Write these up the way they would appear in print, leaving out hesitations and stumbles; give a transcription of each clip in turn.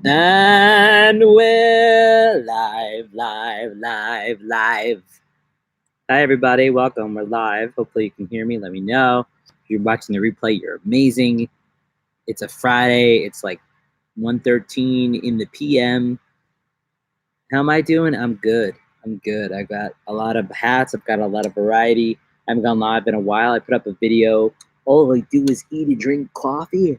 And we're live. Hi, everybody. Welcome. We're live. Hopefully, you can hear me. Let me know. If you're watching the replay, you're amazing. It's a Friday. It's like 1:13 in the PM. How am I doing? I'm good. I got a lot of hats. I've got a lot of variety. I haven't gone live in a while. I put up a video. All I do is eat and drink coffee.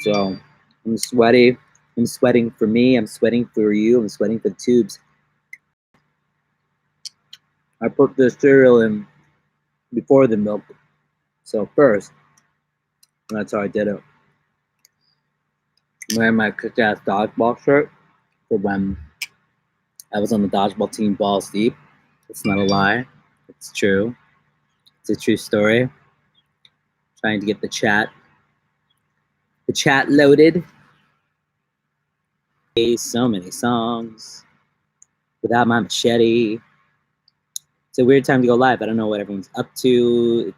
So I'm sweaty. I'm sweating for me. I'm sweating for you. I'm sweating for the tubes. I put the cereal in before the milk. So first, that's how I did it. I'm wearing my kick-ass dodgeball shirt for when I was on the dodgeball team balls deep. It's not a lie. It's true. It's a true story. Trying to get the chat loaded. So many songs without my machete. It's a weird time to go live. I don't know what everyone's up to.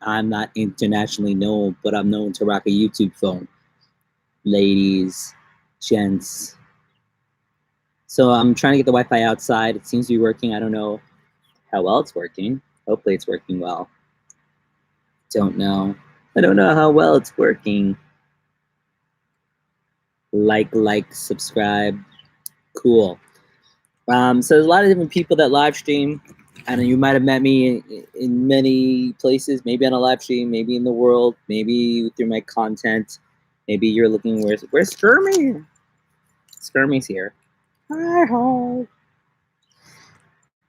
I'm not internationally known, but I'm known to rock a YouTube phone. Ladies, gents. So I'm trying to get the Wi-Fi outside. It seems to be working. I don't know how well it's working. Hopefully it's working well. Don't know. I don't know how well it's working. Like, subscribe. Cool. So there's a lot of different people that live stream. And you might have met me in many places, maybe on a live stream, maybe in the world, maybe through my content. Maybe you're looking, where's Skermeet? Skermeet's here. Hi.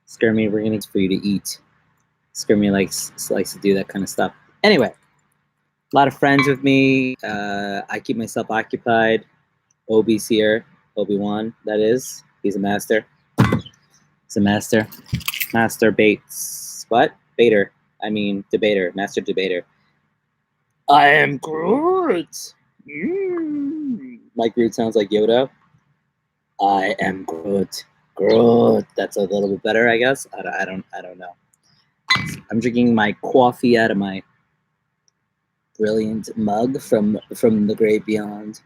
Skermeet, we're gonna for you to eat. Skermeet likes to do that kind of stuff. Anyway, a lot of friends with me. I keep myself occupied. Obi's here. Obi-Wan, that is. He's a master. He's a master. Master Bates. What? Bater. I mean, debater. Master debater. I am Groot. My Groot sounds like Yoda. I am Groot. Groot. That's a little bit better, I guess. I don't know. I'm drinking my coffee out of my brilliant mug from the great beyond.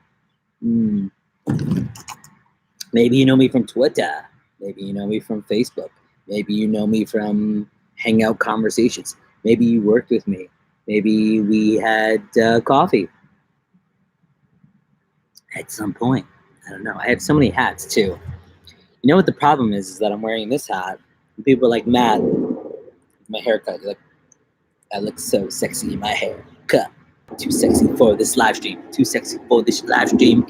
Maybe you know me from Twitter. Maybe you know me from Facebook. Maybe you know me from Hangout Conversations. Maybe you worked with me. Maybe we had coffee at some point. I don't know. I have so many hats, too. You know what the problem is that I'm wearing this hat. And people are like, Matt, my haircut. Like, I look so sexy in my hair. Cut. Too sexy for this live stream. Too sexy for this live stream.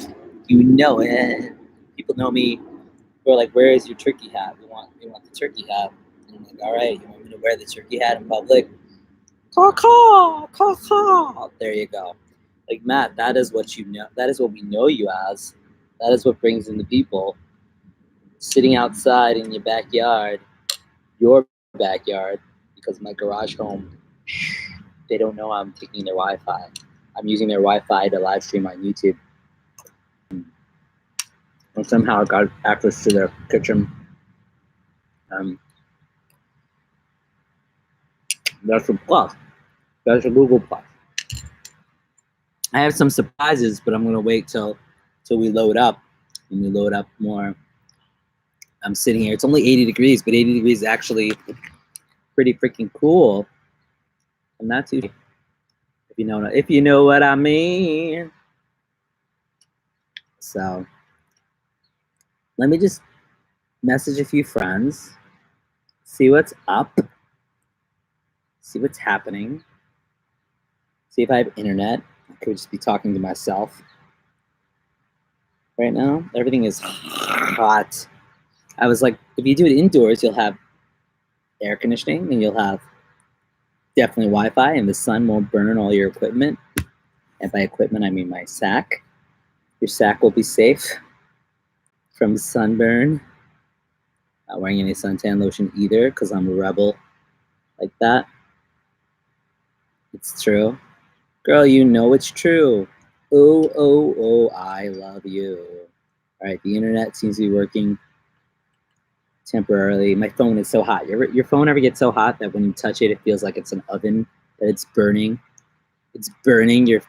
You know it. People know me. They're like, where is your turkey hat? We want the turkey hat. And I'm like, all right, you want me to wear the turkey hat in public? Caw. There you go. Like, Matt, that is what you know. That is what we know you as. That is what brings in the people. Sitting outside in your backyard, because my garage home, they don't know I'm taking their Wi-Fi. I'm using their Wi-Fi to live stream on YouTube. And somehow I got access to their kitchen. That's a plus. That's a Google plus. I have some surprises, but I'm gonna wait till we load up. When we load up more, I'm sitting here. It's only 80 degrees, but 80 degrees is actually pretty freaking cool. I'm not too. If you know what I mean. So let me just message a few friends, see what's up, see what's happening, see if I have internet. I could just be talking to myself right now. Everything is hot. I was like, if you do it indoors, you'll have air conditioning and you'll have definitely Wi-Fi, and the sun won't burn all your equipment. And by equipment, I mean my sack. Your sack will be safe from sunburn. Not wearing any suntan lotion either, because I'm a rebel like that. It's true. Girl, you know it's true. Oh, I love you. All right, the internet seems to be working temporarily. My phone is so hot. Your phone ever gets so hot that when you touch it, it feels like it's an oven, that it's burning. It's burning your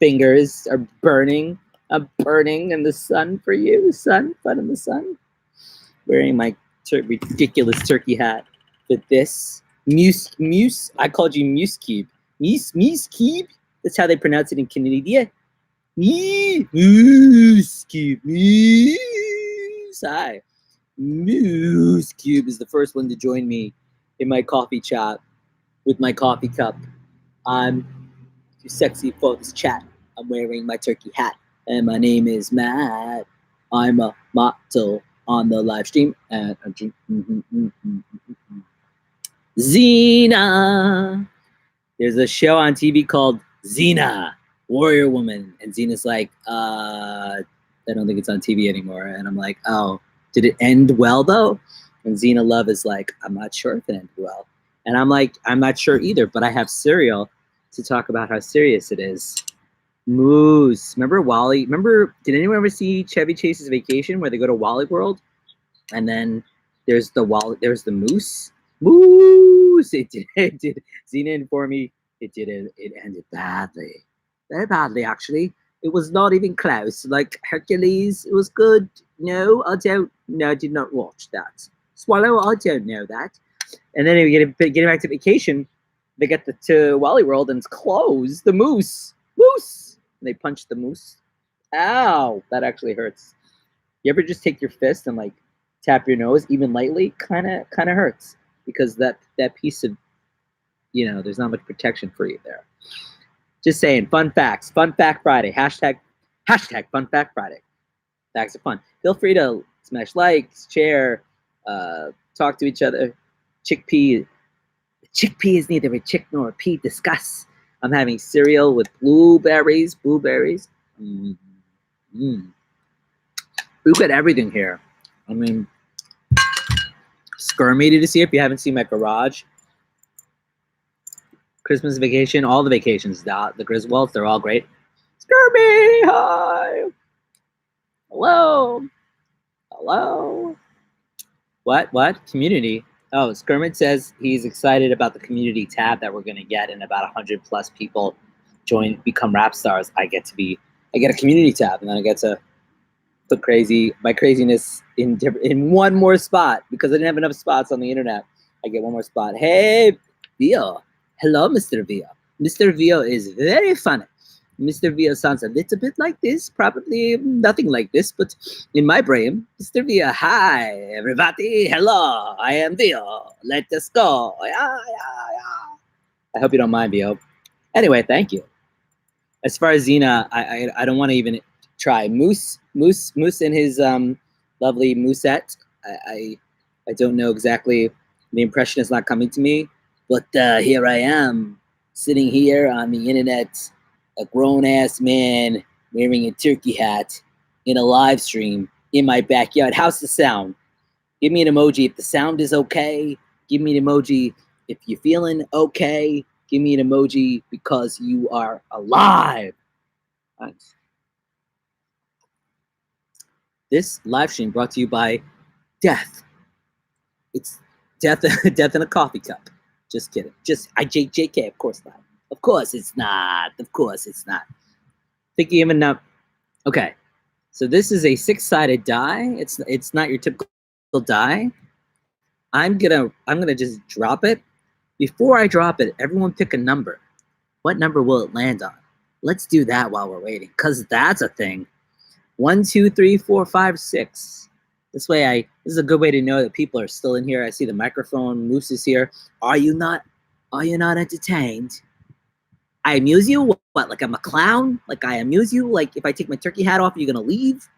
fingers are burning. I'm burning in the sun for you, sun, fun in the sun. Wearing my ridiculous turkey hat with this muse. I called you Muse Cube. Muse Cube. That's how they pronounce it in Canada. Muse Cube. Muse. Hi. Muse Cube is the first one to join me in my coffee chat with my coffee cup. I'm too sexy for this chat. I'm wearing my turkey hat, and my name is Matt. I'm a model on the live stream. And Xena. There's a show on TV called Xena, Warrior Woman, and Xena's like, I don't think it's on TV anymore. And I'm like, oh, did it end well though? And Xena Love is like, I'm not sure if it ended well. And I'm like, I'm not sure either, but I have cereal to talk about how serious it is. Moose. Remember Wally? Did anyone ever see Chevy Chase's Vacation where they go to Wally World? And then there's the moose. Moose. It did. Xena informed me it ended badly. Very badly, actually. It was not even close. Like Hercules, it was good. No, I did not watch that. Swallow, I don't know that. And then we get back to vacation. They get to Wally World and it's closed. The moose. And they punch the moose. Ow, that actually hurts. You ever just take your fist and like tap your nose even lightly? Kind of hurts because that piece of, there's not much protection for you there. Just saying, fun facts. Fun Fact Friday. Hashtag Fun Fact Friday. Facts are fun. Feel free to smash likes, share, talk to each other. Chickpea is neither a chick nor a pea. Discuss. I'm having cereal with blueberries. We've got everything here. I mean, Skermeet to see if you haven't seen my garage. Christmas vacation, all the vacations, the Griswolds, they're all great. Skermeet, hi. Hello. What? Community. Oh, Skermeet says he's excited about the community tab that we're going to get, and about 100 plus people become rap stars. I get a community tab, and then I get to put my craziness in one more spot because I didn't have enough spots on the internet. I get one more spot. Hey, Vio. Hello, Mr. Vio. Mr. Vio is very funny. Mr. Vio sounds a little bit like this, probably nothing like this, but in my brain, Mr. Vio, hi, everybody, hello, I am Vio, let us go, yeah. I hope you don't mind, Vio. Anyway, thank you. As far as Xena, I don't want to even try. Moose and his lovely moosette, I don't know exactly, the impression is not coming to me, but here I am, sitting here on the internet, a grown-ass man wearing a turkey hat in a live stream in my backyard. How's the sound? Give me an emoji if the sound is okay. Give me an emoji if you're feeling okay. Give me an emoji because you are alive. Thanks. This live stream brought to you by death. It's death in a coffee cup. Just kidding. JK, of course not. Of course it's not. Thinking of enough. Okay, so this is a 6-sided die. It's not your typical die. I'm gonna just drop it. Before I drop it, everyone pick a number. What number will it land on? Let's do that while we're waiting, cause that's a thing. 1, 2, 3, 4, 5, 6. This way, this is a good way to know that people are still in here. I see the microphone. Moose is here. Are you not entertained? I amuse you? What, like I'm a clown? Like I amuse you? Like if I take my turkey hat off, you're gonna leave?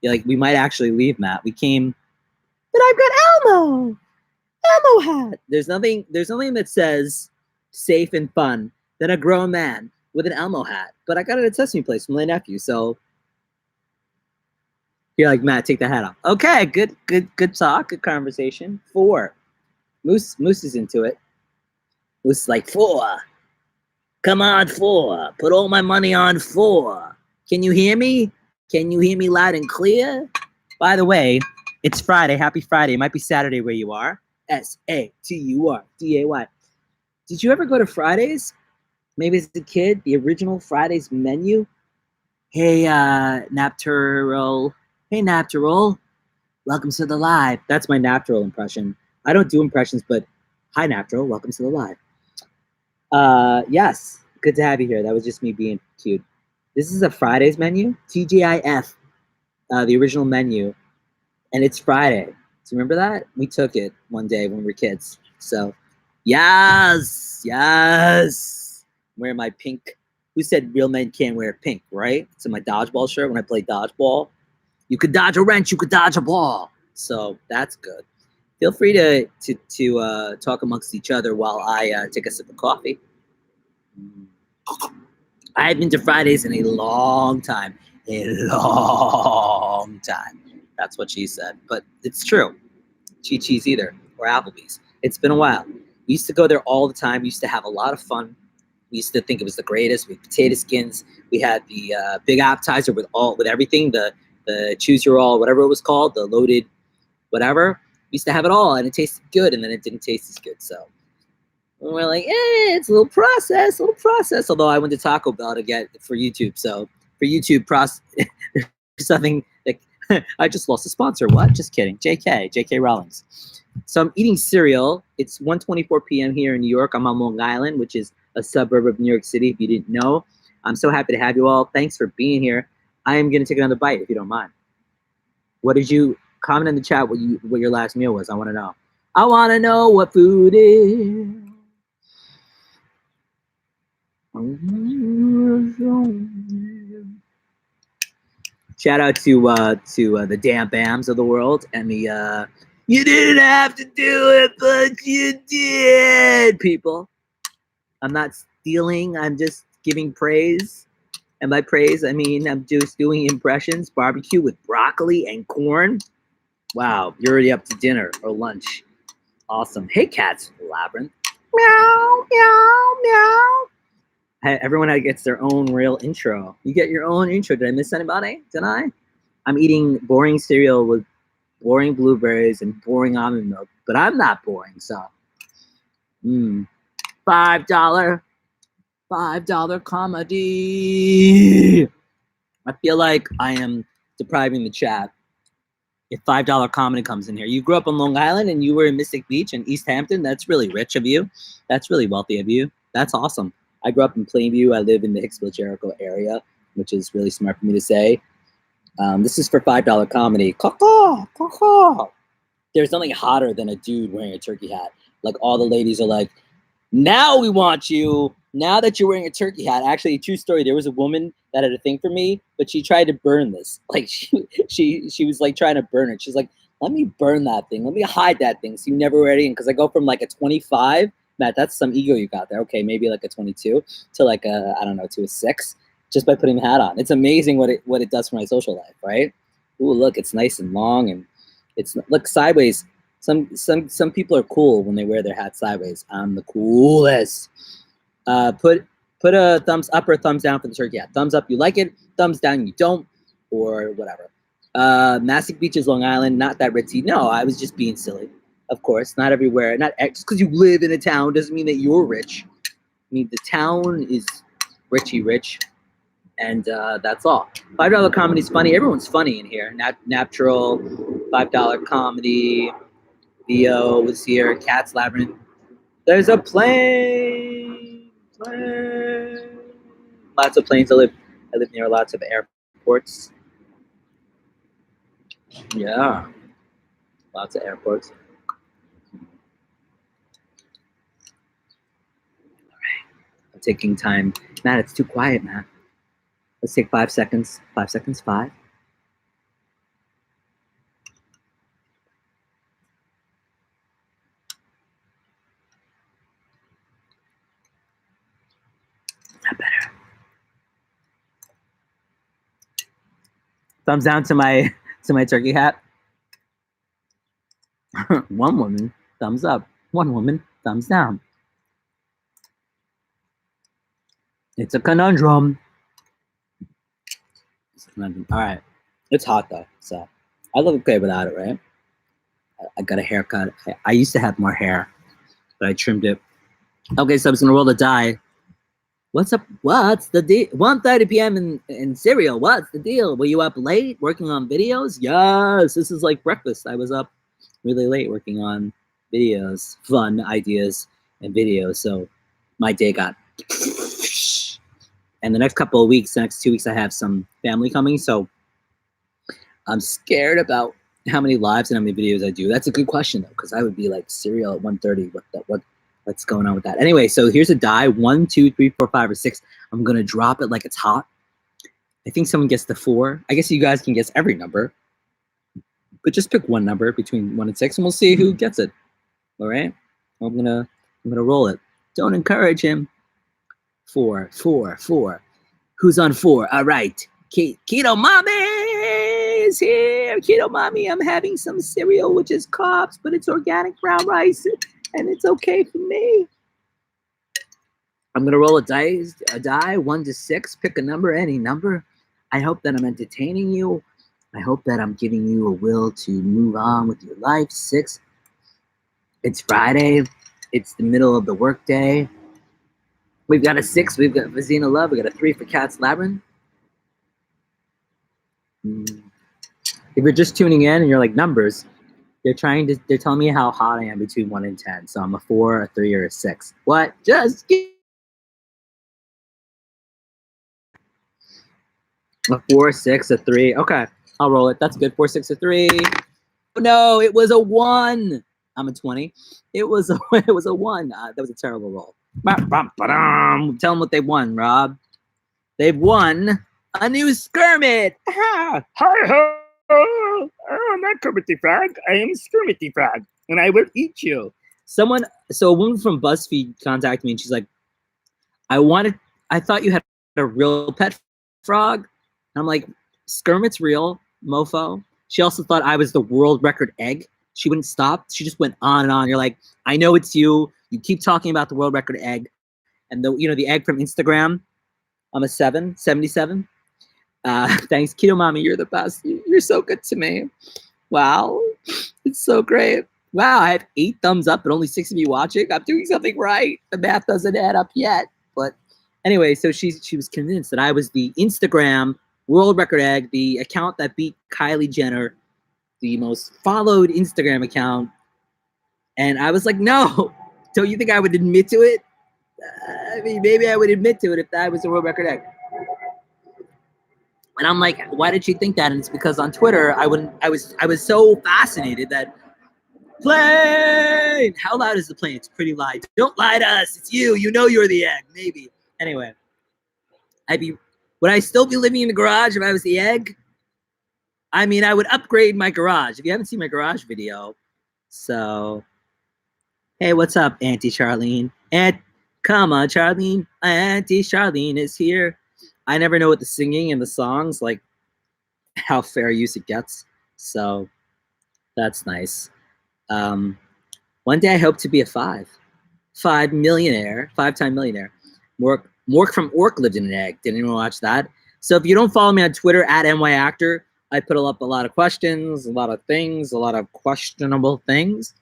You're like, we might actually leave, Matt. We came, but I've got Elmo hat. There's nothing that says safe and fun than a grown man with an Elmo hat. But I got it at Sesame Place from my nephew, so you're like, Matt, take the hat off. Okay, good talk, good conversation. 4. Moose is into it. Moose is like 4. Come on, 4. Put all my money on 4. Can you hear me? Can you hear me loud and clear? By the way, it's Friday. Happy Friday. It might be Saturday where you are. SATURDAY. Did you ever go to Fridays? Maybe as a kid, the original Fridays menu Hey, Naptural. Hey, Naptural. Welcome to the live. That's my Naptural impression. I don't do impressions, but hi, Naptural. Welcome to the live. Yes. Good to have you here. That was just me being cute. This is a Friday's menu. TGIF, the original menu. And it's Friday. Do you remember that? We took it one day when we were kids. So, yes. Yes. I'm wearing my pink. Who said real men can't wear pink, right? It's in my dodgeball shirt when I play dodgeball. You could dodge a wrench, you could dodge a ball. So that's good. Feel free to talk amongst each other while I take a sip of coffee. I haven't been to Fridays in a long time. A long time. That's what she said. But it's true. Chi-Chi's either, or Applebee's. It's been a while. We used to go there all the time. We used to have a lot of fun. We used to think it was the greatest. We had potato skins. We had the big appetizer with everything, the choose your all, whatever it was called, the loaded whatever. We used to have it all, and it tasted good, and then it didn't taste as good. So we're like, it's a little process. Although I went to Taco Bell to get for YouTube. So for YouTube something like I just lost a sponsor. What? Just kidding. JK Rowlings. So I'm eating cereal. It's 1:24 p.m. here in New York. I'm on Long Island, which is a suburb of New York City, if you didn't know. I'm so happy to have you all. Thanks for being here. I am going to take another bite, if you don't mind. What did you comment in the chat what your last meal was? I want to know. I want to know what food is. Shout out to the damn Bams of the world and the you didn't have to do it, but you did, people. I'm not stealing. I'm just giving praise. And by praise, I mean I'm just doing impressions. Barbecue with broccoli and corn. Wow, you're already up to dinner or lunch. Awesome. Hey, cats, Labyrinth. Meow, meow, meow. Hey, everyone gets their own real intro. You get your own intro. Did I miss anybody? Did I? I'm eating boring cereal with boring blueberries and boring almond milk, but I'm not boring, so. $5 comedy. I feel like I am depriving the chat if $5 comedy comes in here. You grew up on Long Island and you were in Mystic Beach and East Hampton. That's really rich of you. That's really wealthy of you. That's awesome. I grew up in Plainview. I live in the Hicksville, Jericho area, which is really smart for me to say. This is for $5 comedy. Caw-caw, caw-caw. There's nothing hotter than a dude wearing a turkey hat. Like all the ladies are like, now we want you. Now that you're wearing a turkey hat. Actually, true story. There was a woman that had a thing for me, but she tried to burn this. Like she was like trying to burn it. She's like, let me burn that thing. Let me hide that thing so you never wear it again. Because I go from like a 25, Matt, that's some ego you got there. Okay, maybe like a 22 to like a, I don't know, to a 6 just by putting the hat on. It's amazing what it does for my social life, right? Ooh, look, it's nice and long and it's look sideways. Some people are cool when they wear their hat sideways. I'm the coolest. Put a thumbs up or thumbs down for the turkey hat. Thumbs up, you like it. Thumbs down, you don't, or whatever. Mastic Beaches, Long Island, not that ritzy. No, I was just being silly. Of course, not everywhere. Not just because you live in a town doesn't mean that you're rich. I mean, the town is rich, and that's all. $5 comedy is funny. Everyone's funny in here. Natural, $5 comedy. Theo was here. Cat's Labyrinth. There's a plane. Lots of planes. I live near lots of airports. Yeah, lots of airports. All right, I'm taking time. Matt, it's too quiet, Matt. Let's take 5 seconds. 5 seconds. 5. Not better. Thumbs down to my turkey hat. One woman, thumbs up. One woman, thumbs down. It's a conundrum. All right. It's hot though, so I look okay without it, right? I got a haircut. I used to have more hair, but I trimmed it. Okay, so I'm just gonna roll the die. What's up? What's the deal? 1:30 p.m. in cereal. What's the deal? Were you up late working on videos? Yes, this is like breakfast. I was up really late working on videos, fun ideas and videos. So my day got. And the next couple of weeks, the next 2 weeks, I have some family coming. So I'm scared about how many lives and how many videos I do. That's a good question though, because I would be like cereal at 1:30. What's going on with that? Anyway, so here's a die. 1, 2, 3, 4, 5, or 6. I'm gonna drop it like it's hot. I think someone gets the 4. I guess you guys can guess every number, but just pick one number between 1 and 6, and we'll see who gets it. All right. I'm gonna roll it. Don't encourage him. 4, 4, 4. Who's on 4? All right. Keto Mommy is here. Keto Mommy, I'm having some cereal, which is carbs, but it's organic brown rice, and it's okay for me. I'm going to roll a die, 1 to 6. Pick a number, any number. I hope that I'm entertaining you. I hope that I'm giving you a will to move on with your life. 6. It's Friday. It's the middle of the workday. We've got a 6. We've got Vizina Love. We got a 3 for Cat's Labyrinth. If you're just tuning in and you're like numbers, they're telling me how hot I am between 1 and 10. So I'm a 4, a 3, or a 6. What? Just a 4, 6, a 3. Okay, I'll roll it. That's good. 4, 6, a 3. Oh, no, it was a 1. I'm a 20. It was a 1. That was a terrible roll. Tell them what they won, Rob. They've won a new Skermeet. Hi ho! Oh, I'm not Kermit the Frog. I am Skermit the Frog, and I will eat you. So a woman from BuzzFeed contacted me, and she's like, I thought you had a real pet frog. And I'm like, Skermit's real, mofo. She also thought I was the world record egg. She wouldn't stop. She just went on and on. You're like, I know it's you. You keep talking about the world record egg. And the egg from Instagram. I'm a 77. Thanks, Keto Mommy. You're the best. You're so good to me. Wow. It's so great. Wow, I have 8 thumbs up, but only 6 of you watching. I'm doing something right. The math doesn't add up yet. But anyway, so she was convinced that I was the Instagram world record egg, the account that beat Kylie Jenner, the most followed Instagram account. And I was like, no. Don't you think I would admit to it? I mean, maybe I would admit to it if that was the world record egg. And I'm like, why did she think that? And it's because on Twitter, I was so fascinated that plane. How loud is the plane? It's pretty loud. Don't lie to us. It's you. You know you're the egg. Maybe. Anyway, would I still be living in the garage if I was the egg? I mean, I would upgrade my garage. If you haven't seen my garage video, so hey, what's up, Auntie Charlene? Come on, Charlene. Auntie Charlene is here. I never know what the singing and the songs, like how fair use it gets. So that's nice. One day I hope to be a 5 millionaire, 5-time millionaire. Mork from Ork lived in an egg. Didn't anyone watch that? So if you don't follow me on Twitter at NYActor, I put up a lot of questions, a lot of things, a lot of questionable things.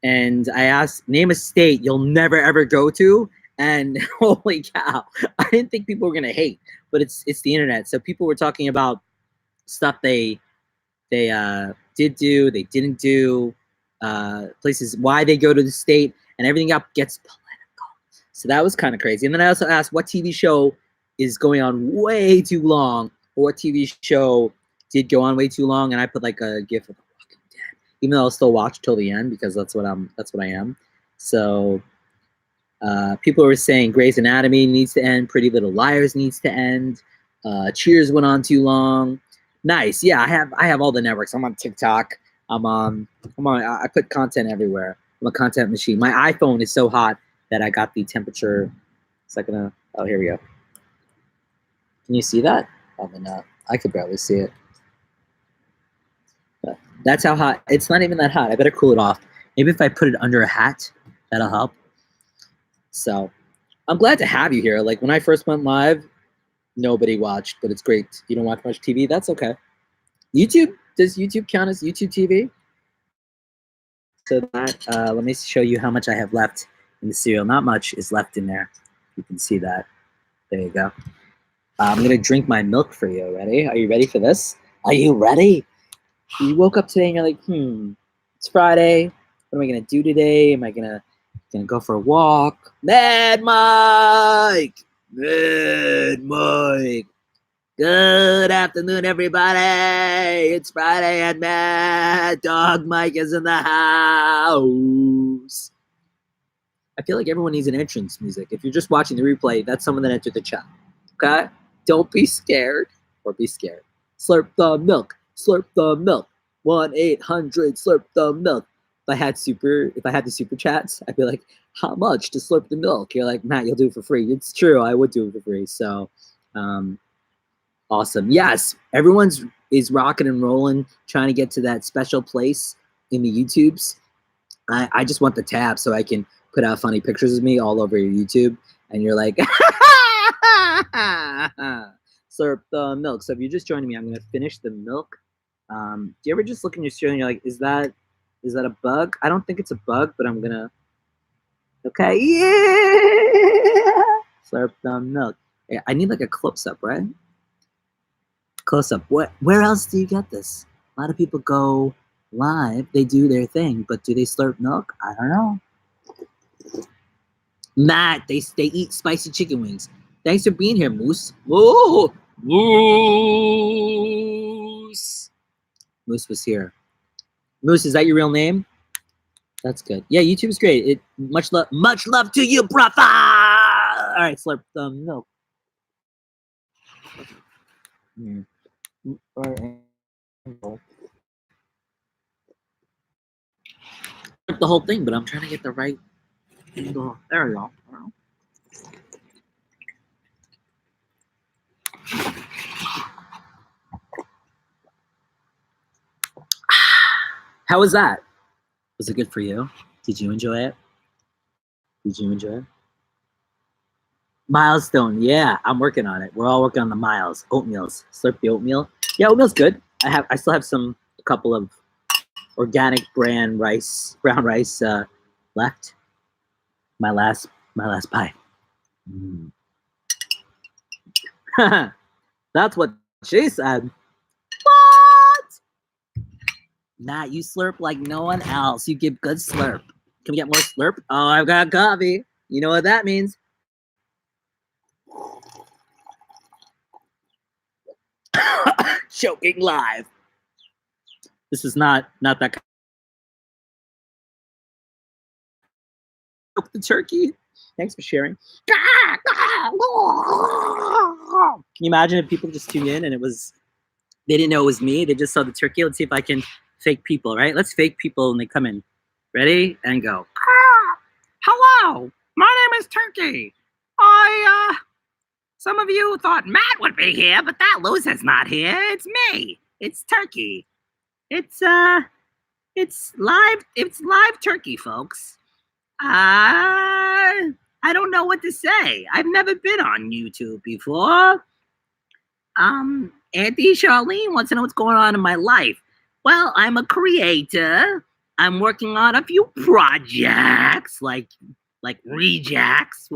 And I asked, name a state you'll never ever go to. And holy cow, I didn't think people were gonna hate, but it's the internet. So people were talking about stuff they did do, they didn't do, places why they go to the state, and everything gets political. So that was kind of crazy. And then I also asked what TV show is going on way too long, or what TV show did go on way too long, and I put like a gif of The Walking Dead, even though I'll still watch till the end because that's what I am. So people were saying Grey's Anatomy needs to end, Pretty Little Liars needs to end, Cheers went on too long. Nice, yeah. I have all the networks. I'm on TikTok. I put content everywhere. I'm a content machine. My iPhone is so hot that I got the temperature. Oh, here we go. Can you see that? Probably not. I could barely see it. But that's how hot. It's not even that hot. I better cool it off. Maybe if I put it under a hat, that'll help. So I'm glad to have you here. Like when I first went live, nobody watched, but it's great. You don't watch much TV? That's okay. YouTube, does YouTube count as YouTube TV? So that, let me show you how much I have left in the cereal. Not much is left in there. You can see that. There you go. I'm gonna drink my milk for you. Ready? Are you ready for this? Are you ready? You woke up today and you're like, it's Friday. What am I gonna do today? Am I gonna go for a walk? Mad Mike! Good afternoon, everybody. It's Friday and Mad Dog Mike is in the house. I feel like everyone needs an entrance music. If you're just watching the replay, that's someone that entered the chat. Okay? Don't be scared or be scared. Slurp the milk. Slurp the milk. 1-800 slurp the milk. If I had the super chats, I'd be like, how much to slurp the milk? You're like, Matt, you'll do it for free. It's true, I would do it for free. So awesome. Yes, everyone's is rocking and rolling, trying to get to that special place in the YouTubes. I just want the tab so I can put out funny pictures of me all over your YouTube, and you're like, slurp the milk. So if you're just joining me, I'm gonna finish the milk. Do you ever just look in your cereal and you're like, is that a bug? I don't think it's a bug, but I'm gonna. Okay, yeah. Slurp the milk. Yeah, I need like a close up, right? Close up. Where else do you get this? A lot of people go live, they do their thing, but do they slurp milk? I don't know. Matt, they eat spicy chicken wings. Thanks for being here, Moose. Whoa, Moose. Moose was here. Moose, is that your real name? That's good. Yeah, YouTube's great. Much love to you, brother. All right, slurp the milk. The whole thing, but I'm trying to get the right angle. There we go. How was that? Was it good for you? Did you enjoy it? Milestone, yeah, I'm working on it. We're all working on the miles. Oatmeals. Slurp the oatmeal. Yeah, oatmeal's good. I still have a couple of organic brown rice left. My last pie. That's what she said. What? Nah, you slurp like no one else. You give good slurp. Can we get more slurp? Oh, I've got coffee. You know what that means. Choking live. This is not that. The turkey. Thanks for sharing. Can you imagine if people just tuned in and they didn't know it was me? They just saw the turkey. Let's see if I can fake people, right? Let's fake people when they come in. Ready? And go. Hello, my name is Turkey. Some of you thought Matt would be here, but that loser's not here. It's me. It's Turkey. It's live turkey, folks. I don't know what to say. I've never been on YouTube before. Auntie Charlene wants to know what's going on in my life. Well, I'm a creator. I'm working on a few projects, like rejects,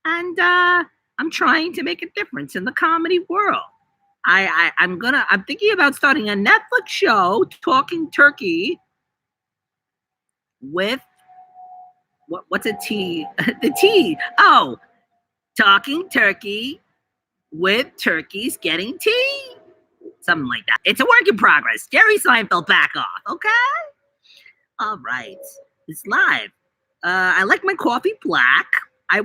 and I'm trying to make a difference in the comedy world. I'm thinking about starting a Netflix show, Talking Turkey, with what's a T? The T. Oh, Talking Turkey with turkeys getting tea. Something like that. It's a work in progress. Jerry Seinfeld, back off, okay? All right. It's live. I like my coffee black. I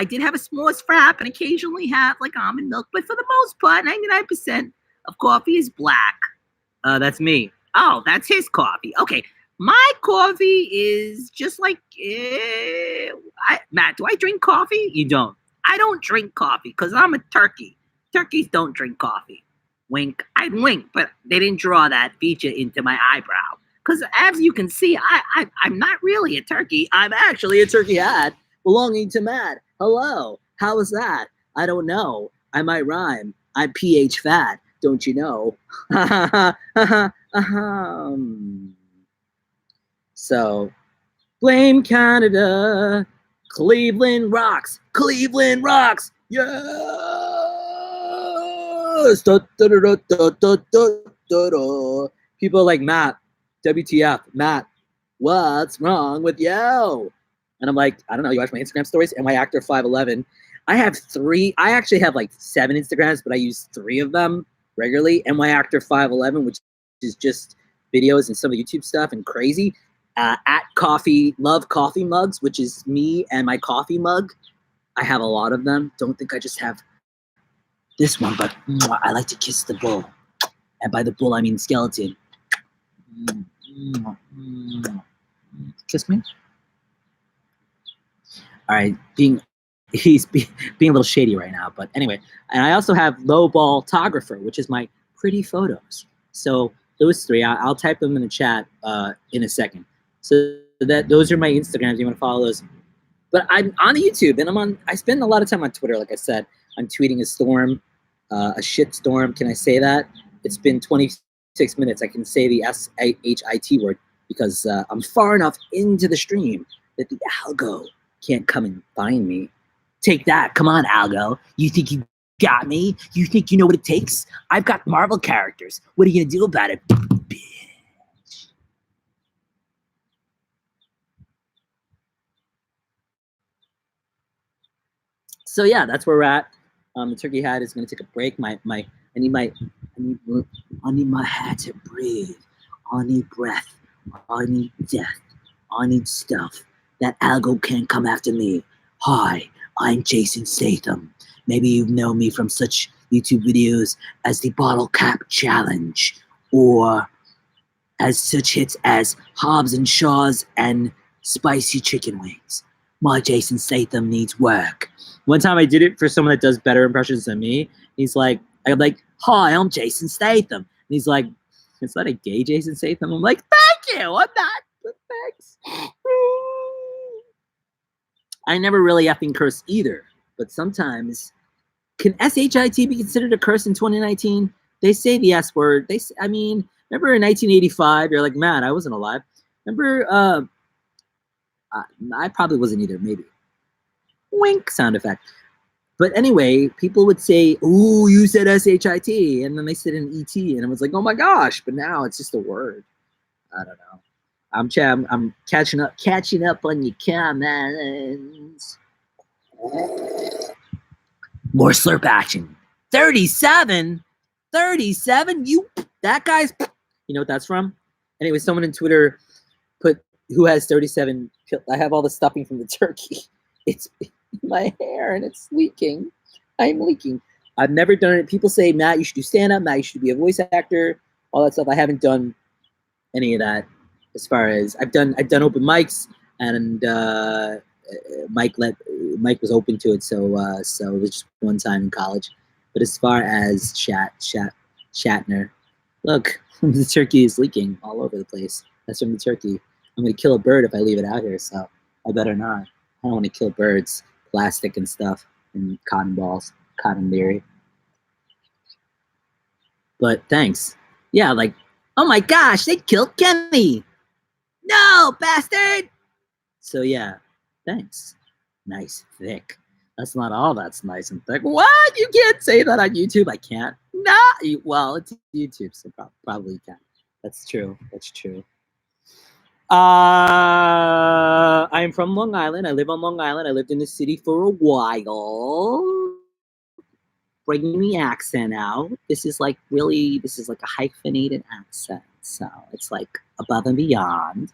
did have a s'mores frap and occasionally have like almond milk, but for the most part, 99% of coffee is black. That's me. Oh, that's his coffee. Okay. My coffee is just like, Matt, do I drink coffee? You don't. I don't drink coffee because I'm a turkey. Turkeys don't drink coffee. Wink. I'd wink, but they didn't draw that feature into my eyebrow. Because as you can see, I'm not really a turkey. I'm actually a turkey hat belonging to Matt. Hello. How is that? I don't know. I might rhyme. I'm PH fat. Don't you know? So, blame Canada. Cleveland rocks. Cleveland rocks. Yes. People are like, Matt, WTF, Matt, what's wrong with you? And I'm like, I don't know. You watch my Instagram stories, NYActor511. I have 3. I actually have like 7 Instagrams, but I use 3 of them regularly. NYActor511, which is just videos and some of YouTube stuff and crazy. At Coffee, Love Coffee Mugs, which is me and my coffee mug. I have a lot of them. Don't think I just have this one, but I like to kiss the bull. And by the bull, I mean skeleton. Kiss me. All right, he's being a little shady right now, but anyway. And I also have Lowballtographer, which is my pretty photos. So those 3, I'll type them in the chat in a second. So those are my Instagrams. You want to follow those? But I'm on YouTube, and I spend a lot of time on Twitter. Like I said, I'm tweeting a storm, a shit storm. Can I say that? It's been 26 minutes. I can say the SHIT word because I'm far enough into the stream that the algo can't come and find me. Take that. Come on, algo. You think you got me? You think you know what it takes? I've got Marvel characters. What are you going to do about it? Bitch. So yeah, that's where we're at. The turkey hat is going to take a break. I need my hat to breathe. I need breath. I need death. I need stuff. That algo can't come after me. Hi, I'm Jason Statham. Maybe you know me from such YouTube videos as the Bottle Cap Challenge, or as such hits as Hobbs and Shaw's and Spicy Chicken Wings. My Jason Statham needs work. One time I did it for someone that does better impressions than me. I'm like, hi, I'm Jason Statham. And he's like, it's not a gay Jason Statham. I'm like, thank you. I'm not. But thanks. I never really effing curse either. But sometimes, can SHIT be considered a curse in 2019? They say the S word. Remember in 1985, you're like, man, I wasn't alive. Remember, I probably wasn't either, maybe. Wink sound effect. But anyway, people would say, ooh, you said SHIT. And then they said an ET. And I was like, oh my gosh. But now it's just a word. I don't know. I'm catching up on your comments. More slurp action. 37? That guy's, you know what that's from? Anyway, someone in Twitter put, who has 37, I have all the stuffing from the turkey. It's in my hair and it's leaking. I'm leaking. I've never done it. People say, Matt, you should do stand-up. Matt, you should be a voice actor. All that stuff. I haven't done any of that. As far as I've done open mics, and Mike was open to it, so it was just one time in college. But as far as Shatner, look, the turkey is leaking all over the place. That's from the turkey. I'm gonna kill a bird if I leave it out here, so I better not. I don't want to kill birds, plastic and stuff, and cotton balls, cotton theory. But thanks. Yeah, like, oh my gosh, they killed Kenny. No, bastard! So yeah, thanks. Nice, thick. That's not all that's nice and thick. What? You can't say that on YouTube. I can't. Nah. Well, it's YouTube, so probably you can. That's true. That's true. I am from Long Island. I live on Long Island. I lived in the city for a while. Bringing the accent out. This is like a hyphenated accent. So it's like above and beyond.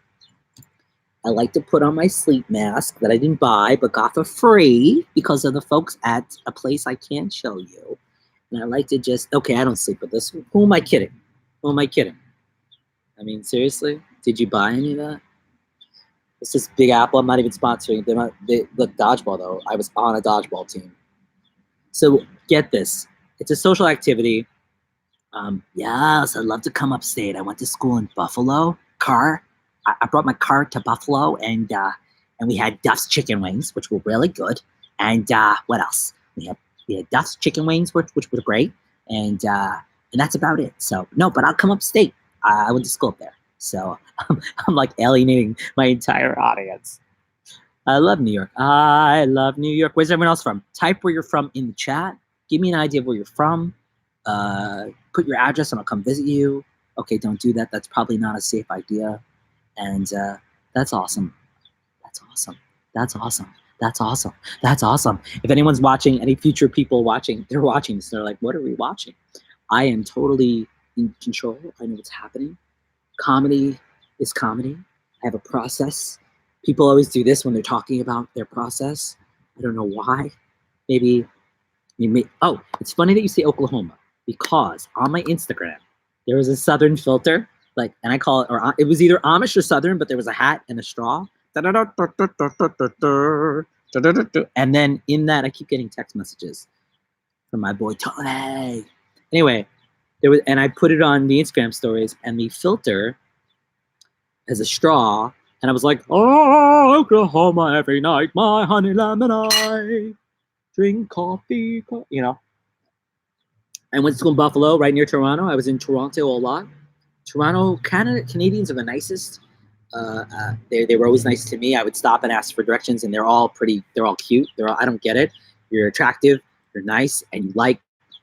I like to put on my sleep mask that I didn't buy but got for free because of the folks at a place I can't show you. And I like to okay, I don't sleep with this. Who am I kidding? I mean, seriously? Did you buy any of that? It's just Big Apple. I'm not even sponsoring. Look, dodgeball, though. I was on a dodgeball team. So get this. It's a social activity. Yes, I'd love to come upstate. I went to school in Buffalo. I brought my car to Buffalo, and we had Duff's chicken wings, which were really good. And what else? We had Duff's chicken wings, which were great. And that's about it. So no, but I'll come upstate. I went to school up there. So I'm like alienating my entire audience. I love New York. I love New York. Where's everyone else from? Type where you're from in the chat. Give me an idea of where you're from. Put your address and I'll come visit you. Okay, don't do that. That's probably not a safe idea. And that's awesome. That's awesome. That's awesome. That's awesome. That's awesome. If anyone's watching, any future people watching, they're watching this. They're like, what are we watching? I am totally in control. I know what's happening. Comedy is comedy. I have a process. People always do this when they're talking about their process. I don't know why. Maybe, oh, it's funny that you say Oklahoma because on my Instagram, there was a Southern filter, like, and I call it, or it was either Amish or Southern, but there was a hat and a straw. And then in that, I keep getting text messages from my boy Tony. Anyway, there was, and I put it on the Instagram stories, and the filter has a straw, and I was like, oh, Oklahoma every night, my honey lemon I drink coffee, you know. I went to school in Buffalo, right near Toronto. I was in Toronto a lot. Toronto, Canadians are the nicest. They were always nice to me. I would stop and ask for directions, and they're all cute. I don't get it. You're attractive, you're nice, and you like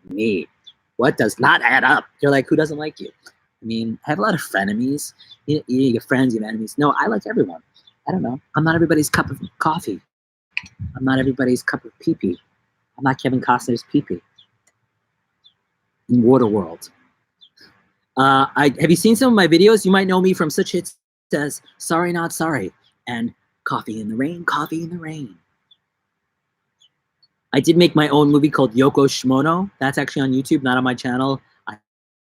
me. What does not add up? You're like, who doesn't like you? I mean, I have a lot of frenemies. You have friends, you have enemies. No, I like everyone. I don't know. I'm not everybody's cup of coffee. I'm not everybody's cup of pee-pee. I'm not Kevin Costner's pee-pee in Waterworld. Have you seen some of my videos? You might know me from such hits as Sorry Not Sorry and Coffee in the Rain, Coffee in the Rain. I did make my own movie called Yoko Shimono. That's actually on YouTube, not on my channel. I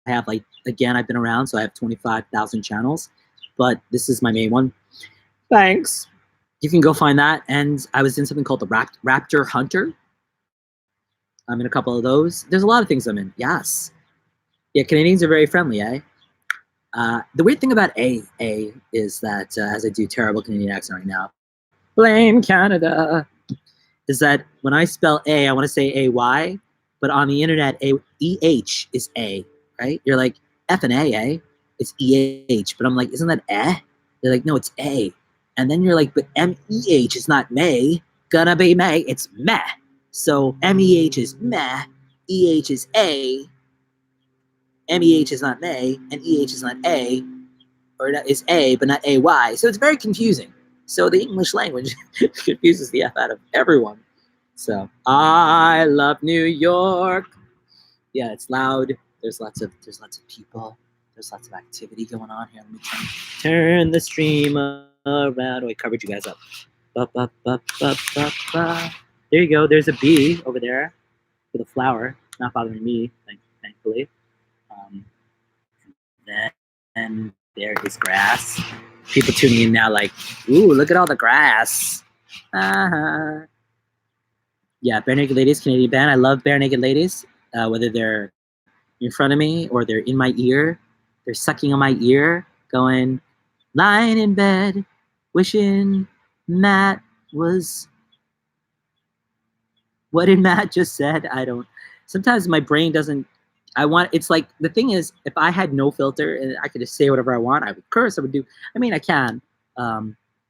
have, like, again, I've been around, so I have 25,000 channels, but this is my main one. Thanks. You can go find that. And I was in something called the Raptor Hunter. I'm in a couple of those. There's a lot of things I'm in. Yes. Yeah, Canadians are very friendly, eh? The weird thing about A is that, as I do terrible Canadian accent right now, blame Canada, is that when I spell A, I want to say A-Y, but on the internet, E-H is A, right? You're like, F and A, eh? It's E-H. But I'm like, isn't that eh? They're like, no, it's A. And then you're like, but M-E-H is not May. Gonna be May. It's meh. So M-E-H is meh. E-H is A. M-E-H is not May. And E-H is not A. Or is A, but not A-Y. So it's very confusing. So the English language confuses the F out of everyone. So I love New York. Yeah, it's loud. There's lots of people. There's lots of activity going on here. Let me turn the stream around. Oh, I covered you guys up. There you go. There's a bee over there with a flower. Not bothering me, thankfully. Then there is grass. People tuning in now like, ooh, look at all the grass. Uh-huh. Yeah, Bare Naked Ladies, Canadian band. I love Bare Naked Ladies, whether they're in front of me or they're in my ear. They're sucking on my ear, going, lying in bed, wishing Matt was... What did Matt just said? I don't... Sometimes my brain doesn't... It's like, the thing is, if I had no filter and I could just say whatever I want, I would curse, I would do... I mean, I can.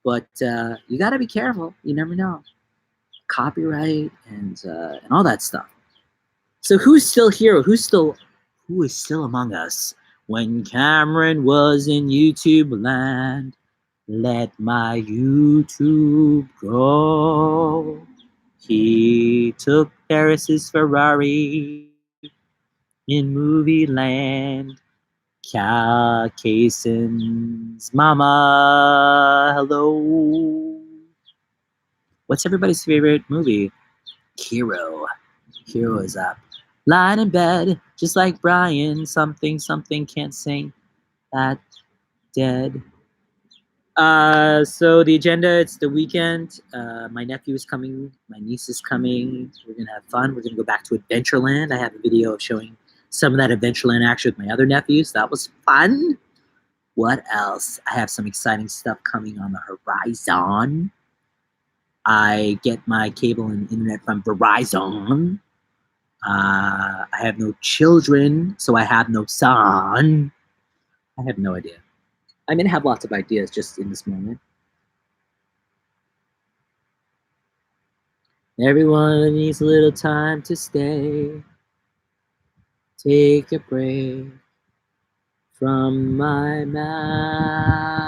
But you got to be careful. You never know. Copyright and all that stuff. So who's still here? Who is still among us? When Cameron was in YouTube land, let my YouTube go. He took Paris's Ferrari in movie land. Cason's mama, hello. What's everybody's favorite movie? Hero. Hero is up. Lying in bed, just like Brian. Something can't sing. That dead. So the agenda, it's the weekend. My nephew is coming. My niece is coming. We're going to have fun. We're going to go back to Adventureland. I have a video of showing some of that Adventureland action with my other nephews. That was fun. What else? I have some exciting stuff coming on the horizon. I get my cable and internet from Verizon. I have no children, so I have no son. I have no idea. I mean, I have lots of ideas just in this moment. Everyone needs a little time to stay. Take a break from my mouth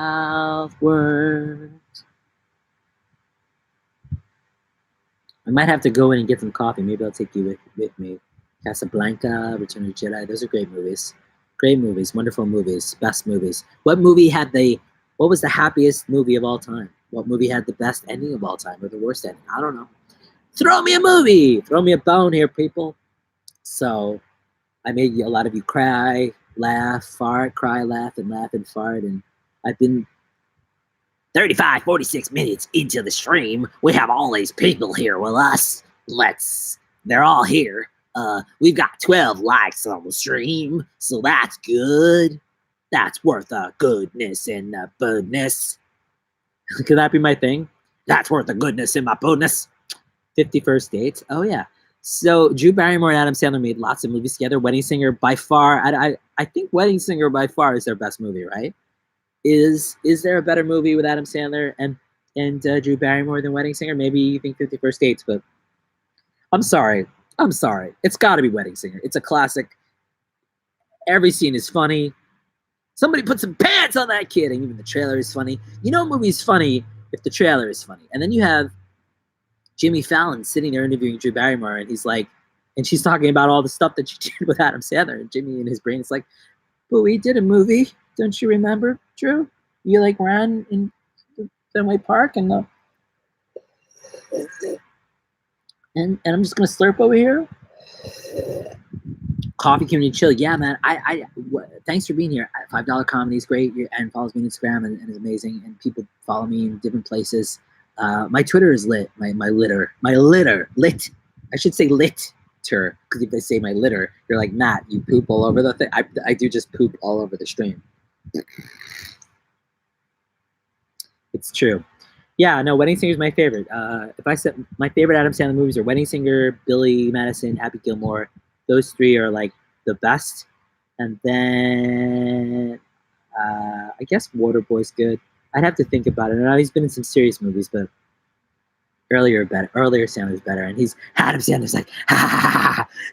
words. I might have to go in and get some coffee. Maybe I'll take you with me. Casablanca, Return of the Jedi. Those are great movies. Great movies. Wonderful movies. Best movies. What movie had what was the happiest movie of all time? What movie had the best ending of all time or the worst ending? I don't know. Throw me a movie. Throw me a bone here, people. So I made a lot of you cry, laugh, fart, cry, laugh, and fart. And I've been 35, 46 minutes into the stream. We have all these people here with us. They're all here. We've got 12 likes on the stream, so that's good. That's worth a goodness and a bonus. Could that be my thing? That's worth a goodness in my bonus. 51st Dates. Oh, yeah. So Drew Barrymore and Adam Sandler made lots of movies together. Wedding Singer, by far, I think Wedding Singer by far is their best movie, right? Is there a better movie with Adam Sandler and Drew Barrymore than Wedding Singer? Maybe you think 51st Dates, but I'm sorry. It's got to be Wedding Singer. It's a classic. Every scene is funny. Somebody put some pants on that kid, and even the trailer is funny. You know a movie's funny if the trailer is funny. And then you have Jimmy Fallon sitting there interviewing Drew Barrymore, and he's like, and she's talking about all the stuff that she did with Adam Sandler, and Jimmy in his brain is like, but we did a movie, don't you remember, Drew? You like ran in Fenway Park and I'm just gonna slurp over here. Coffee community chill. Yeah, man. Thanks for being here. $5 comedy is great, and follows me on Instagram and is amazing. And people follow me in different places. My Twitter is lit. My litter. Lit. I should say lit. Because if they say my litter, you're like, Matt, you poop all over the thing. I do just poop all over the stream. It's true. Yeah, no, Wedding Singer is my favorite. If I said my favorite Adam Sandler movies are Wedding Singer, Billy Madison, Happy Gilmore. Those three are like the best. And then I guess Waterboy's good. I'd have to think about it. And he's been in some serious movies, but earlier Sandler's better. And Adam Sandler's like,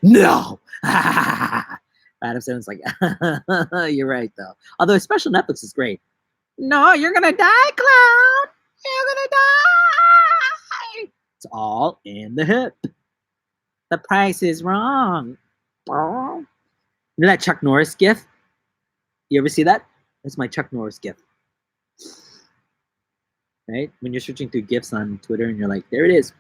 no. Adam Sandler's like, you're right though. Although Special Netflix is great. No, you're gonna die, clown. You're gonna die. It's all in the hip. The price is wrong. You know that Chuck Norris gif? You ever see that? That's my Chuck Norris gif. Right? When you're searching through gifs on Twitter and you're like, there it is.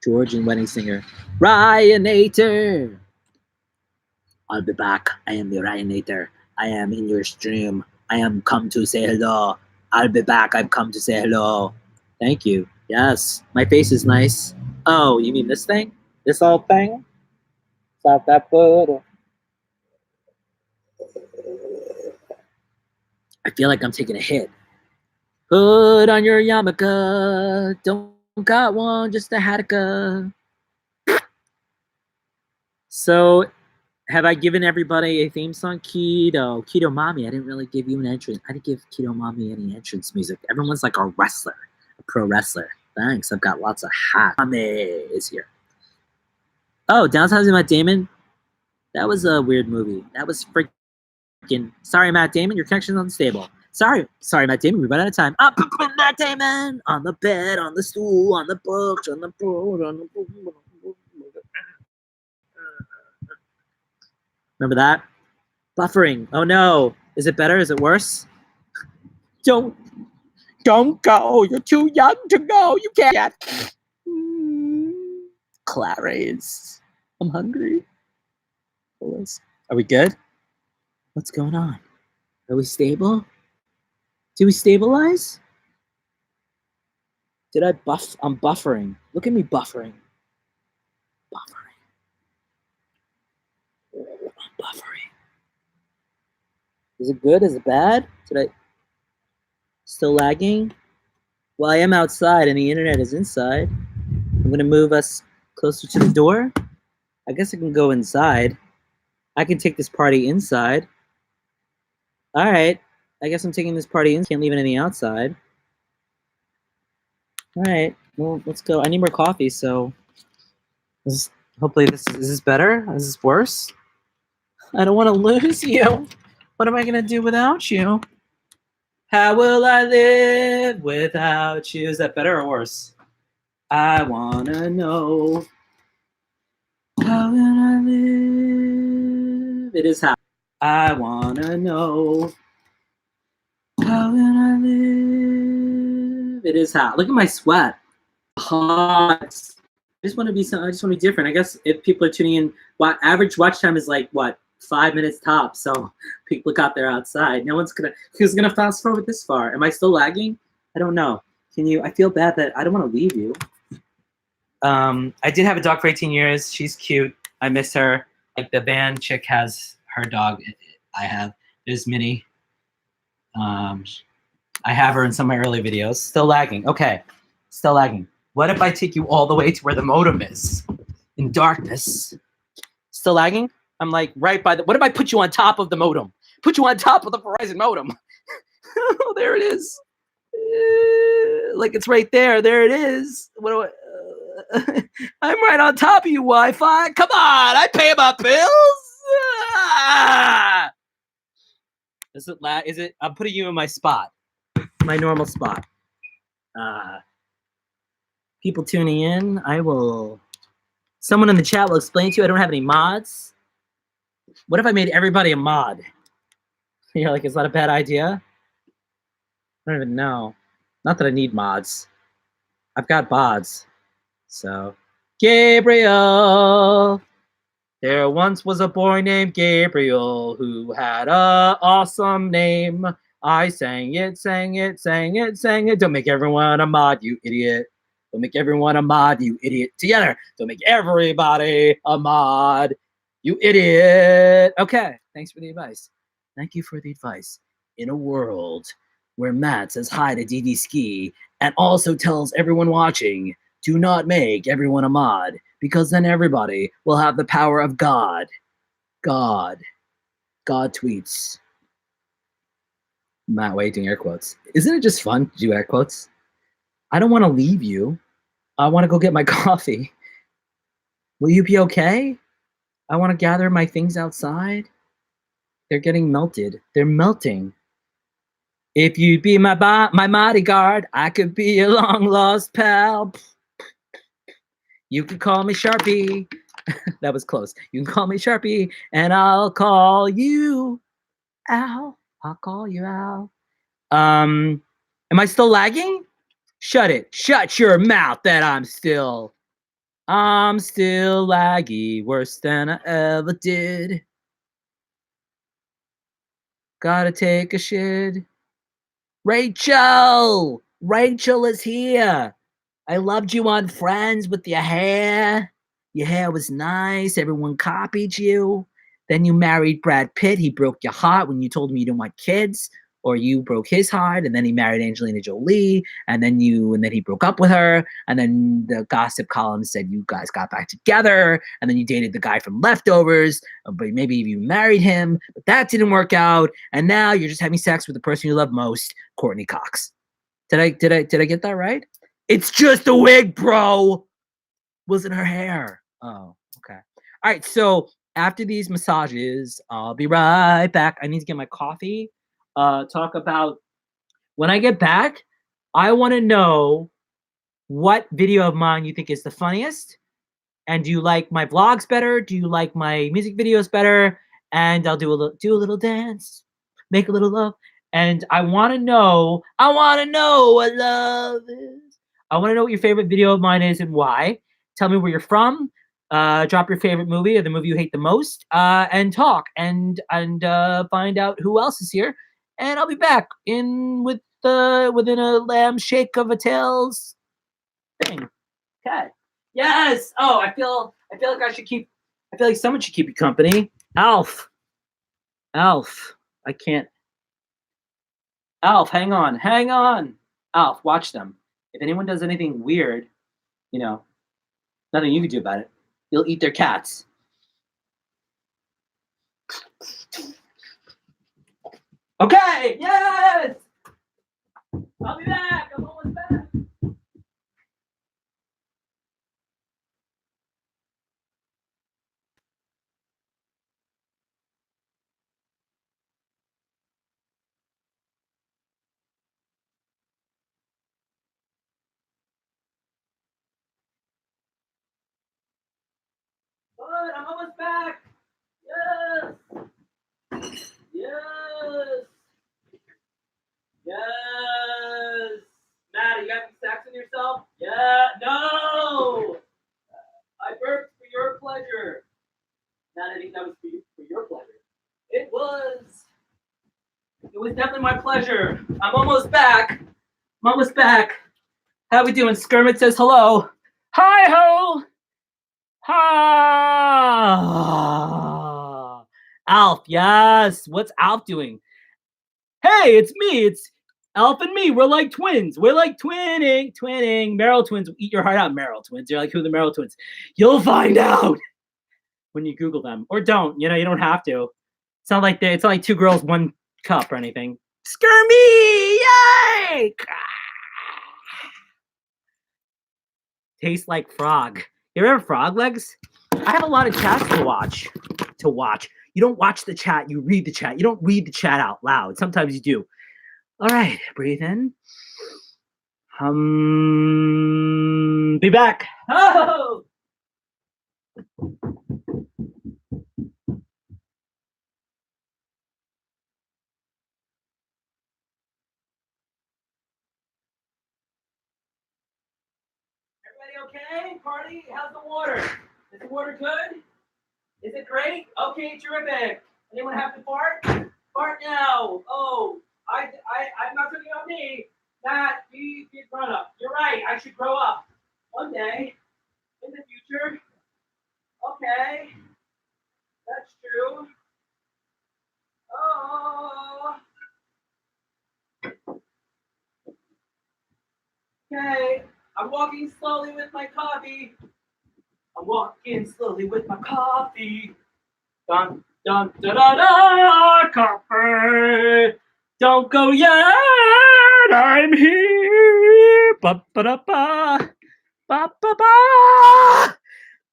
George and Wedding Singer. Ryanator. I'll be back. I am the Ryanator. I am in your stream. I am come to say hello. I'll be back. I've come to say hello. Thank you. Yes. My face is nice. Oh, you mean this thing? This old thing? It's not that good. I feel like I'm taking a hit. Put on your yarmulke. Don't got one, just a hattika. So, have I given everybody a theme song? Keto Mommy. I didn't really give you an entrance. I didn't give Keto Mommy any entrance music. Everyone's like a wrestler, a pro wrestler. Thanks. I've got lots of hats. Mommy is here. Oh, Downsizing Matt Damon. That was a weird movie. That was freaking. Sorry, Matt Damon. Your connection's unstable. Sorry, Matt Damon. We ran out of time. Up, Matt Damon on the bed, on the stool, on the books, on the board, on the board. Remember that? Buffering. Oh no. Is it better? Is it worse? Don't go. You're too young to go. You can't. Clarice. I'm hungry. Are we good? What's going on? Are we stable? Do we stabilize? Did I buff? I'm buffering. Look at me buffering. Buffering. Is it good? Is it bad? Still lagging? Well, I am outside and the internet is inside. I'm going to move us closer to the door. I guess I can go inside. I can take this party inside. All right. I guess I'm taking this party in. Can't leave anything outside. All right. Well, let's go. I need more coffee, so hopefully is this better? Is this worse? I don't want to lose you. What am I gonna do without you? How will I live without you? Is that better or worse? I wanna know. How will I live? It is how. I wanna know. How will I live? It is how. Look at my sweat. Hot. I just want to be different. I guess if people are tuning in, average watch time is like what, 5 minutes top. So people got there outside. Who's gonna fast forward this far? Am I still lagging? I don't know. I feel bad that I don't want to leave you. I did have a dog for 18 years. She's cute. I miss her. Like the band chick has her dog. There's Minnie. I have her in some of my early videos. Still lagging. Okay. Still lagging. What if I take you all the way to where the modem is? In darkness. Still lagging? I'm like right by what if I put you on top of the modem? Put you on top of the Verizon modem. Oh, there it is. Like it's right there. There it is. What do I'm right on top of you, Wi-Fi. Come on, I pay my bills. Is it? I'm putting you in my spot, my normal spot. People tuning in, someone in the chat will explain to you. I don't have any mods. What if I made everybody a mod? You're like, is that a bad idea? I don't even know. Not that I need mods. I've got bods. So, Gabriel. There once was a boy named Gabriel who had a awesome name. I sang it, sang it, sang it, sang it. Don't make everyone a mod, you idiot. Don't make everyone a mod, you idiot. Together. Don't make everybody a mod, you idiot. Okay, thanks for the advice. Thank you for the advice. In a world where Matt says hi to DD Ski and also tells everyone watching, do not make everyone a mod, because then everybody will have the power of God. God tweets. Matt waiting air quotes. Isn't it just fun to do air quotes? I don't want to leave you. I want to go get my coffee. Will you be okay? I want to gather my things outside. They're getting melted. They're melting. If you'd be my bodyguard, I could be a long lost pal. You can call me Sharpie. That was close. You can call me Sharpie, and I'll call you Al. I'll call you Al. Am I still lagging? Shut it. Shut your mouth that I'm still laggy, worse than I ever did. Gotta take a shit. Rachel is here. I loved you on Friends with your hair. Your hair was nice. Everyone copied you. Then you married Brad Pitt. He broke your heart when you told him you didn't want kids, or you broke his heart. And then he married Angelina Jolie. And then he broke up with her. And then the gossip column said you guys got back together. And then you dated the guy from Leftovers. But maybe you married him. But that didn't work out. And now you're just having sex with the person you love most, Courtney Cox. Did I get that right? It's just a wig, bro. Wasn't her hair. Oh, okay. All right, so after these massages, I'll be right back. I need to get my coffee. Talk about when I get back, I want to know what video of mine you think is the funniest. And do you like my vlogs better? Do you like my music videos better? And I'll do a little dance, make a little love. And I want to know what love is. I want to know what your favorite video of mine is and why. Tell me where you're from. Drop your favorite movie or the movie you hate the most, and talk and find out who else is here. And I'll be back within a lamb shake of a tail's thing. Okay. Yes. Oh, I feel like someone should keep you company. Alf. I can't. Alf, hang on. Alf, watch them. If anyone does anything weird, nothing you can do about it. You'll eat their cats. Okay. Yes. I'll be back. I'm almost back. good. I'm almost back. Yes. Yes. Yes. Matt, you got any sex in yourself? Yeah. No. I burped for your pleasure. Not I think that was for your pleasure. It was. It was definitely my pleasure. I'm almost back. I'm almost back. How we doing? Skermeet says hello. Hi ho. Ha. Alf, yes. What's Alf doing? Hey, it's me. It's Alf and me. We're like twins. We're like twinning. Merrill twins. Eat your heart out, Merrill twins. You're like, who are the Merrill twins? You'll find out when you Google them. Or don't. You know, you don't have to. It's not like two girls, one cup or anything. Skermeet! Yay! Tastes like frog. You ever have frog legs? I have a lot of chats to watch. You don't watch the chat, you read the chat. You don't read the chat out loud. Sometimes you do. All right, breathe in. Be back. Oh! Everybody okay? Party? How's the water? Is the water good? Is it great? Okay, terrific. Anyone have to fart? Fart now. Oh, I'm not talking about me. Matt, be a grown up. You're right. I should grow up one day in the future. Okay, that's true. Oh. Okay, I'm walking slowly with my coffee. Dun, dun, da, da, da, coffee. Don't go yet, I'm here. Ba, ba, da, ba. Ba, ba, ba.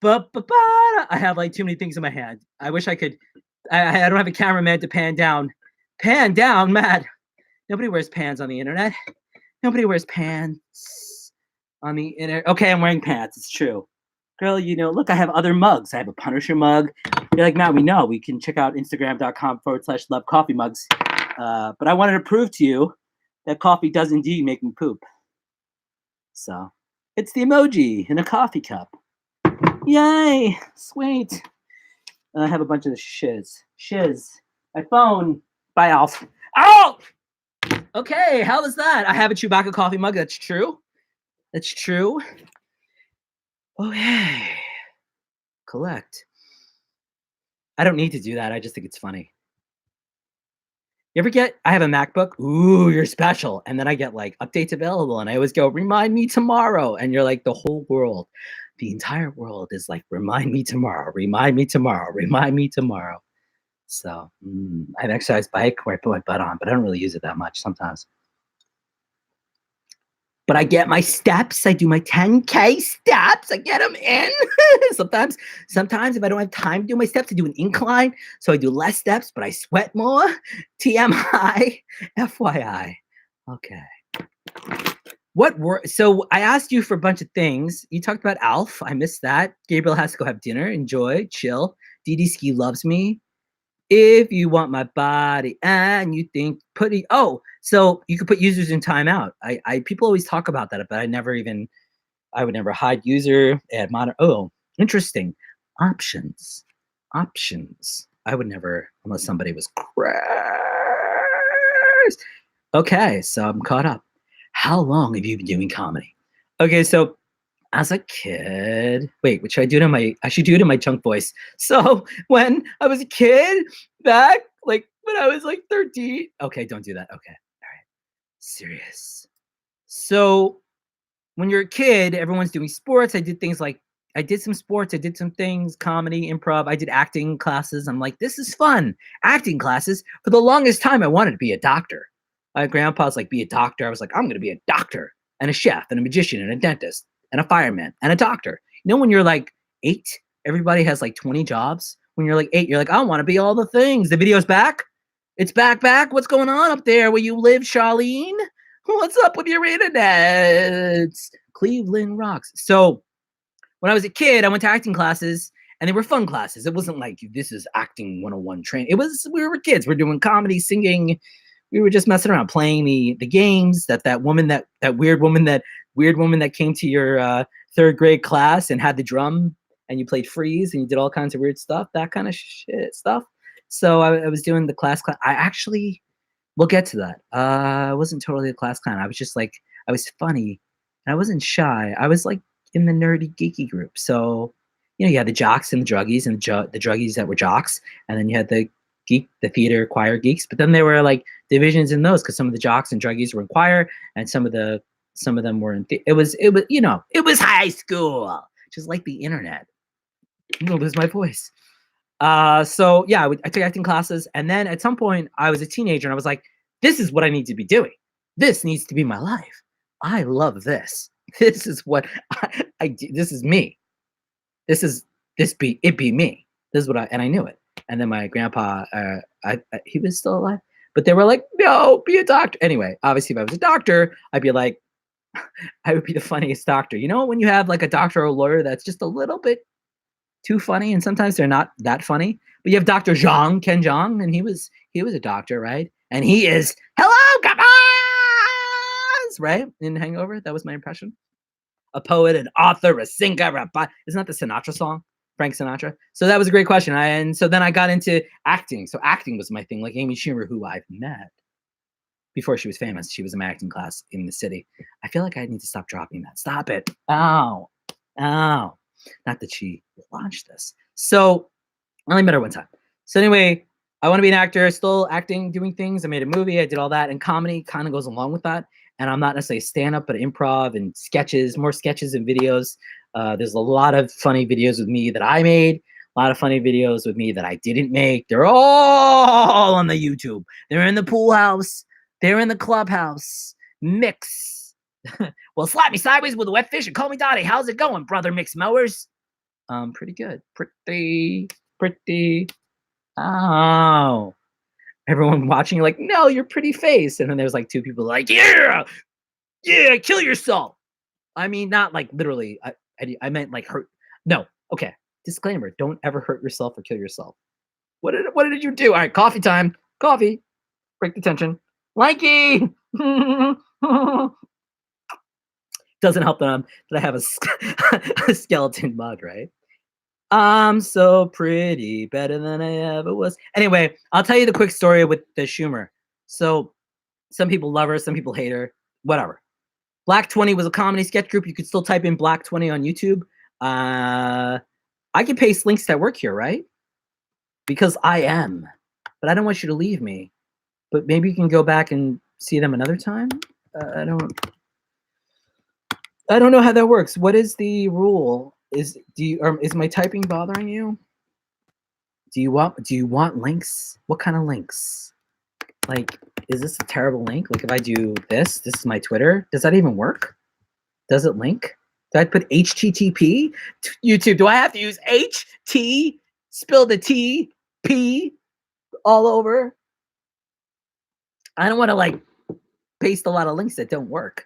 Ba, ba, ba. I have like too many things in my hand. I wish I could. I don't have a cameraman to pan down. Pan down, Matt. Nobody wears pans on the internet. Nobody wears pants on the internet. Okay, I'm wearing pants. It's true. Girl, you know, look, I have other mugs. I have a Punisher mug. You're like, Matt, we know. We can check out Instagram.com/love coffee mugs. But I wanted to prove to you that coffee does indeed make me poop. So it's the emoji in a coffee cup. Yay, sweet. I have a bunch of the shiz. My phone. Bye, Alf. Ow! Okay, how was that? I have a Chewbacca coffee mug. That's true. Okay. Collect. I don't need to do that. I just think it's funny. You ever get, I have a MacBook. Ooh, you're special. And then I get like updates available. And I always go, remind me tomorrow. And you're like, the whole world, the entire world is like, remind me tomorrow. So I have an exercise bike where I put my butt on, but I don't really use it that much sometimes. But I get my steps. I do my 10K steps. I get them in. sometimes if I don't have time to do my steps, I do an incline. So I do less steps, but I sweat more. TMI, FYI. Okay. So I asked you for a bunch of things. You talked about Alf. I missed that. Gabriel has to go have dinner. Enjoy. Chill. Didi Ski loves me. If you want my body and you think so you could put users in timeout. People always talk about that, but I would never hide user, add monitor. Oh, interesting. Options. I would never, unless somebody was crazy. Okay, so I'm caught up. How long have you been doing comedy? Okay, so as a kid, wait, what should I do I should do it in my chunk voice. So when I was a kid, back, like when I was like 13. Okay, don't do that. Okay, all right, serious. So when you're a kid, everyone's doing sports. I did some sports. I did some things, comedy, improv. I did acting classes. I'm like, this is fun. Acting classes. For the longest time, I wanted to be a doctor. My grandpa's like, be a doctor. I was like, I'm going to be a doctor and a chef and a magician and a dentist and a fireman and a doctor. You know, when you're like 8, everybody has like 20 jobs. When you're like 8, you're like, I want to be all the things. The video's back. It's back. What's going on up there where you live, Charlene? What's up with your internet? Cleveland rocks. So when I was a kid, I went to acting classes And they were fun classes. It wasn't like this is acting 101 training. It was, we were kids. We're doing comedy, singing. We were just messing around, playing the games. That weird woman that came to your third grade class and had the drum, and you played freeze and you did all kinds of weird stuff, that kind of shit stuff. So I was doing the class. I actually, we'll get to that. I wasn't totally a class clown. I was just like, I was funny. I wasn't shy. I was like in the nerdy, geeky group. So, you had the jocks and the druggies, and the druggies that were jocks, and then you had the theater choir geeks. But then there were like divisions in those, because some of the jocks and druggies were in choir, and some of them were in. It was it was high school, just like the internet. I'm gonna lose my voice. So yeah, I took acting classes, and then at some point I was a teenager, and I was like, this is what I need to be doing. This needs to be my life. I love this. This is what I do. This is me. It be me. This is what and I knew it. And then my grandpa, he was still alive, but they were like, no, be a doctor. Anyway, obviously if I was a doctor, I'd be like, I would be the funniest doctor. You know, when you have like a doctor or a lawyer that's just a little bit too funny, and sometimes they're not that funny, but you have Dr. Ken Jeong, and he was a doctor, right? And he is, hello, come on, right? In Hangover, that was my impression. A poet, an author, a singer, isn't that the Sinatra song? Frank Sinatra. So that was a great question. And so then I got into acting. So acting was my thing, like Amy Schumer, who I've met before she was famous. She was in my acting class in the city. I feel like I need to stop dropping that. Stop it. Ow. Not that she launched this. So I only met her one time. So anyway, I want to be an actor, still acting, doing things. I made a movie. I did all that. And comedy kind of goes along with that. And I'm not necessarily stand-up, but improv and sketches, more sketches and videos. There's a lot of funny videos with me that I made, a lot of funny videos with me that I didn't make. They're all on the YouTube. They're in the pool house. They're in the clubhouse. Mix. Well, slap me sideways with a wet fish and call me Dottie. How's it going, brother Mix Mowers? Pretty good. Pretty. Oh. Everyone watching, like, no, your pretty face. And then there's like two people like, yeah, kill yourself. I mean, not like literally. I meant like hurt. No, okay. Disclaimer: don't ever hurt yourself or kill yourself. What did you do? All right, coffee time. Coffee. Break the tension. Likey. Doesn't help that I have a skeleton mug, right? I'm so pretty, better than I ever was. Anyway, I'll tell you the quick story with the Schumer. So some people love her, some people hate her, whatever. Black 20 was a comedy sketch group. You could still type in Black 20 on YouTube. I can paste links that work here, right? Because I am. But I don't want you to leave me. But maybe you can go back and see them another time. I don't know how that works. What is the rule? Is my typing bothering you? Do you want links? What kind of links? Like, is this a terrible link? Like, if I do this is my Twitter. Does that even work? Does it link? Do I put HTTP? YouTube, do I have to use HT? Spill the T, P all over? I don't want to like paste a lot of links that don't work.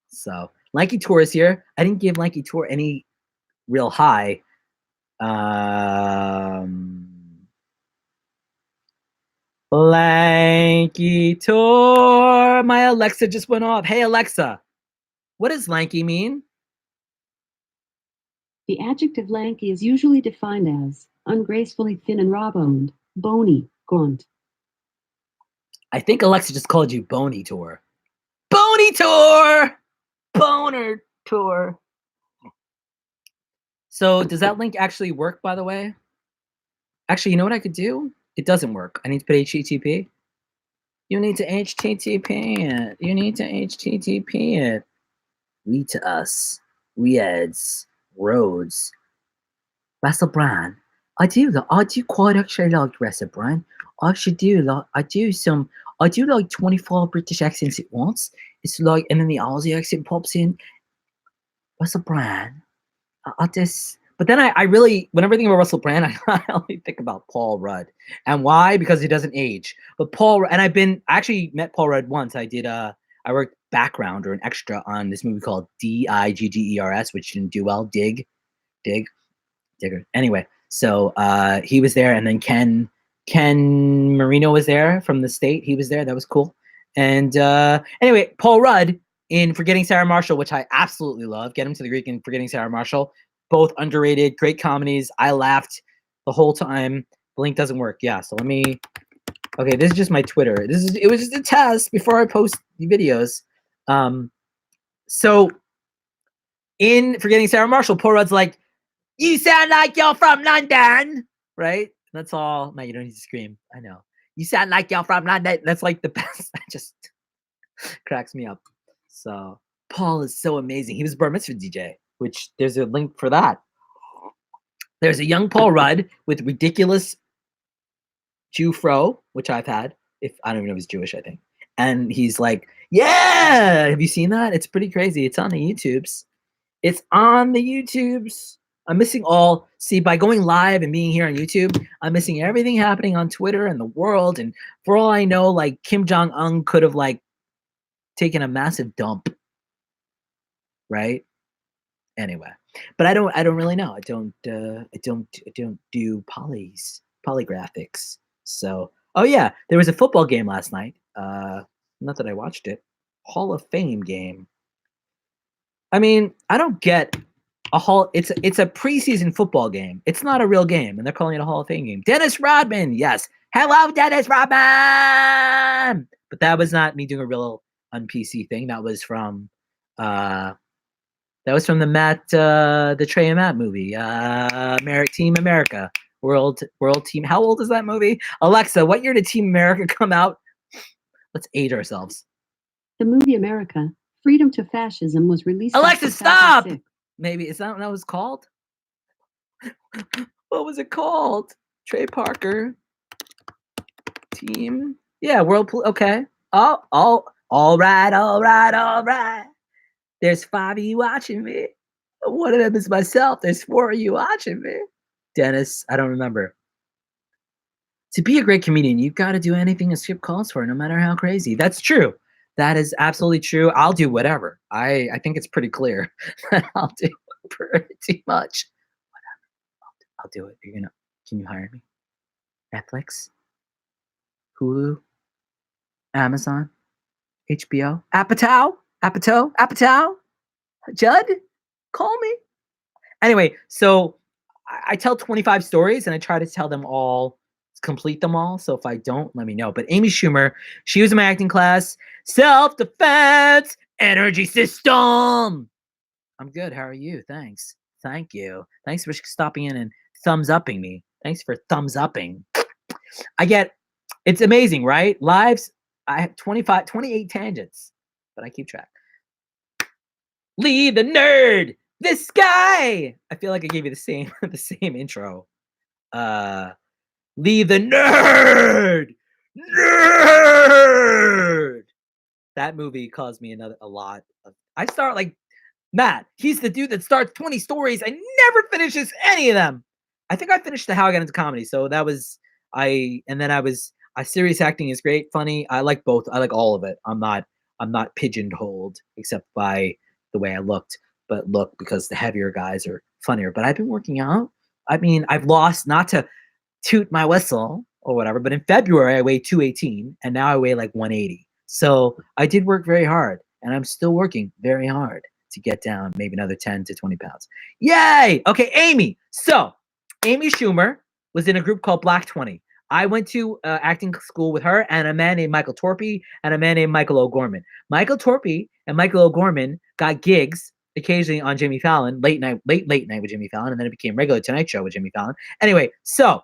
So Lanky Tour is here. I didn't give Lanky Tour any real high. Lanky Tour. My Alexa just went off. Hey, Alexa, what does lanky mean? The adjective lanky is usually defined as ungracefully thin and raw-boned, bony, gaunt. I think Alexa just called you Bony Tour. Bony Tour! Boner Tour. So does that link actually work, by the way? Actually, you know what I could do? It doesn't work. I need to put HTTP. You need to HTTP it. You need to HTTP it. We to us. We ads. Roads. Russell Brand. I do quite actually like Russell Brand. I do like 24 British accents at once. It's like, and then the Aussie accent pops in. Russell Brand. But then I really, whenever I think about Russell Brand, I only think about Paul Rudd. And why? Because he doesn't age. But I actually met Paul Rudd once. I worked background or an extra on this movie called Diggers, which didn't do well. Digger. Anyway, So he was there, and then Ken Marino was there from the state. He was there. That was cool. And anyway, Paul Rudd in Forgetting Sarah Marshall, which I absolutely love. Get Him to the Greek and Forgetting Sarah Marshall. Both underrated, great comedies. I laughed the whole time. The link doesn't work. Yeah, so let me. Okay, this is just my Twitter. It was just a test before I post the videos. So in Forgetting Sarah Marshall, Paul Rudd's like, "You sound like you're from London," right? That's all. No, you don't need to scream. I know. You sound like you're from London. That's like the best. That just cracks me up. So Paul is so amazing. He was a bar mitzvah DJ, which there's a link for that. There's a young Paul Rudd with ridiculous Jew fro, which I've had. If I don't even know if he's Jewish, I think. And he's like, "Yeah, have you seen that? It's pretty crazy. It's on the YouTubes. It's on the YouTubes." I'm missing all. See, by going live and being here on YouTube, I'm missing everything happening on Twitter and the world. And for all I know, like Kim Jong-un could have like taken a massive dump, right? Anyway, but I don't really know. I don't do polygraphics. So, oh yeah, there was a football game last night. Not that I watched it. Hall of Fame game. I mean, I don't get a it's a preseason football game. It's not a real game, and they're calling it a Hall of Fame game. Dennis Rodman, yes. Hello, Dennis Rodman. But that was not me doing a real un-PC thing. That was from the Trey and Matt movie. Team America. World Team. How old is that movie? Alexa, what year did Team America come out? Let's age ourselves. The movie America, Freedom to Fascism was released. Alexa, stop! Maybe is that what that was called? What was it called? Trey Parker. Team. Yeah, okay. Oh, all right. There's 5 of you watching me. One of them is myself. There's 4 of you watching me. Dennis, I don't remember. To be a great comedian, you've got to do anything a script calls for, no matter how crazy. That's true. That is absolutely true. I'll do whatever. I think it's pretty clear that I'll do pretty much whatever. I'll do it. Can you hire me? Netflix, Hulu, Amazon, HBO, Apatow, Judd, call me. Anyway, so I tell 25 stories and I try to tell them all, complete them all. So if I don't, let me know. But Amy Schumer, she was in my acting class. Self-defense, energy system. I'm good. How are you? Thanks. Thank you. Thanks for stopping in and thumbs-upping me. Thanks for thumbs-upping. It's amazing, right? Lives, I have 28 tangents, but I keep track. Lee the nerd, this guy. I feel like I gave you the same intro. Lee the nerd. That movie caused me a lot of. I start like Matt. He's the dude that starts 20 stories and never finishes any of them. I think I finished the How I Got Into Comedy. So that was serious acting is great, funny. I like both. I like all of it. I'm not pigeonholed except by the way I looked, but look, because the heavier guys are funnier. But I've been working out. I mean, I've lost, not to toot my whistle or whatever, but in February I weighed 218 and now I weigh like 180. So I did work very hard and I'm still working very hard to get down maybe another 10 to 20 pounds. Yay! Okay, Amy. So Amy Schumer was in a group called Black 20. I went to acting school with her and a man named Michael Torpy and a man named Michael O'Gorman. Michael Torpy and Michael O'Gorman got gigs occasionally on Jimmy Fallon, late night with Jimmy Fallon, and then it became regular Tonight Show with Jimmy Fallon. Anyway, so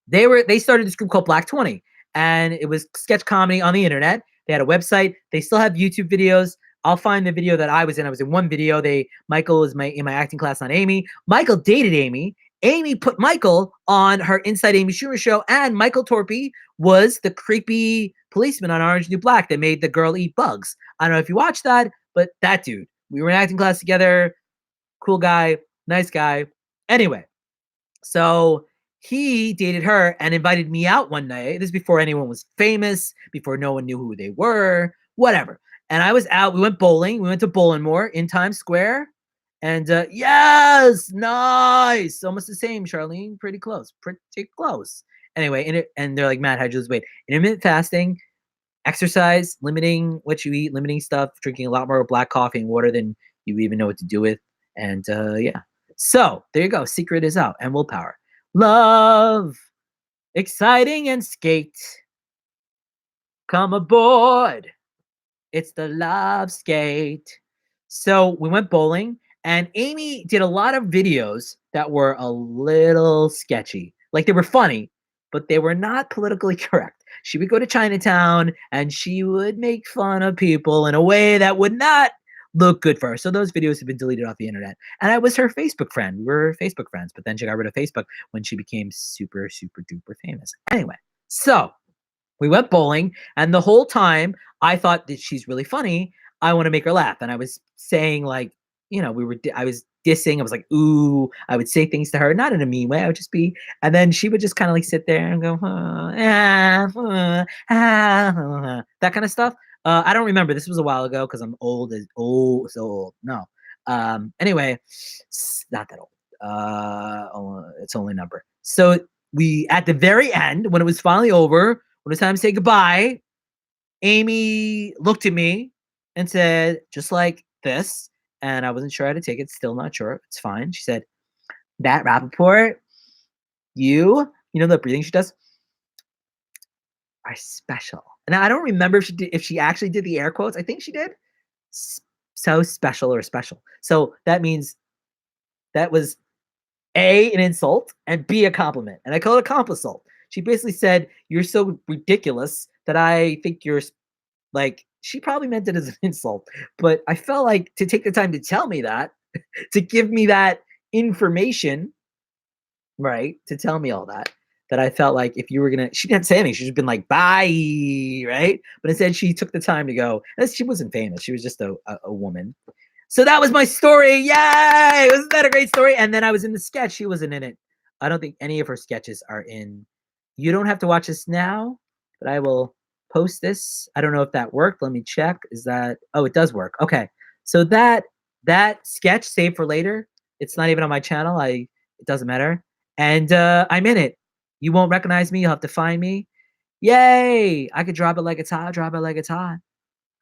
they started this group called Black 20, and it was sketch comedy on the internet. They had a website. They still have YouTube videos. I'll find the video that I was in. I was in one video. Michael was in my acting class on Amy. Michael dated Amy. Amy put Michael on her Inside Amy Schumer show, and Michael Torpy was the creepy policeman on Orange New Black that made the girl eat bugs. I don't know if you watched that, but that dude. We were in acting class together. Cool guy, nice guy. Anyway, so he dated her and invited me out one night. This is before anyone was famous, before no one knew who they were, whatever. And I was out. We went bowling. We went to Bowling Moore in Times Square. And yes, nice, almost the same, Charlene. Pretty close, pretty close. Anyway, and they're like, Matt, how'd you lose weight? Intermittent fasting, exercise, limiting what you eat, limiting stuff, drinking a lot more black coffee and water than you even know what to do with. And yeah. So there you go. Secret is out. And willpower. Love, exciting and skate. Come aboard. It's the love skate. So we went bowling, and Amy did a lot of videos that were a little sketchy. Like they were funny, but they were not politically correct. She would go to Chinatown and she would make fun of people in a way that would not look good for her. So those videos have been deleted off the internet. And I was her Facebook friend. We were Facebook friends, but then she got rid of Facebook when she became super, super duper famous. Anyway, so we went bowling, and the whole time I thought that she's really funny. I want to make her laugh, and I was saying like, I was dissing. I was like, ooh. I would say things to her, not in a mean way. I would just be, and then she would just kind of like sit there and go, that kind of stuff. I don't remember. This was a while ago because I'm old as so old. No. Anyway, not that old. It's only a number. So we at the very end, when it was finally over, when it was time to say goodbye, Amy looked at me and said, just like this, and I wasn't sure how to take it. Still not sure. It's fine. She said, that Rappaport, you know the breathing she does, are special. And I don't remember if she actually did the air quotes. I think she did. So special or special. So that means that was A, an insult, and B, a compliment. And I call it a compliment. She basically said, you're so ridiculous that I think you're like, she probably meant it as an insult, but I felt like to take the time to tell me that, to give me that information, right? To tell me all that I felt like if you were going to, she didn't say anything. She's just been like, bye, right? But instead she took the time to go, and she wasn't famous. She was just a woman. So that was my story. Yay! Wasn't that a great story? And then I was in the sketch. She wasn't in it. I don't think any of her sketches are in. You don't have to watch this now, but I will post this. I don't know if that worked. Let me check. Is that, oh, it does work. Okay. So that sketch saved for later. It's not even on my channel. It doesn't matter. And I'm in it. You won't recognize me. You'll have to find me. Yay! I could drop it like it's hot. Drop it like it's hot.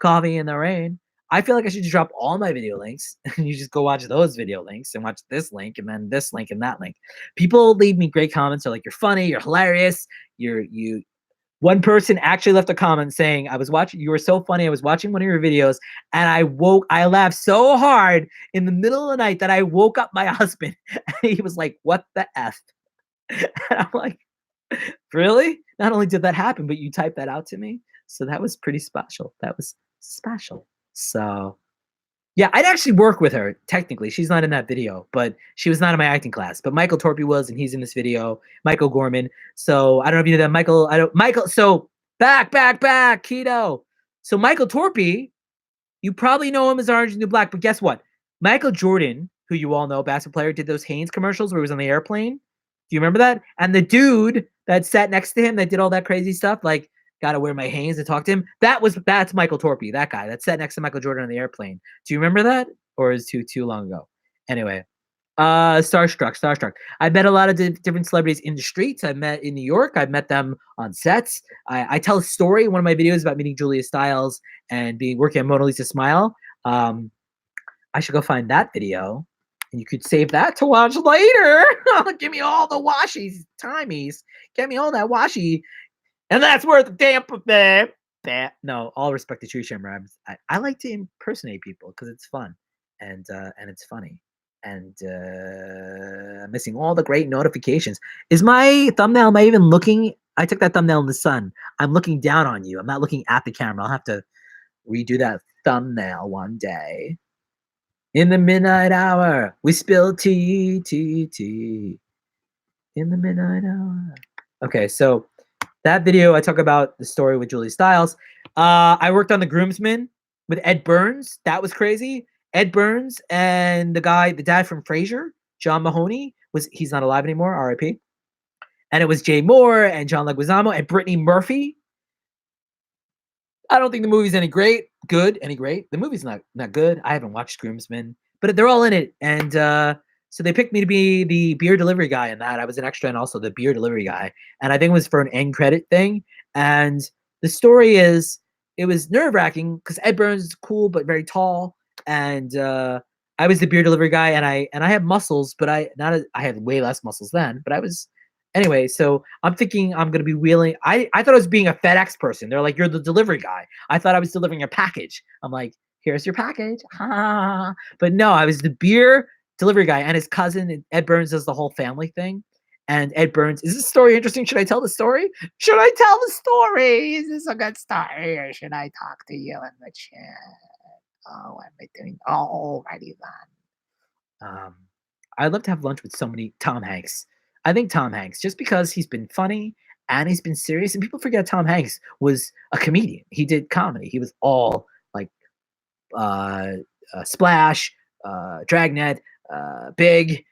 Coffee in the rain. I feel like I should just drop all my video links and you just go watch those video links and watch this link and then this link and that link. People leave me great comments. They're like, you're funny, you're hilarious. One person actually left a comment saying, you were so funny. I was watching one of your videos and I laughed so hard in the middle of the night that I woke up my husband and he was like, what the F? And I'm like, really? Not only did that happen, but you typed that out to me. So that was pretty special. That was special. So yeah, I'd actually work with her. Technically, she's not in that video, but she was not in my acting class. But Michael Torpy was, and he's in this video. Michael Gorman. So I don't know if you know that Michael. So back, keto. So Michael Torpy, you probably know him as Orange is the New Black. But guess what? Michael Jordan, who you all know, basketball player, did those Hanes commercials where he was on the airplane. Do you remember that? And the dude that sat next to him that did all that crazy stuff, like gotta wear my Hanes to talk to him. That's Michael Torpy, that guy that sat next to Michael Jordan on the airplane. Do you remember that? Or is it too long ago? Anyway, starstruck. I met a lot of different celebrities in the streets. I met in New York. I met them on sets. I tell a story in one of my videos about meeting Julia Stiles and working at Mona Lisa Smile. I should go find that video. And you could save that to watch later. Give me all the washies, timies. Give me all that washi. And that's worth the damn. No, all respect to True Shimmer. I like to impersonate people because it's fun and it's funny. And I'm missing all the great notifications. Is my thumbnail? Am I even looking? I took that thumbnail in the sun. I'm looking down on you. I'm not looking at the camera. I'll have to redo that thumbnail one day. In the midnight hour, we spill tea. In the midnight hour. Okay, so that video, I talk about the story with Julie Stiles. I worked on The Groomsman with Ed Burns. That was crazy. Ed Burns and the dad from Frasier, John Mahoney, he's not alive anymore, R.I.P. And it was Jay Moore and John Leguizamo and Brittany Murphy. I don't think the movie's any great. The movie's not good. I haven't watched Groomsman, but they're all in it. And so they picked me to be the beer delivery guy in that. I was an extra and also the beer delivery guy. And I think it was for an end credit thing. And the story is it was nerve wracking because Ed Burns is cool but very tall. And I was the beer delivery guy, and I have muscles, but I had way less muscles then. But I was anyway. So I'm thinking I'm gonna be wheeling. I thought I was being a FedEx person. They're like, you're the delivery guy. I thought I was delivering a package. I'm like, here's your package. But no, I was the beer delivery guy, and his cousin Ed Burns does the whole family thing. And Ed Burns, is this story interesting? Should I tell the story? Should I tell the story? Is this a good story, or should I talk to you in the chat? Oh, what am I doing? Oh, alrighty then. I'd love to have lunch with somebody. Tom Hanks. I think Tom Hanks, just because he's been funny and he's been serious, and people forget Tom Hanks was a comedian. He did comedy. He was all like Splash, Dragnet, Big,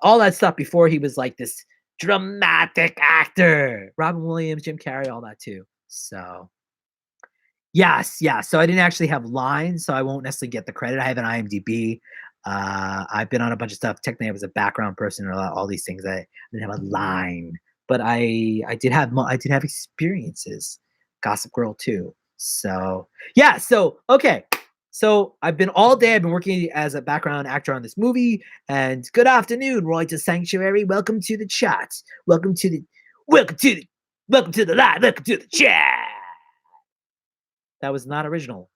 all that stuff before he was like this dramatic actor. Robin Williams, Jim Carrey, all that too. So yes. So I didn't actually have lines, so I won't necessarily get the credit. I have an IMDb. I've been on a bunch of stuff. Technically, I was a background person or all these things. I didn't have a line, but I did have experiences. Gossip Girl too. So yeah. So okay. So I've been working as a background actor on this movie. And good afternoon, Roy to Sanctuary. Welcome to the chat. Welcome to the live. Welcome to the chat. That was not original.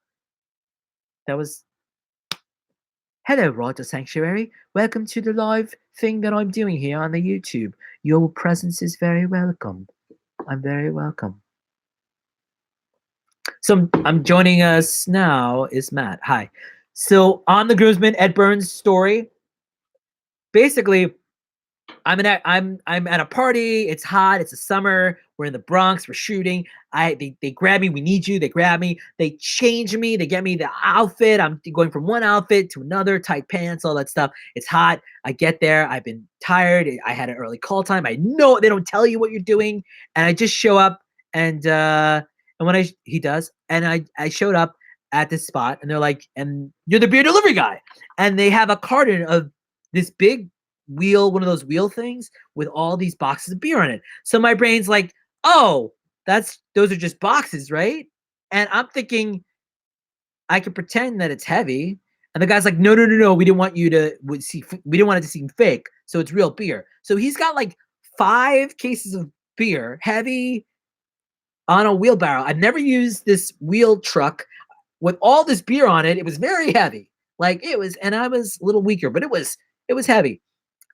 That was hello, Roger Sanctuary. Welcome to the live thing that I'm doing here on the YouTube. Your presence is very welcome. I'm very welcome. So I'm joining us now is Matt. Hi. So on the Groomsman, Ed Burns story. Basically, I'm at a party. It's hot. It's a summer. We're in the Bronx. We're shooting. They grab me. We need you. They grab me. They change me. They get me the outfit. I'm going from one outfit to another. Tight pants, all that stuff. It's hot. I get there. I've been tired. I had an early call time. I know they don't tell you what you're doing, and I just show up. And when he does, and I showed up at this spot, and they're like, "And you're the beer delivery guy," and they have a carton of this big wheel, one of those wheel things with all these boxes of beer on it. So my brain's like, oh, those are just boxes, right? And I'm thinking I can pretend that it's heavy. And the guy's like, no, we didn't want you to we didn't want it to seem fake. So it's real beer. So he's got like 5 cases of beer, heavy on a wheelbarrow. I've never used this wheel truck with all this beer on it. It was very heavy. Like it was, and I was a little weaker, but it was heavy.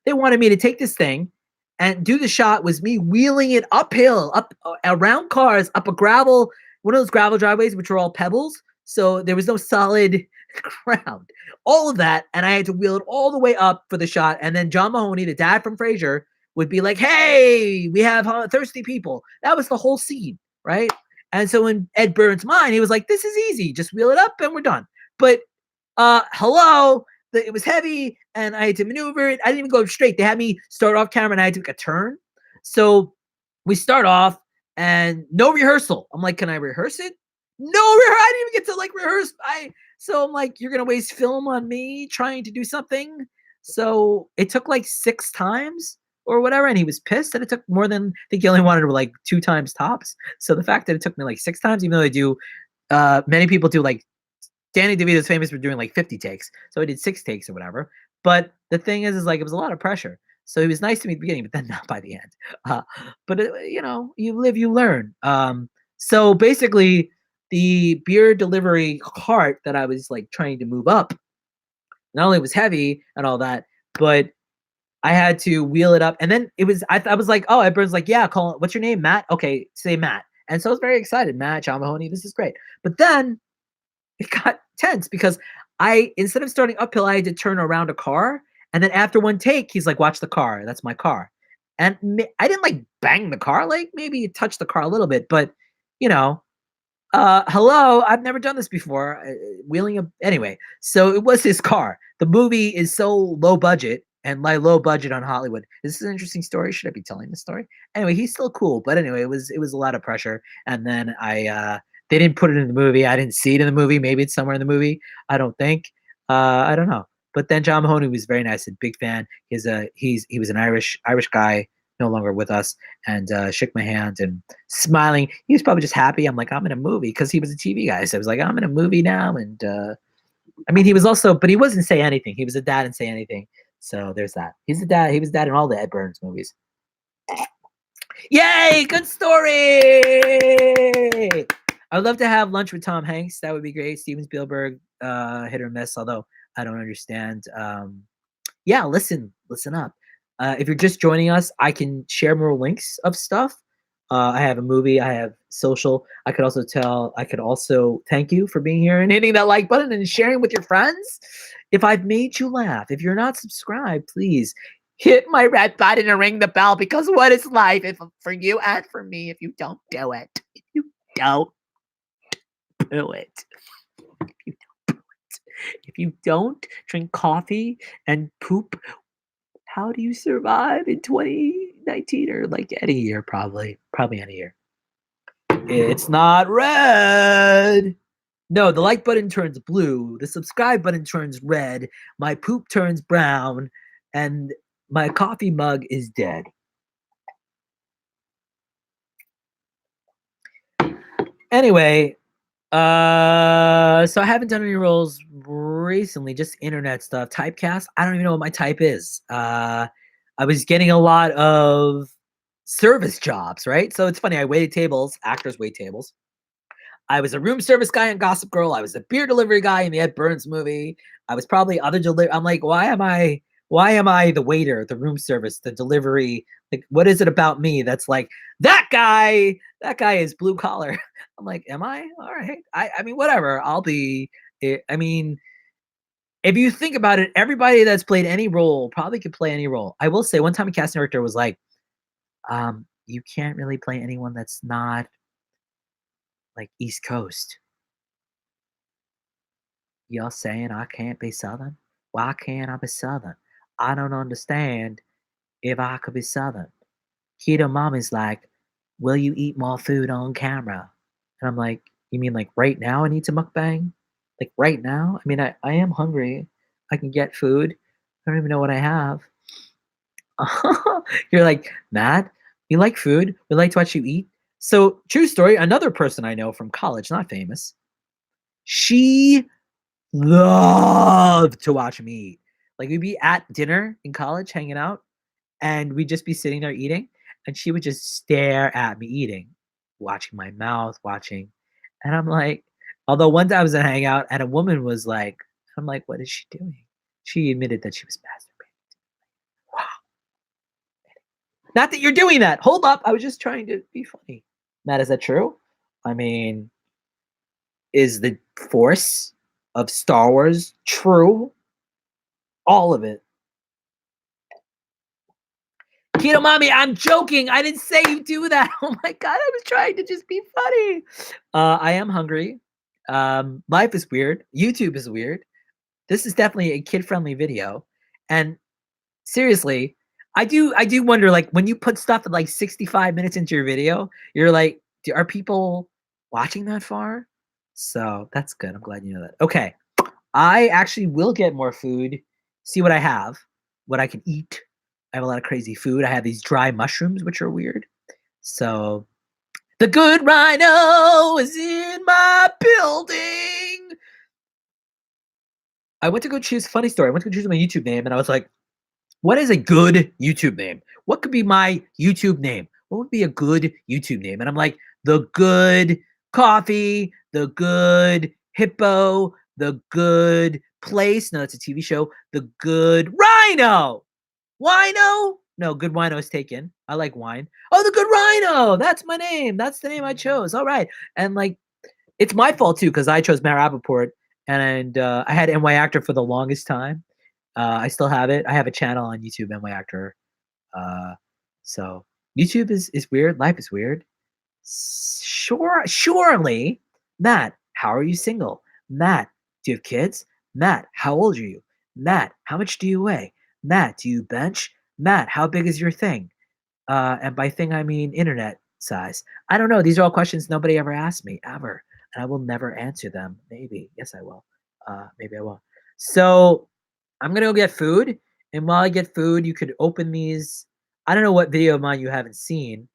They wanted me to take this thing and do the shot was me wheeling it uphill, up around cars, up one of those gravel driveways, which are all pebbles. So there was no solid ground. All of that. And I had to wheel it all the way up for the shot. And then John Mahoney, the dad from Frasier, would be like, hey, we have thirsty people. That was the whole scene, right? And so in Ed Burns' mind, he was like, this is easy. Just wheel it up and we're done. But hello. It was heavy and I had to maneuver it. I didn't even go straight. They had me start off camera and I had to make a turn. So we start off and no rehearsal. I'm like, can I rehearse it? No, I didn't even get to like rehearse. So I'm like, you're going to waste film on me trying to do something. So it took like 6 times or whatever. And he was pissed that it took more than, I think he only wanted to like 2 times tops. So the fact that it took me like 6 times, even though they do, many people do like, Danny DeVito's famous for doing like 50 takes. So I did 6 takes or whatever. But the thing is like, it was a lot of pressure. So he was nice to me at the beginning, but then not by the end. But you live, you learn. So basically the beer delivery cart that I was like trying to move up, not only was heavy and all that, but I had to wheel it up. And then it was, I was like, oh, everyone's like, yeah, what's your name? Matt? Okay, say Matt. And so I was very excited. Matt, John Mahoney, this is great. But then it got tense because instead of starting uphill, I had to turn around a car. And then after one take, he's like, watch the car. That's my car. And I didn't like bang the car, like maybe touch the car a little bit, but hello, I've never done this before. Anyway, so it was his car. The movie is so low budget and like low budget on Hollywood. This is an interesting story. Should I be telling this story? Anyway, he's still cool. But anyway, it was a lot of pressure. And then they didn't put it in the movie. I didn't see it in the movie. Maybe it's somewhere in the movie. I don't think. I don't know. But then John Mahoney was very nice and big fan. He was an Irish guy, no longer with us, and shook my hand and smiling. He was probably just happy. I'm like, I'm in a movie because he was a TV guy. So I was like, I'm in a movie now. And I mean, he was also, but he wasn't say anything. He was a dad and say anything. So there's that. He's a dad. He was dad in all the Ed Burns movies. Yay! Good story. I would love to have lunch with Tom Hanks. That would be great. Steven Spielberg, hit or miss. Although I don't understand. Yeah, listen up. If you're just joining us, I can share more links of stuff. I have a movie. I have social. I could also thank you for being here and hitting that like button and sharing with your friends. If I've made you laugh, if you're not subscribed, please hit my red button and ring the bell, because what is life if for you and for me if you don't do it? If you don't do it. If you don't drink coffee and poop, how do you survive in 2019 or like any year? Probably any year. It's not red. No, the like button turns blue. The subscribe button turns red. My poop turns brown. And my coffee mug is dead. Anyway, so I haven't done any roles recently, just internet stuff. Typecast, I don't even know what my type is. I was getting a lot of service jobs, right? So it's funny, I waited tables, actors wait tables. I was a room service guy in Gossip Girl. I was a beer delivery guy in the Ed Burns movie. I was probably other delivery. I'm like, why am I the waiter, the room service, the delivery? Like, what is it about me that's like, that guy is blue collar? I'm like, am I? All right. I mean, whatever. I'll be. I mean, if you think about it, everybody that's played any role probably could play any role. I will say, one time a casting director was like, you can't really play anyone that's not like East Coast. Y'all saying I can't be Southern? Why can't I be Southern? I don't understand if I could be Southern. Keto Mommy's like, will you eat more food on camera? And I'm like, you mean like right now I need to mukbang? Like right now? I mean, I am hungry. I can get food. I don't even know what I have. You're like, Matt, we like food. We like to watch you eat. So, true story, another person I know from college, not famous, she loved to watch me eat. Like, we'd be at dinner in college hanging out, and we'd just be sitting there eating, and she would just stare at me eating, watching my mouth, watching. And I'm like, although one time I was at a hangout and a woman was like, I'm like, what is she doing? She admitted that she was masturbating. Wow. Not that you're doing that. Hold up. I was just trying to be funny. Matt, is that true? I mean, is the Force of Star Wars true? All of it. Keto Mommy, I'm joking. I didn't say you do that. Oh my God, I was trying to just be funny. I am hungry. Life is weird. YouTube is weird. This is definitely a kid-friendly video. And seriously, I do wonder, like, when you put stuff at like 65 minutes into your video, you're like, are people watching that far? So that's good. I'm glad you know that. Okay. I actually will get more food, see what I have, what I can eat. I have a lot of crazy food. I have these dry mushrooms, which are weird. So the good rhino is in my building. I went to go choose, funny story. I went to go choose my YouTube name and I was like, what is a good YouTube name? What could be my YouTube name? What would be a good YouTube name? And I'm like, the good coffee, the good hippo, the good place. No, it's a TV show. The good rhino. Wino? No, good wino is taken. I like wine. Oh, the good rhino. That's my name. That's the name I chose. All right. And like, it's my fault too, because I chose Matt Rappaport. And I had NY Actor for the longest time. I still have it. I have a channel on YouTube, NY Actor. So YouTube is weird. Life is weird. Surely. Matt, how are you single? Matt, do you have kids? Matt, how old are you? Matt, how much do you weigh? Matt, do you bench? Matt, how big is your thing? And by thing, I mean internet size. I don't know. These are all questions nobody ever asked me, ever. And I will never answer them. Maybe. Yes, I will. Maybe I will. So I'm gonna go get food, and while I get food, you could open these. I don't know what video of mine you haven't seen,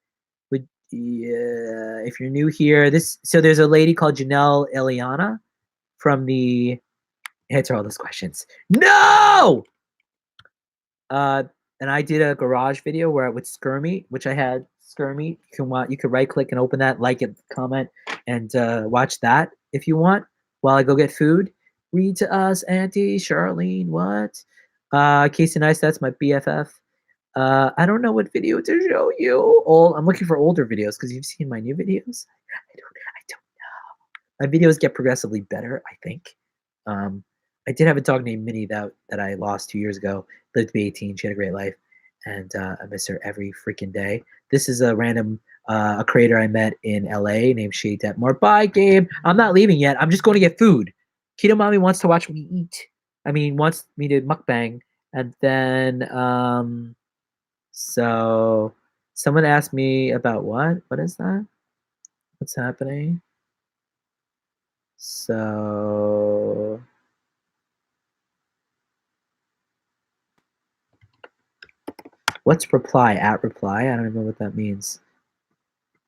but if you're new here, there's a lady called Janelle Eliana from the answer all those questions. No. And I did a garage video where with Skermeet, which I had Skermeet. You could right click and open that, like it, comment, and watch that if you want. While I go get food. Read to us, Auntie Charlene. What? Casey Nice, that's my BFF. I don't know what video to show you. I'm looking for older videos because you've seen my new videos. I don't know. My videos get progressively better, I think. I did have a dog named Minnie that I lost 2 years ago. Lived to be 18. She had a great life, and I miss her every freaking day. This is a random a creator I met in LA named Shade Detmore. Bye, Gabe. I'm not leaving yet. I'm just going to get food. Keto Mommy wants to watch me eat. Wants me to mukbang, and then so someone asked me about what? What is that? What's happening? So what's reply? At reply? I don't even know what that means.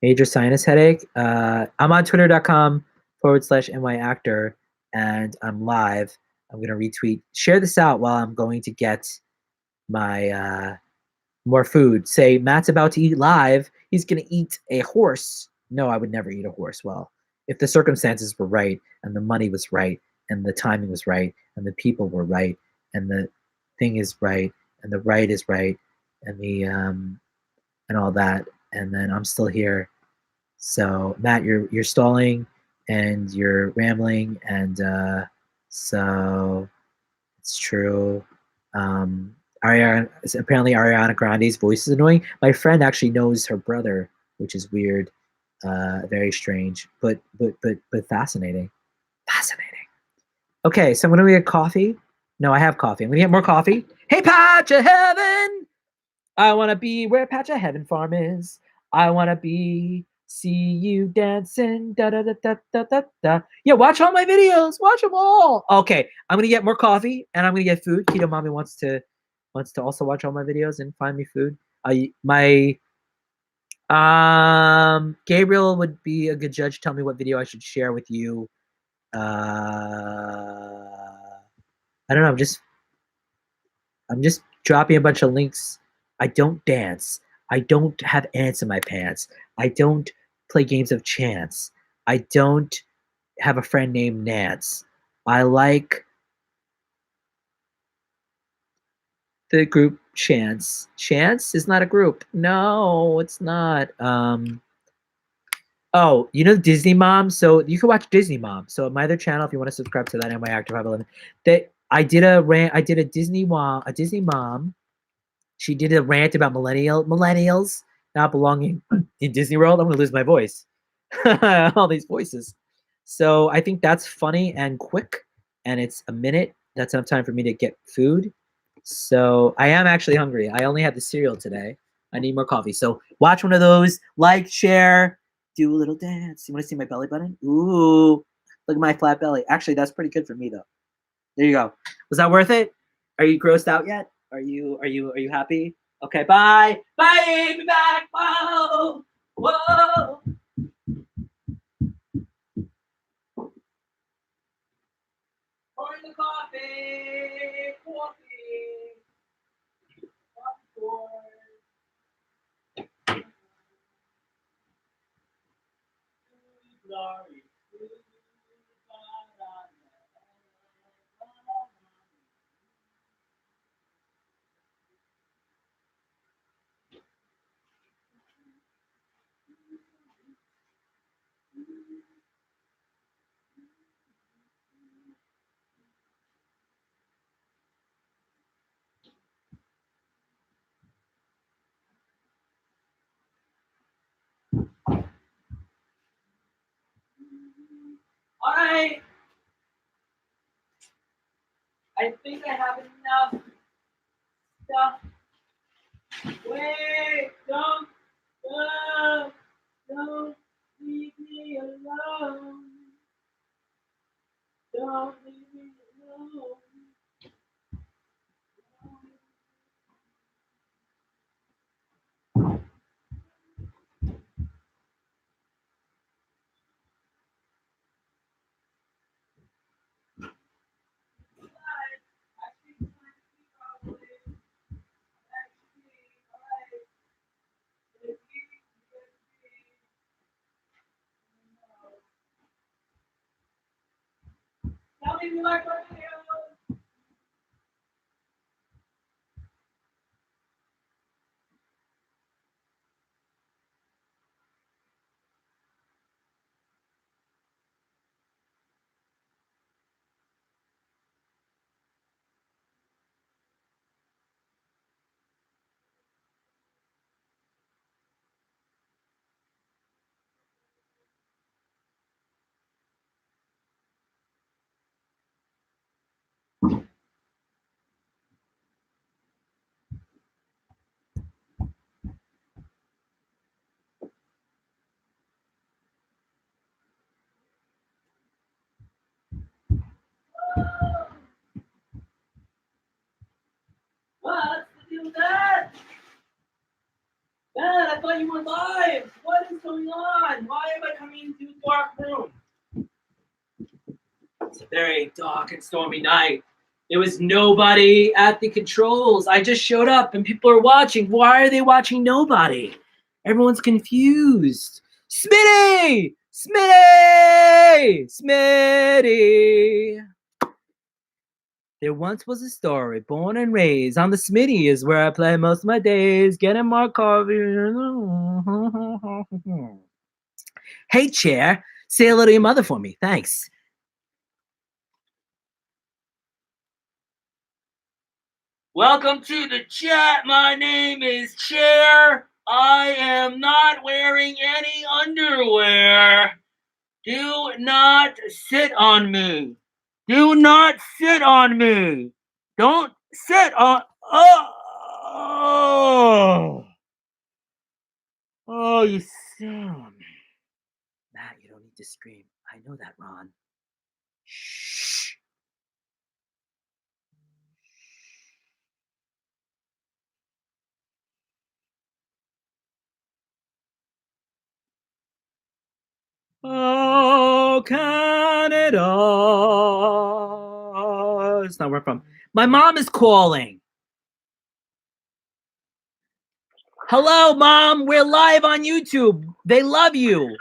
Major sinus headache. I'm on twitter.com/nyactor and I'm live. I'm going to retweet. Share this out while I'm going to get my more food. Say, Matt's about to eat live. He's going to eat a horse. No, I would never eat a horse. Well, if the circumstances were right and the money was right and the timing was right and the people were right and the thing is right and the right is right and the and all that, and then I'm still here. So Matt, you're stalling and you're rambling, and so it's true. Apparently Ariana Grande's voice is annoying. My friend actually knows her brother, which is weird, very strange, but fascinating. Fascinating. Okay, so I'm gonna get coffee. No, I have coffee. I'm gonna get more coffee. Hey, Patch of Heaven! I wanna be where Patch of Heaven Farm is. I wanna see you dancing. Da da da da da da da. Yeah, watch all my videos. Watch them all. Okay, I'm gonna get more coffee and I'm gonna get food. Keto Mommy wants to also watch all my videos and find me food. Gabriel would be a good judge. Tell me what video I should share with you. I don't know. I'm just dropping a bunch of links. I don't dance. I don't have ants in my pants. I don't play games of chance. I don't have a friend named Nance. I like the group Chance. Chance is not a group. No, it's not. Oh, you know Disney Mom? So you can watch Disney Mom. So my other channel, if you want to subscribe to that, my Active 511. I did a Disney Mom. She did a rant about millennials not belonging in Disney World. I'm gonna lose my voice. All these voices. So I think that's funny and quick, and it's a minute. That's enough time for me to get food. So I am actually hungry. I only had the cereal today. I need more coffee. So watch one of those. Like, share, do a little dance. You want to see my belly button? Ooh, look at my flat belly. Actually, that's pretty good for me though. There you go. Was that worth it? Are you grossed out yet? Are you happy? Okay, bye. Bye. Be back. Whoa. Whoa. Pouring the coffee. Coffee. Coffee. Glory. All right. I think I have enough stuff. Wait, don't leave me alone. Don't leave me alone. if you like my video. What's the deal with that? Man, I thought you were live. What is going on? Why am I coming into a dark room? It's a very dark and stormy night. There was nobody at the controls. I just showed up and people are watching. Why are they watching nobody? Everyone's confused. Smitty! Smitty! Smitty! There once was a story, born and raised on the Smitty is where I play most of my days, getting my coffee. Hey, chair, say hello to your mother for me. Thanks. Welcome to the chat. My name is Chair. I am not wearing any underwear. Do not sit on me. Do not sit on me. Don't sit on. Oh, you sit on me. Matt, you don't need to scream. I know that, Ron. Shh. Oh, Canada. It's not where I'm from. My mom is calling. Hello, Mom. We're live on YouTube. They love you.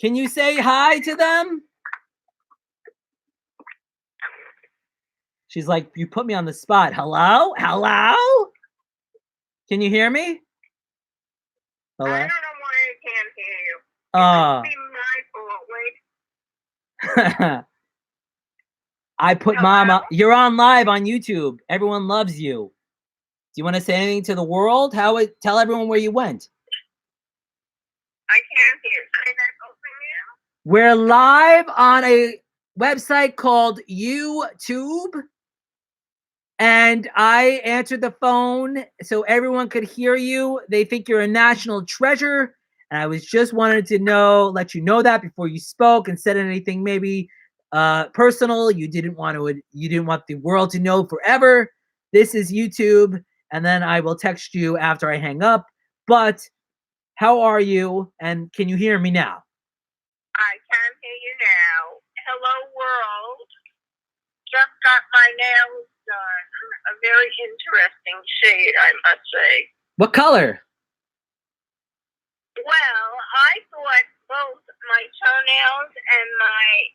Can you say hi to them? She's like, you put me on the spot. Hello? Hello? Can you hear me? Hello? I don't know why I can't hear you. It must be my fault. Wait. I put Hello? Mom on. You're on live on YouTube. Everyone loves you. Do you want to say anything to the world? Tell everyone where you went. I can't hear. Say that open now. We're live on a website called YouTube. And I answered the phone so everyone could hear you. They think you're a national treasure. And I was just wanted to let you know that before you spoke and said anything maybe personal. You didn't want the world to know forever. This is YouTube. And then I will text you after I hang up. But how are you? And can you hear me now? I can hear you now. Hello, world. Just got my nails done. A very interesting shade, I must say. What color? Well, I thought both my toenails and my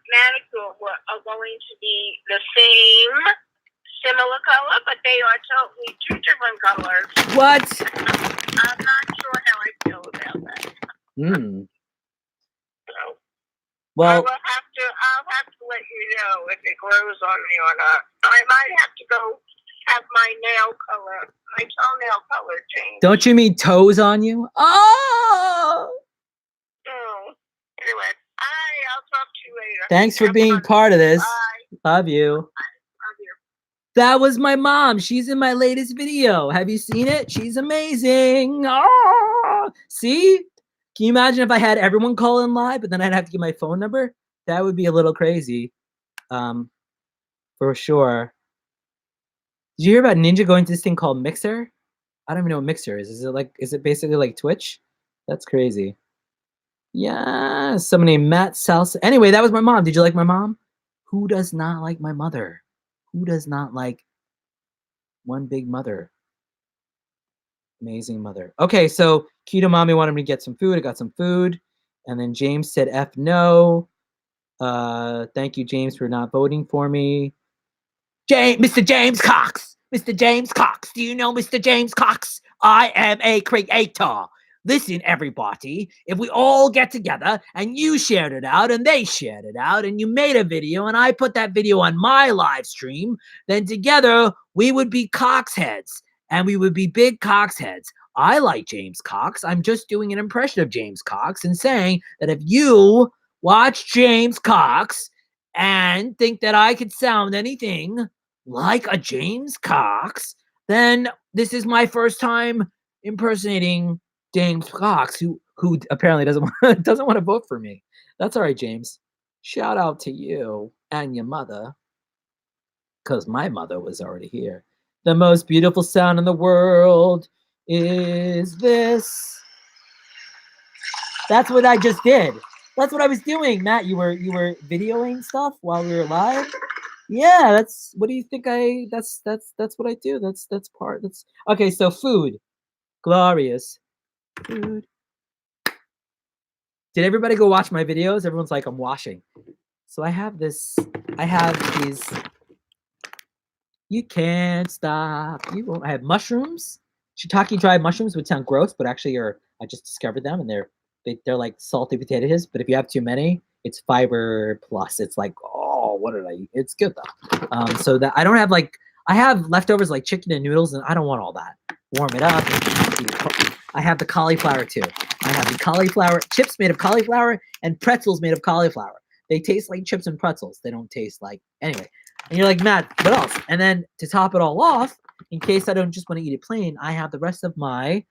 manicure are going to be the same, similar color, but they are totally two different colors. What? I'm not sure how I feel about that. So, Well, I'll have to let you know if it grows on me or not. I might have to go have my toenail color changed. don't you mean toes on you? Oh! Oh. Anyway, I'll talk to you later. Thanks for Have being fun. part of this. Bye. Love you. Love you. That was my mom. She's in my latest video. Have you seen it? She's amazing. Oh! See? Can you imagine if I had everyone call in live, but then I'd have to give my phone number? That would be a little crazy. For sure. Did you hear about Ninja going to this thing called Mixer? I don't even know what Mixer is. Is it basically like Twitch? That's crazy. Yeah, someone named Matt Salsa. Anyway, that was my mom. Did you like my mom? Who does not like my mother? Who does not like one big mother? Amazing mother. Okay, so Keto Mommy wanted me to get some food. I got some food. And then James said F no. Thank you, James, for not voting for me. Mr. James Cox. Mr. James Cox. Do you know Mr. James Cox? I am a creator. Listen, everybody, if we all get together and you shared it out and they shared it out and you made a video and I put that video on my live stream, then together we would be Coxheads and we would be big Coxheads. I like James Cox. I'm just doing an impression of James Cox and saying that if you watch James Cox and think that I could sound anything like a James Cox, then this is my first time impersonating James Cox, who apparently doesn't want to vote for me. That's all right, James. Shout out to you and your mother, because my mother was already here. The most beautiful sound in the world is this. That's what I just did. That's what I was doing, Matt. You were videoing stuff while we were live. Yeah, that's what do you think that's what I do. That's okay, so food. Glorious. Food. Did everybody go watch my videos? Everyone's like, I'm washing. So I have these you can't stop. You won't. I have mushrooms. Shiitake dried mushrooms would sound gross, but actually I just discovered them and they're like salty potatoes, but if you have too many, it's fiber plus. It's like, oh, what did I eat? It's good though. So that I don't have I have leftovers like chicken and noodles, and I don't want all that. Warm it up. I have the cauliflower too. I have the cauliflower chips made of cauliflower and pretzels made of cauliflower. They taste like chips and pretzels. They don't taste like anyway. And you're like, Matt, what else? And then to top it all off, in case I don't just want to eat it plain, I have the rest of my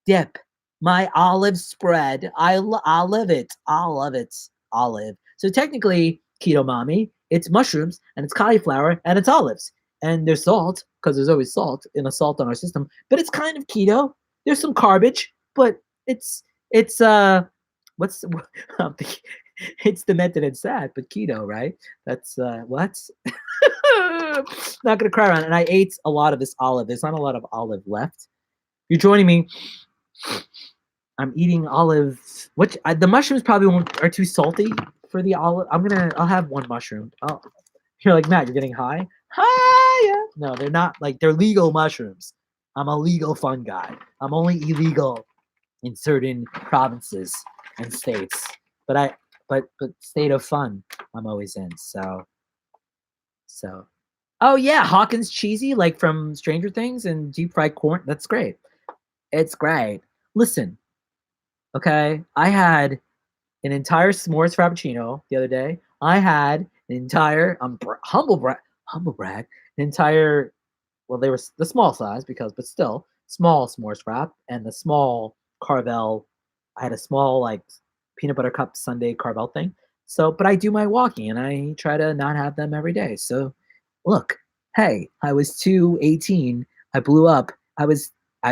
dip, my olive spread. I love it. Olive. So technically, keto mommy, it's mushrooms and it's cauliflower and it's olives. And there's salt, because there's always salt in a salt on our system, but it's kind of keto. There's some garbage, but it's what's I'm thinking, it's demented and sad, but keto, right? That's what? Not gonna cry around. And I ate a lot of this olive. There's not a lot of olive left. You're joining me. I'm eating olive. The mushrooms probably are too salty for the olive. I'll have one mushroom. Oh, you're like, Matt, you're getting high? Hiya. No, they're not they're legal mushrooms. I'm a legal fun guy. I'm only illegal in certain provinces and states. But state of fun, I'm always in. So oh yeah, Hawkins cheesy, like from Stranger Things, and deep fried corn. That's great. It's great. Listen, okay, I had an entire s'mores frappuccino the other day. I had an entire humble brag, an entire, well, they were the small size but still small s'mores frap, and the small Carvel. I had a small peanut butter cup sundae Carvel thing. So, but I do my walking and I try to not have them every day. So, look, hey, I was 218. I blew up. I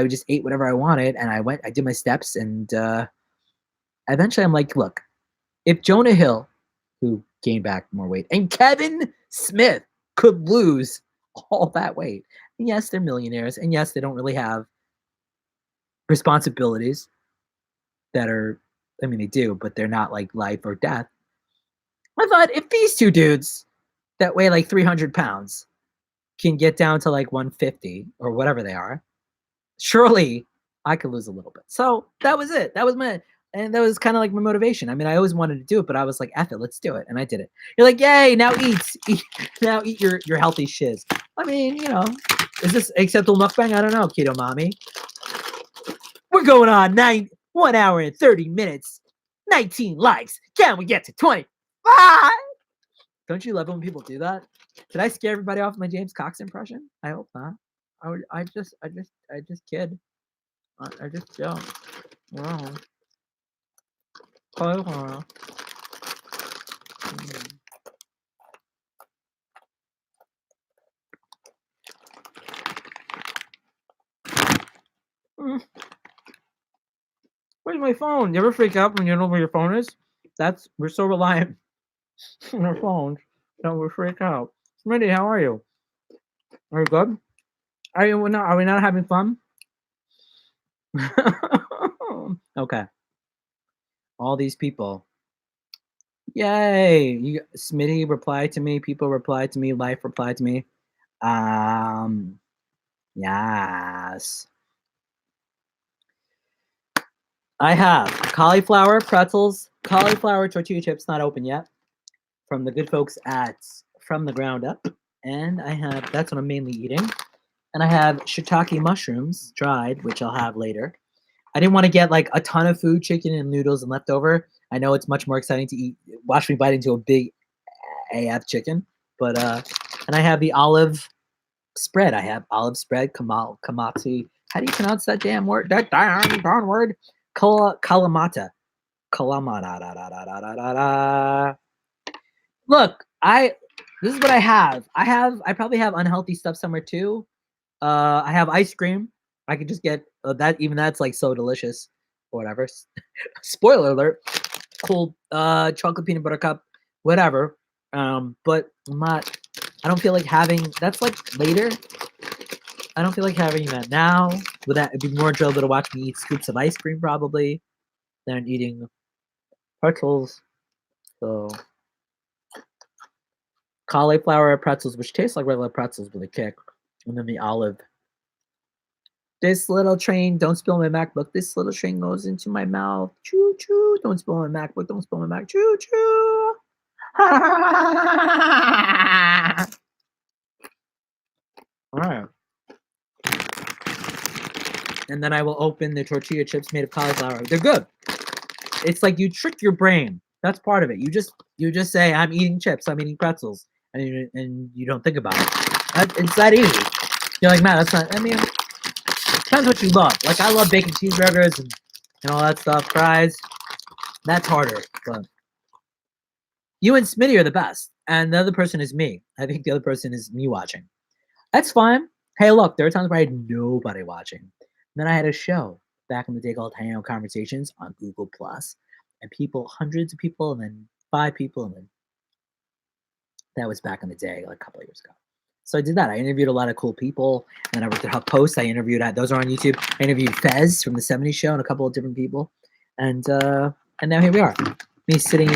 just ate whatever I wanted, and I did my steps, and eventually I'm like, look, if Jonah Hill, who gained back more weight, and Kevin Smith could lose all that weight, and yes, they're millionaires, and yes, they don't really have responsibilities that are, I mean, they do, but they're not like life or death. I thought if these two dudes that weigh like 300 pounds can get down to like 150 or whatever they are, surely I could lose a little bit. So that was it. That was kind of like my motivation. I mean, I always wanted to do it, but I was like, F it, let's do it. And I did it. You're like, yay, now eat your healthy shiz. I mean, is this acceptable mukbang? I don't know, keto mommy. We're going on 1 hour and 30 minutes, 19 likes. Can we get to 25? Don't you love it when people do that? Did I scare everybody off with my James Cox impression? I hope not. I just kid. I just don't. Wow. Where's my phone? You ever freak out when you don't know where your phone is? We're so reliant on our phones that we freak out. Smitty, how are you? Are you good? Are we not having fun? Okay. All these people Yay! Smitty replied to me. People replied to me. Life replied to me. Yes. I have cauliflower pretzels, cauliflower tortilla chips, not open yet, from the good folks at From the Ground Up. And I have, that's what I'm mainly eating. And I have shiitake mushrooms, dried, which I'll have later. I didn't want to get like a ton of food, chicken and noodles and leftover. I know it's much more exciting to eat. Watch me bite into a big AF chicken. But and I have the olive spread. I have olive spread, kamati. How do you pronounce that damn word? That darn word? Kalamata. Kalamata. Da, da, da, da, da, da, da. Look, this is what I have. I probably have unhealthy stuff somewhere too. I have ice cream. I could just get that. Even that's like so delicious, or whatever. Spoiler alert. Cool. Chocolate peanut butter cup, whatever. But I'm not. I don't feel like having. That's like later. I don't feel like having that now. Would that it'd be more enjoyable to watch me eat scoops of ice cream probably than eating pretzels. So cauliflower pretzels, which taste like regular pretzels with a kick, and then the olive. This little train, don't spill my MacBook. This little train goes into my mouth. Choo choo. Don't spill my MacBook. Don't spill my Mac. Choo choo. All right. And then I will open the tortilla chips made of cauliflower. They're good. It's like you trick your brain. That's part of it. You just say, I'm eating chips. I'm eating pretzels. And you don't think about it. It's that easy. You're like, man, that's not, I mean, depends what you love. Like, I love bacon cheeseburgers and all that stuff. Fries. That's harder. But you and Smitty are the best. And the other person is me. I think the other person is me watching. That's fine. Hey, look, there are times where I had nobody watching. And then I had a show back in the day called Hangout Conversations on Google Plus, and people, hundreds of people, and then 5 people, and then that was back in the day, like a couple of years ago. So I did that. I interviewed a lot of cool people, and I worked at HuffPost. I interviewed those are on YouTube. I interviewed Fez from the '70s Show and a couple of different people, and now here we are, me sitting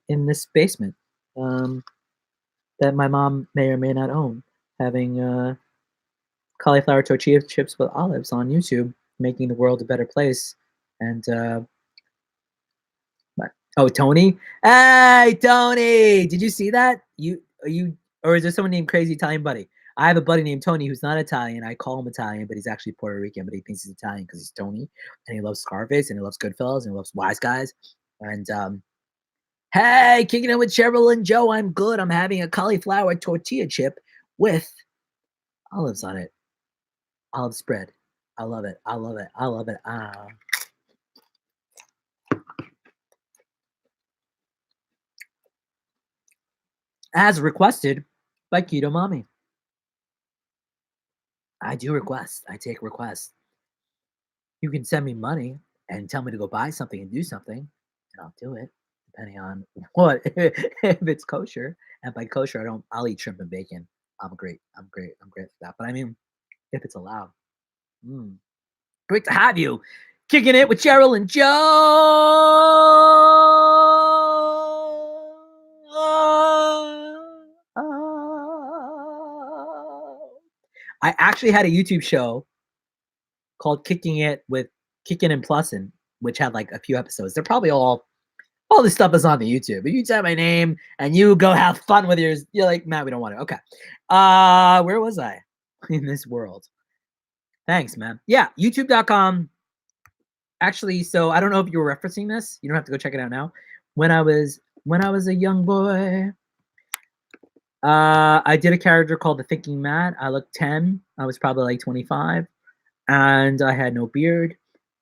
in this basement that my mom may or may not own, having cauliflower tortilla chips with olives on YouTube, making the world a better place. And oh, Tony! Hey, Tony! Did you see that? Or is there someone named Crazy Italian Buddy? I have a buddy named Tony who's not Italian. I call him Italian, but he's actually Puerto Rican. But he thinks he's Italian because he's Tony, and he loves Scarface, and he loves Goodfellas, and he loves Wise Guys. And hey, kicking it with Cheryl and Joe. I'm good. I'm having a cauliflower tortilla chip with olives on it. Olive spread. I love it. I love it. I love it. As requested by Keto Mommy. I do request. I take requests. You can send me money and tell me to go buy something and do something, and I'll do it, depending on what. If it's kosher, and by kosher, I'll eat shrimp and bacon. I'm great for that. But I mean, if it's allowed. Great to have you. Kicking it with Cheryl and Joe. I actually had a YouTube show called Kicking It with Kicking and Plussin, which had like a few episodes. They're probably all this stuff is on the YouTube. If you type my name and you go have fun with yours, you're like, man, we don't want to. Okay. Where was I in this world? Thanks, man. Yeah, youtube.com. Actually, so I don't know if you were referencing this. You don't have to go check it out now. When I was a young boy, I did a character called the Thinking Matt. I looked 10. I was probably like 25, and I had no beard,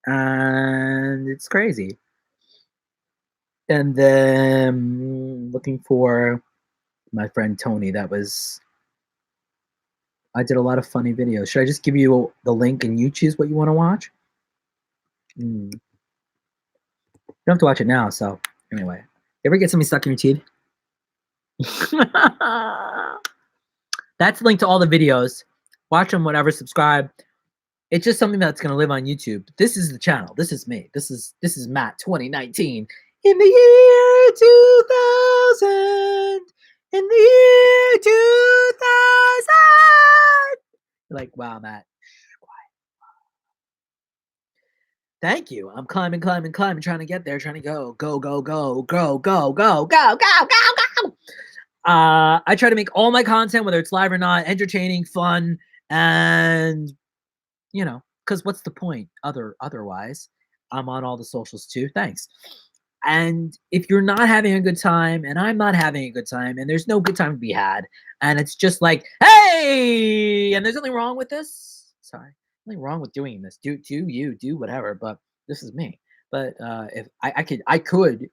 and it's crazy. And then looking for my friend Tony. I did a lot of funny videos. Should I just give you the link and you choose what you want to watch? You don't have to watch it now. So anyway, you ever get something stuck in your teeth? That's the link to all the videos. Watch them, whatever, subscribe. It's just something that's going to live on YouTube. This is the channel. This is me. This is Matt 2019 In the year 2000. In the year 2000. Like, wow, Matt. Thank you. I'm climbing, trying to get there, trying to go. I try to make all my content, whether it's live or not, entertaining, fun, and because what's the point otherwise? I'm on all the socials too. Thanks. And if you're not having a good time, and I'm not having a good time, and there's no good time to be had, and it's just like, hey, and there's nothing wrong with this. Sorry, nothing wrong with doing this. Do whatever, but this is me. But if I could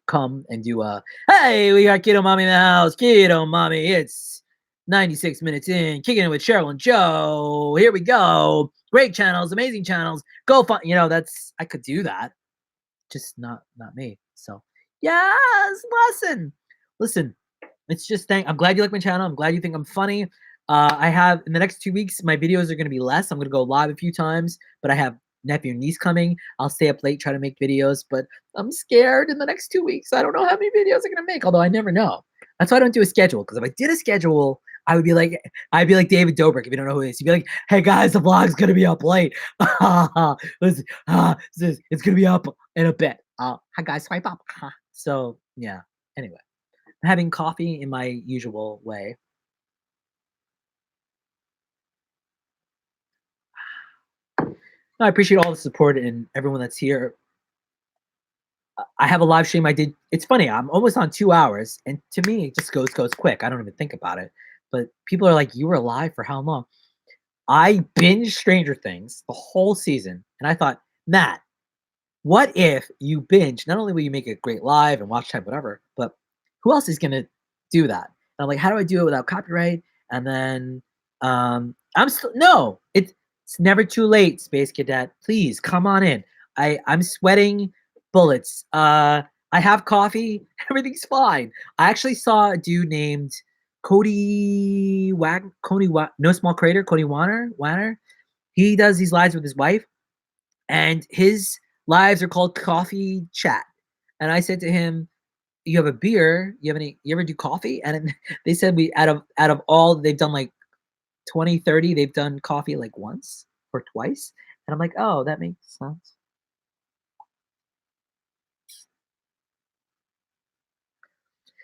come and do a, hey, we got Keto Mommy in the house. Keto Mommy, it's 96 minutes in, kicking it with Cheryl and Joe. Here we go. Great channels, amazing channels. Go find, that's, I could do that. Just not me. So yes, listen. It's just I'm glad you like my channel. I'm glad you think I'm funny. I have in the next 2 weeks, my videos are going to be less. I'm going to go live a few times, but I have nephew and niece coming. I'll stay up late, try to make videos, but I'm scared in the next 2 weeks. I don't know how many videos I'm going to make, although I never know. That's why I don't do a schedule, because if I did a schedule, I'd be like David Dobrik, if you don't know who he is. He'd be like, hey guys, the vlog's going to be up late. It's going to be up in a bit. Hi guys, swipe up. So yeah, anyway, I'm having coffee in my usual way. I appreciate all the support and everyone that's here. I have a live stream I did. It's funny, I'm almost on 2 hours, and to me, it just goes quick. I don't even think about it. But people are like, you were live for how long? I binged Stranger Things the whole season, and I thought, Matt, what if you binge? Not only will you make it great live and watch time, whatever, but who else is going to do that? And I'm like, how do I do it without copyright? And then it's never too late, Space Cadet. Please come on in. I'm sweating bullets. I have coffee. Everything's fine. I actually saw a dude named Cody No Small Crater, Cody Wanner. He does these lives with his wife, and his lives are called Coffee Chat. And I said to him, you have a beer, you ever do coffee? And they said out of all, they've done like 20, 30, they've done coffee like once or twice. And I'm like, oh, that makes sense.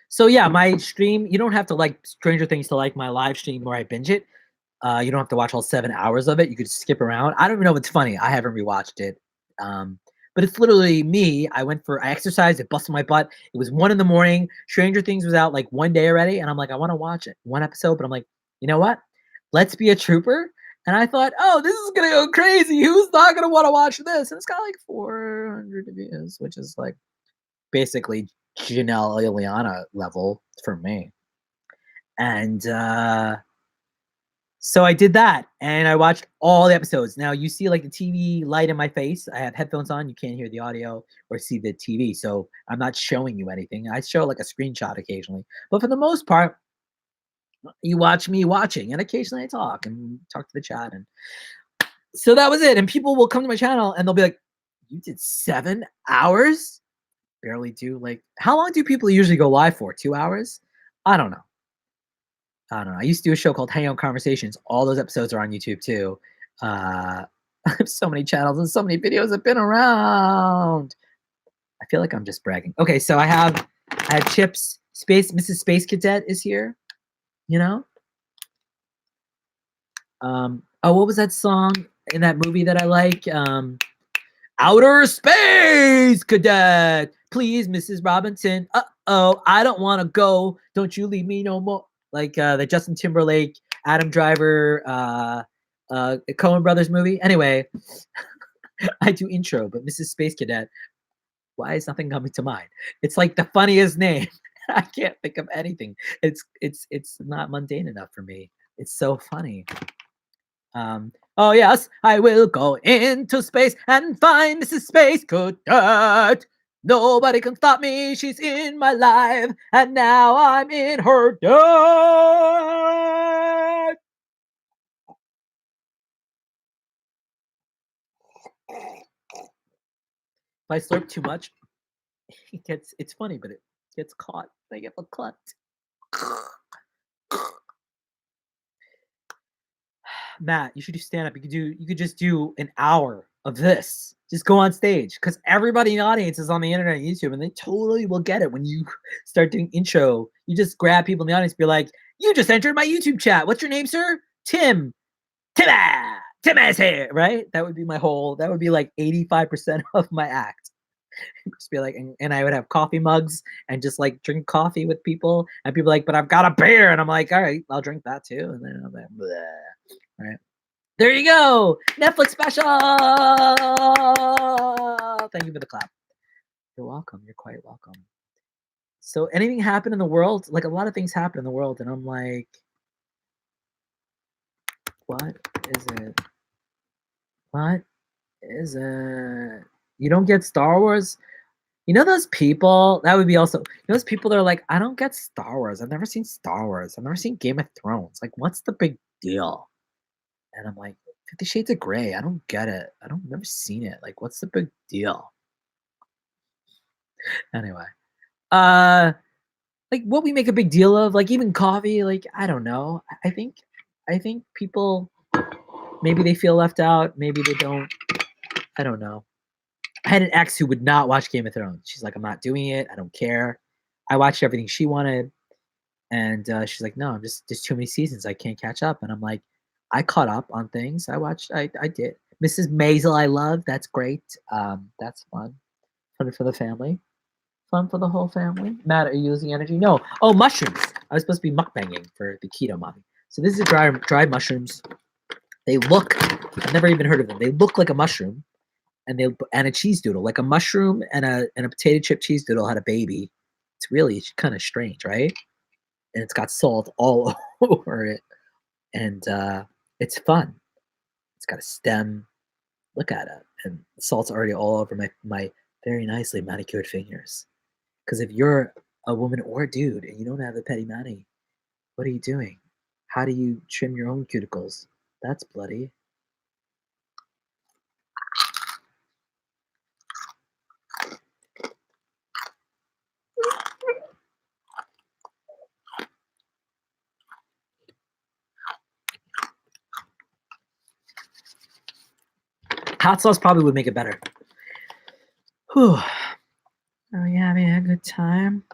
So yeah, my stream, you don't have to like Stranger Things to like my live stream where I binge it. You don't have to watch all 7 hours of it. You could skip around. I don't even know if it's funny. I haven't rewatched it. But it's literally me. I exercised, it busted my butt. It was 1 a.m. Stranger Things was out like one day already. And I'm like, I want to watch it. 1 episode, but I'm like, you know what? Let's be a trooper. And I thought, oh, this is going to go crazy. Who's not going to want to watch this? And it's got like 400 views, which is like basically Janelle Ileana level for me. And so I did that, and I watched all the episodes. Now you see like the TV light in my face. I have headphones on. You can't hear the audio or see the TV, so I'm not showing you anything. I show like a screenshot occasionally, but for the most part, you watch me watching, and occasionally I talk to the chat. And so that was it. And people will come to my channel and they'll be like, "You did 7 hours?" Barely do. Like, how long do people usually go live for? 2 hours? I don't know. I used to do a show called Hangout Conversations. All those episodes are on YouTube too. I have so many channels and so many videos have been around. I feel like I'm just bragging. Okay, so I have Chips. Mrs. Space Cadet is here. What was that song in that movie that I like? Outer Space Cadet. Please, Mrs. Robinson. I don't want to go. Don't you leave me no more. Like the Justin Timberlake, Adam Driver, Coen Brothers movie. Anyway, I do intro, but Mrs. Space Cadet, why is nothing coming to mind? It's like the funniest name. I can't think of anything. It's not mundane enough for me. It's so funny. Oh yes, I will go into space and find Mrs. Space Cadet. Nobody can stop me. She's in my life, and now I'm in her debt. If I slurp too much, it's funny, but it gets caught. They get caught. Matt, you should do stand up. You could just do an hour of this. Just go on stage because everybody in the audience is on the internet and YouTube, and they totally will get it when you start doing intro. You just grab people in the audience, be like, "You just entered my YouTube chat. What's your name, sir? Tim. Tim is here." Right? That would be my whole. That would be like 85% of my act. Just be like, and I would have coffee mugs and just like drink coffee with people, and people like, "But I've got a beer," and I'm like, "All right, I'll drink that too," and then I'm like, bleh. All right. There you go. Netflix special. Thank you for the clap. You're welcome. You're quite welcome. So anything happen in the world? Like a lot of things happen in the world, and I'm like, what is it? What is it? You don't get Star Wars? You know those people? That would be also, those people that are like, I don't get Star Wars. I've never seen Star Wars. I've never seen Game of Thrones. Like, what's the big deal? And I'm like, 50 Shades of Grey. I don't get it. Never seen it. Like, what's the big deal? Anyway, like what we make a big deal of, like even coffee. Like I don't know. I think people maybe they feel left out. Maybe they don't. I don't know. I had an ex who would not watch Game of Thrones. She's like, I'm not doing it. I don't care. I watched everything she wanted, and she's like, no, I'm just there's too many seasons. I can't catch up. And I'm like, I caught up on things. I watched. I did. Mrs. Maisel, I love. That's great. That's fun. Fun for the family. Fun for the whole family. Matt, are you losing energy? No. Oh, mushrooms. I was supposed to be mukbanging for the keto mommy. So this is dried mushrooms. They look. I've never even heard of them. They look like a mushroom, and a cheese doodle, like a mushroom and a potato chip cheese doodle had a baby. It's really kind of strange, right? And it's got salt all over it, and it's fun. It's got a stem. Look at it, and the salt's already all over my very nicely manicured fingers. Because if you're a woman or a dude and you don't have a petty mani, what are you doing? How do you trim your own cuticles? That's bloody. Hot sauce probably would make it better. Whew. Are you having a good time?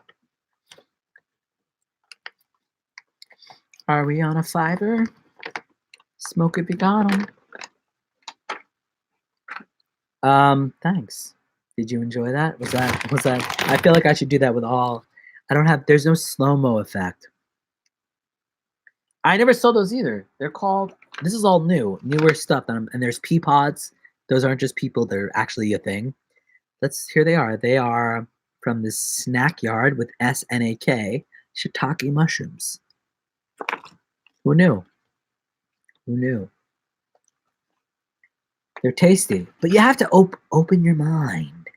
Are we on a fiver? Smoke it, be got 'em. Thanks. Did you enjoy that? Was that? I feel like I should do that with all. I don't have. There's no slow-mo effect. I never saw those either. They're called. This is all newer stuff. And there's pea pods. Those aren't just people. They're actually a thing. Here they are. They are from this snack yard with SNAK shiitake mushrooms. Who knew? Who knew? They're tasty, but you have to open your mind.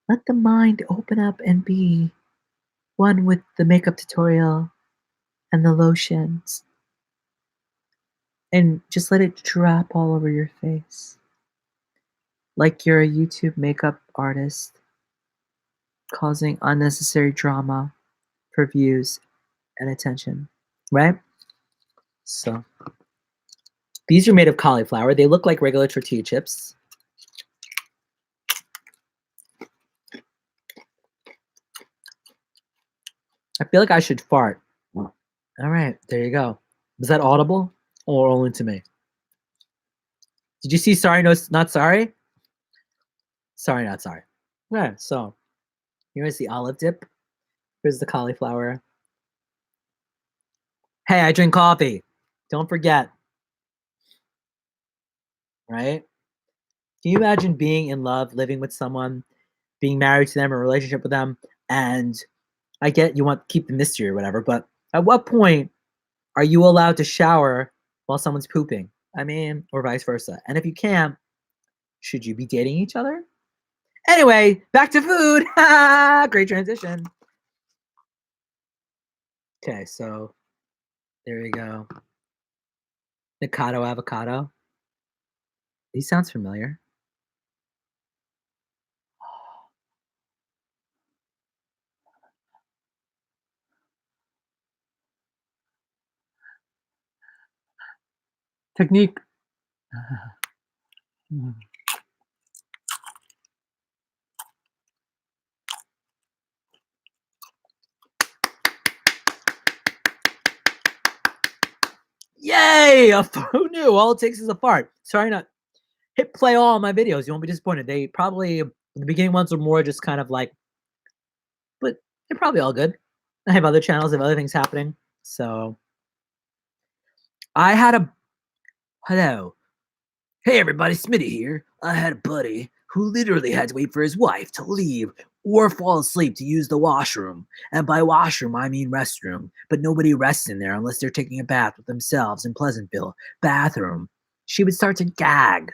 Let the mind open up and be one with the makeup tutorial and the lotions. And just let it drop all over your face. Like you're a YouTube makeup artist causing unnecessary drama for views and attention, right? So these are made of cauliflower. They look like regular tortilla chips. I feel like I should fart. All right, there you go. Was that audible or only to me? Did you see sorry, no, not sorry? Sorry, not sorry. Okay, so here's the olive dip. Here's the cauliflower. Hey, I drink coffee. Don't forget. Right? Can you imagine being in love, living with someone, being married to them, or a relationship with them, and I get you want to keep the mystery or whatever, but at what point are you allowed to shower while someone's pooping? I mean, or vice versa. And if you can't, should you be dating each other? Anyway, back to food. Great transition. Okay, so there you go. Nikado avocado. He sounds familiar. Technique. Yay! Who knew? All it takes is a fart. Sorry, not hit play all on my videos. You won't be disappointed. They probably, the beginning ones are more just kind of like, but they're probably all good. I have other channels, I have other things happening. So I had a, hello. Hey everybody, Smitty here. I had a buddy who literally had to wait for his wife to leave or fall asleep to use the washroom. And by washroom, I mean restroom. But nobody rests in there unless they're taking a bath with themselves in Pleasantville. Bathroom. She would start to gag.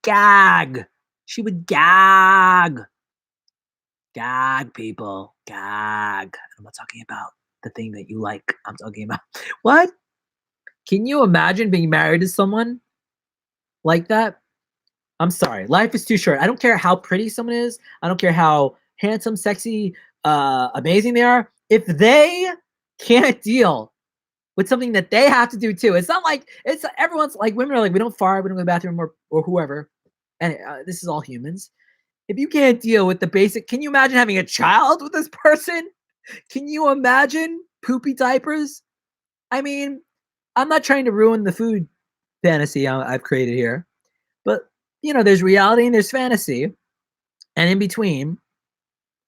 Gag. She would gag. Gag, people. Gag. I'm not talking about the thing that you like. I'm talking about, what? Can you imagine being married to someone like that? I'm sorry. Life is too short. I don't care how pretty someone is. I don't care how handsome, sexy, amazing they are. If they can't deal with something that they have to do too, it's not like it's everyone's like women are like, we don't fart, we don't go to the bathroom or whoever. And this is all humans. If you can't deal with the basic, can you imagine having a child with this person? Can you imagine poopy diapers? I mean, I'm not trying to ruin the food fantasy I've created here, but you know, there's reality and there's fantasy, and in between,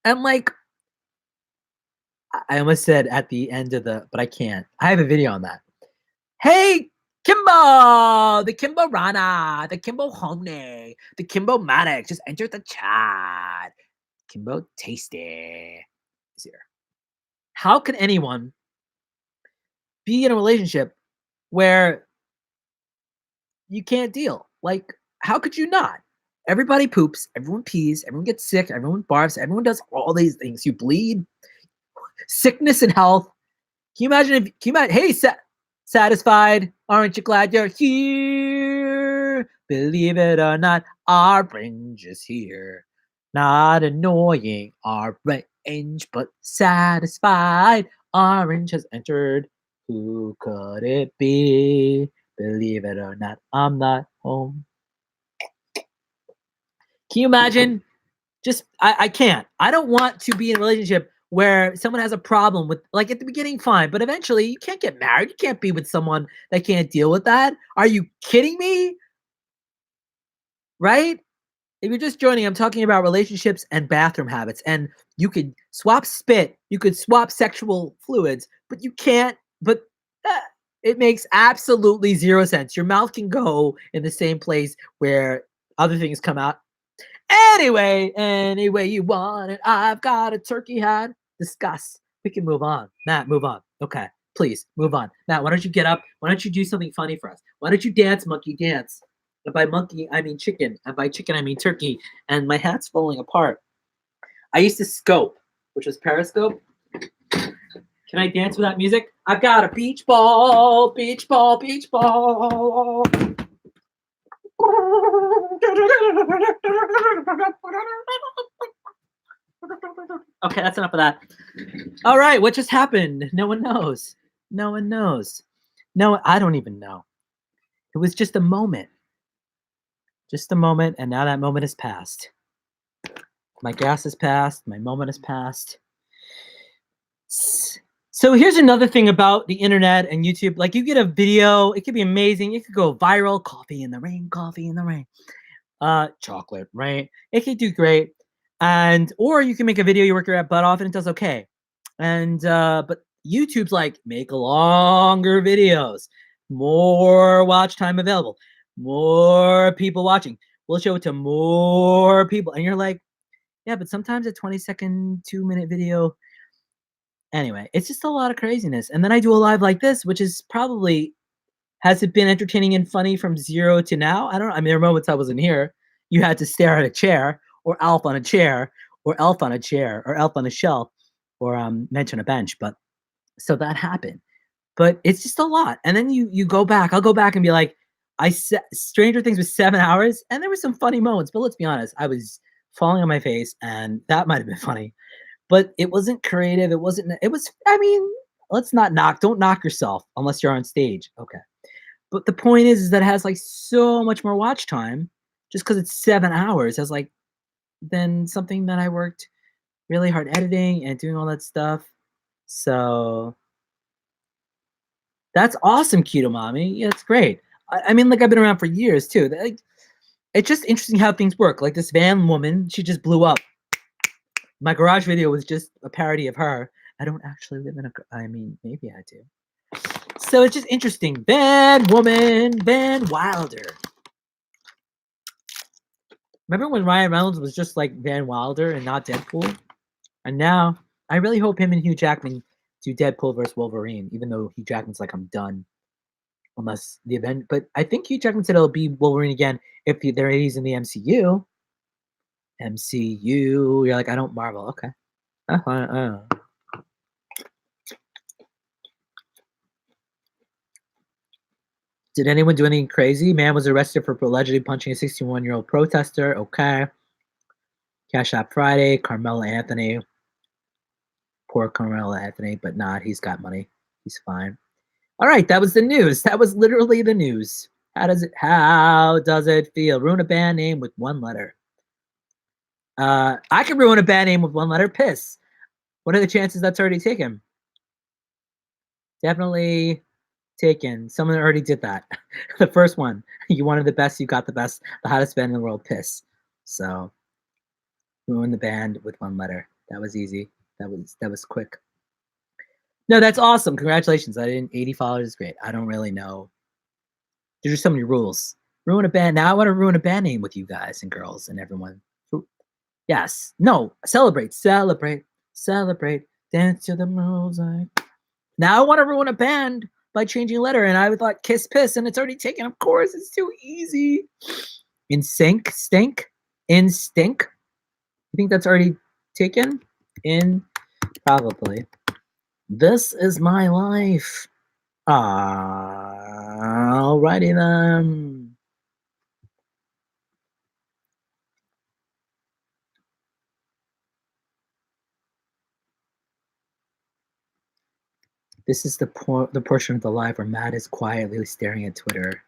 and like I almost said at the end of the, but I can't. I have a video on that. Hey, Kimbo, the Kimbo Rana, the Kimbo Honey, the Kimbo Maddox just entered the chat. Kimbo Tasty is here. How can anyone be in a relationship where you can't deal? Like, how could you not? Everybody poops, everyone pees, everyone gets sick, everyone barfs, everyone does all these things. You bleed, sickness and health. Can you imagine if, can you imagine, hey, satisfied, aren't you glad you're here? Believe it or not, our range is here. Not annoying, our range, but satisfied. Orange has entered. Who could it be? Believe it or not, I'm not home. Can you imagine? Just, I can't. I don't want to be in a relationship where someone has a problem with, like at the beginning, fine, but eventually you can't get married. You can't be with someone that can't deal with that. Are you kidding me? Right? If you're just joining, I'm talking about relationships and bathroom habits. And you could swap spit, you could swap sexual fluids, but you can't, but it makes absolutely zero sense. Your mouth can go in the same place where other things come out. Anyway, any way you want it, I've got a turkey hat. Discuss. We can move on. Matt, move on. Okay, please, move on. Matt, why don't you get up? Why don't you do something funny for us? Why don't you dance, monkey, dance? And by monkey, I mean chicken. And by chicken, I mean turkey. And my hat's falling apart. I used to scope, which was periscope. Can I dance without music? I've got a beach ball, beach ball, beach ball. Okay, that's enough of that. All right, what just happened? No one knows. No one knows. No, I don't even know. It was just a moment. Just a moment, and now that moment has passed. My gas has passed. My moment has passed. So here's another thing about the internet and YouTube. Like, you get a video, it could be amazing. It could go viral. Coffee in the rain, coffee in the rain. Chocolate, right? It could do great. And, or you can make a video, you work your butt off and it does okay. And, but YouTube's like, make longer videos, more watch time available, more people watching. We'll show it to more people. And you're like, yeah, but sometimes a 20-second, 2-minute video. Anyway, it's just a lot of craziness. And then I do a live like this, which is probably, has it been entertaining and funny from 0 to now? I don't know. I mean, there are moments I wasn't here. You had to stare at a chair, or Alf on a chair, or Elf on a chair, or Elf on a shelf, or Mensch on a bench. But so that happened. But it's just a lot. And then you go back. I'll go back and be like, Stranger Things was 7 hours, and there were some funny moments. But let's be honest, I was falling on my face, and that might have been funny. But it wasn't creative. It wasn't. It was. I mean, let's not knock. Don't knock yourself unless you're on stage. Okay. But the point is that it has like so much more watch time just because it's 7 hours has like than something that I worked really hard editing and doing all that stuff. So that's awesome, Keto Mommy. Yeah, that's great. I mean, like I've been around for years too. Like, it's just interesting how things work. Like this van woman, she just blew up. My garage video was just a parody of her. I don't actually live in a. I mean, maybe I do. So it's just interesting. Van woman, Van Wilder. Remember when Ryan Reynolds was just like Van Wilder and not Deadpool? And now I really hope him and Hugh Jackman do Deadpool versus Wolverine, even though Hugh Jackman's like, I'm done. Unless the event, but I think Hugh Jackman said it'll be Wolverine again if he's in the MCU. MCU, you're like, I don't Marvel. Okay. Did anyone do anything crazy? Man was arrested for allegedly punching a 61-year-old protester. Okay. Cash App Friday. Carmelo Anthony. Poor Carmelo Anthony, but not. He's got money. He's fine. All right, that was the news. That was literally the news. How does it feel? Ruin a band name with one letter. I could ruin a band name with one letter. Piss. What are the chances that's already taken? Definitely taken. Someone already did that. The first one. You wanted the best, you got the best. The hottest band in the world, Piss. So ruin the band with one letter. That was easy. That was quick. No, that's awesome. Congratulations. 80 followers is great. I don't really know. There's just so many rules. Ruin a band. Now I want to ruin a band name with you guys and girls and everyone. Yes. No. Celebrate. Dance to the music. Now I want to ruin a band by changing a letter. And I thought Kiss Piss, and it's already taken. Of course, it's too easy. In sync, stink, in stink. You think that's already taken? In probably. This is my life. Alrighty then. This is the portion of the live where Matt is quietly staring at Twitter.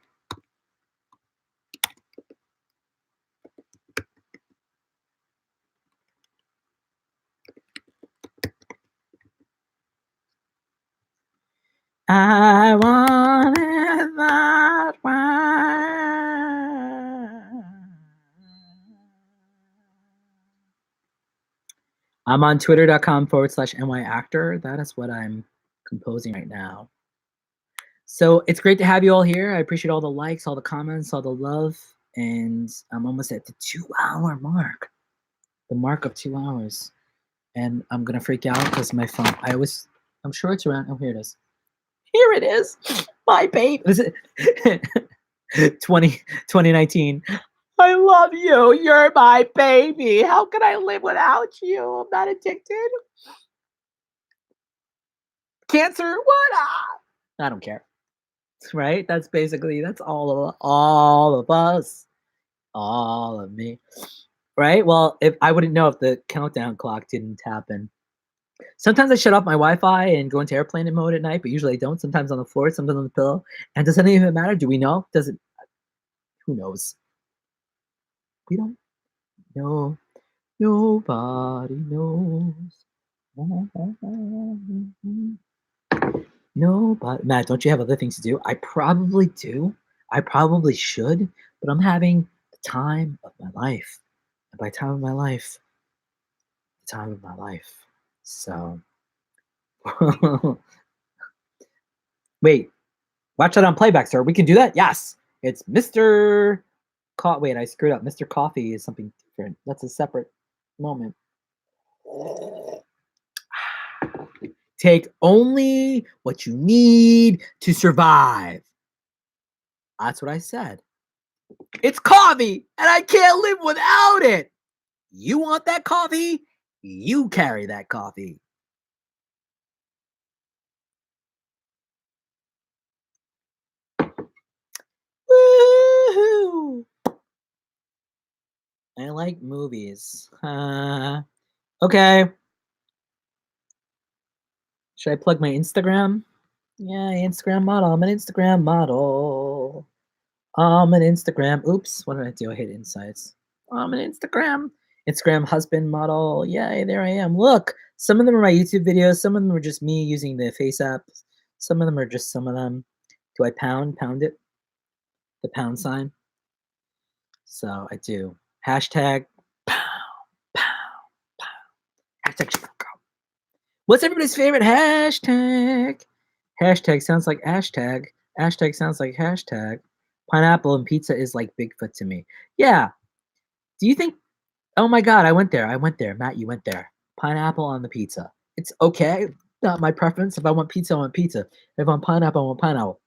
I want it that way. I'm on twitter.com/nyactor. That is what I'm composing right now. So it's great to have you all here. I appreciate all the likes, all the comments, all the love. And I'm almost at the 2-hour mark. The mark of 2 hours. And I'm going to freak out because my phone, I'm sure it's around. Oh, here it is. Here it is. My baby. Was it 2019? I love you. You're my baby. How can I live without you? I'm not addicted. Cancer? What? I don't care. Right? That's all of us. All of me. Right? Well, if I wouldn't know if the countdown clock didn't happen. Sometimes I shut off my Wi-Fi and go into airplane mode at night, but usually I don't. Sometimes on the floor, sometimes on the pillow. And does anything even matter? Do we know? Does it? Who knows? We don't know. Nobody knows. Nobody. Matt, don't you have other things to do? I probably do. I probably should, but I'm having the time of my life. And by time of my life, the time of my life. So, wait, watch that on playback, sir. We can do that? Yes. It's Mr. Wait, I screwed up. Mr. Coffee is something different. That's a separate moment. Take only what you need to survive. That's what I said. It's coffee, and I can't live without it. You want that coffee? You carry that coffee. Woohoo! I like movies. Okay. Should I plug my Instagram? Yeah, Instagram model. I'm an Instagram model. I'm an Instagram. Oops, what did I do? I hit insights. I'm an Instagram husband model. Yay, there I am. Look, some of them are my YouTube videos. Some of them are just me using the Face app. Some of them are just some of them. Do I pound it? The pound sign. So I do. Hashtag pow, pow, pow. Hashtag Chicago. What's everybody's favorite hashtag? Hashtag sounds like hashtag. Hashtag sounds like hashtag. Pineapple and pizza is like Bigfoot to me. Yeah. Do you think? Oh my God, I went there. Matt, you went there. Pineapple on the pizza. It's okay. Not my preference. If I want pizza, I want pizza. If I want pineapple, I want pineapple.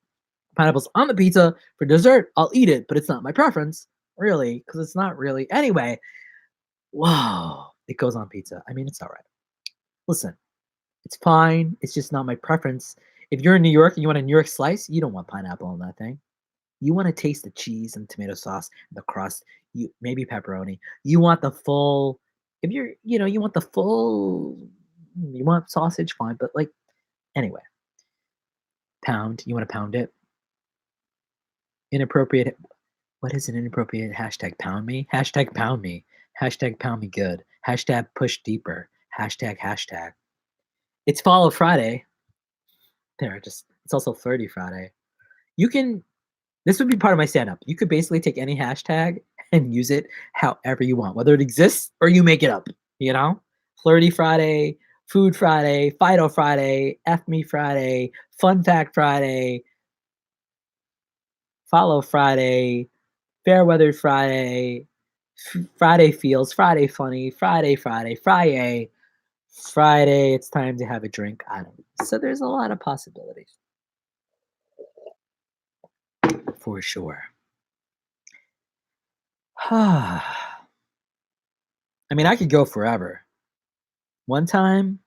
Pineapple's on the pizza for dessert. I'll eat it, but it's not my preference, really, because it's not really. Anyway, whoa, it goes on pizza. I mean, it's all right. Listen, it's fine. It's just not my preference. If you're in New York and you want a New York slice, you don't want pineapple on that thing. You want to taste the cheese and tomato sauce, the crust, you maybe pepperoni. You want the full, if you're, you want the full, you want sausage, fine, but like, anyway, pound, you want to pound it. Inappropriate, what is an inappropriate hashtag? Pound me? Hashtag pound me. Hashtag pound me good. Hashtag push deeper. Hashtag. It's Follow Friday. It's also Flirty Friday. This would be part of my stand-up. You could basically take any hashtag and use it however you want, whether it exists or you make it up, Flirty Friday, Food Friday, Fido Friday, F Me Friday, Fun Fact Friday, Follow Friday, Fairweather Friday, Friday Feels, Friday Funny, Friday, it's time to have a drink. I don't know. So there's a lot of possibilities. For sure. I mean, I could go forever. More than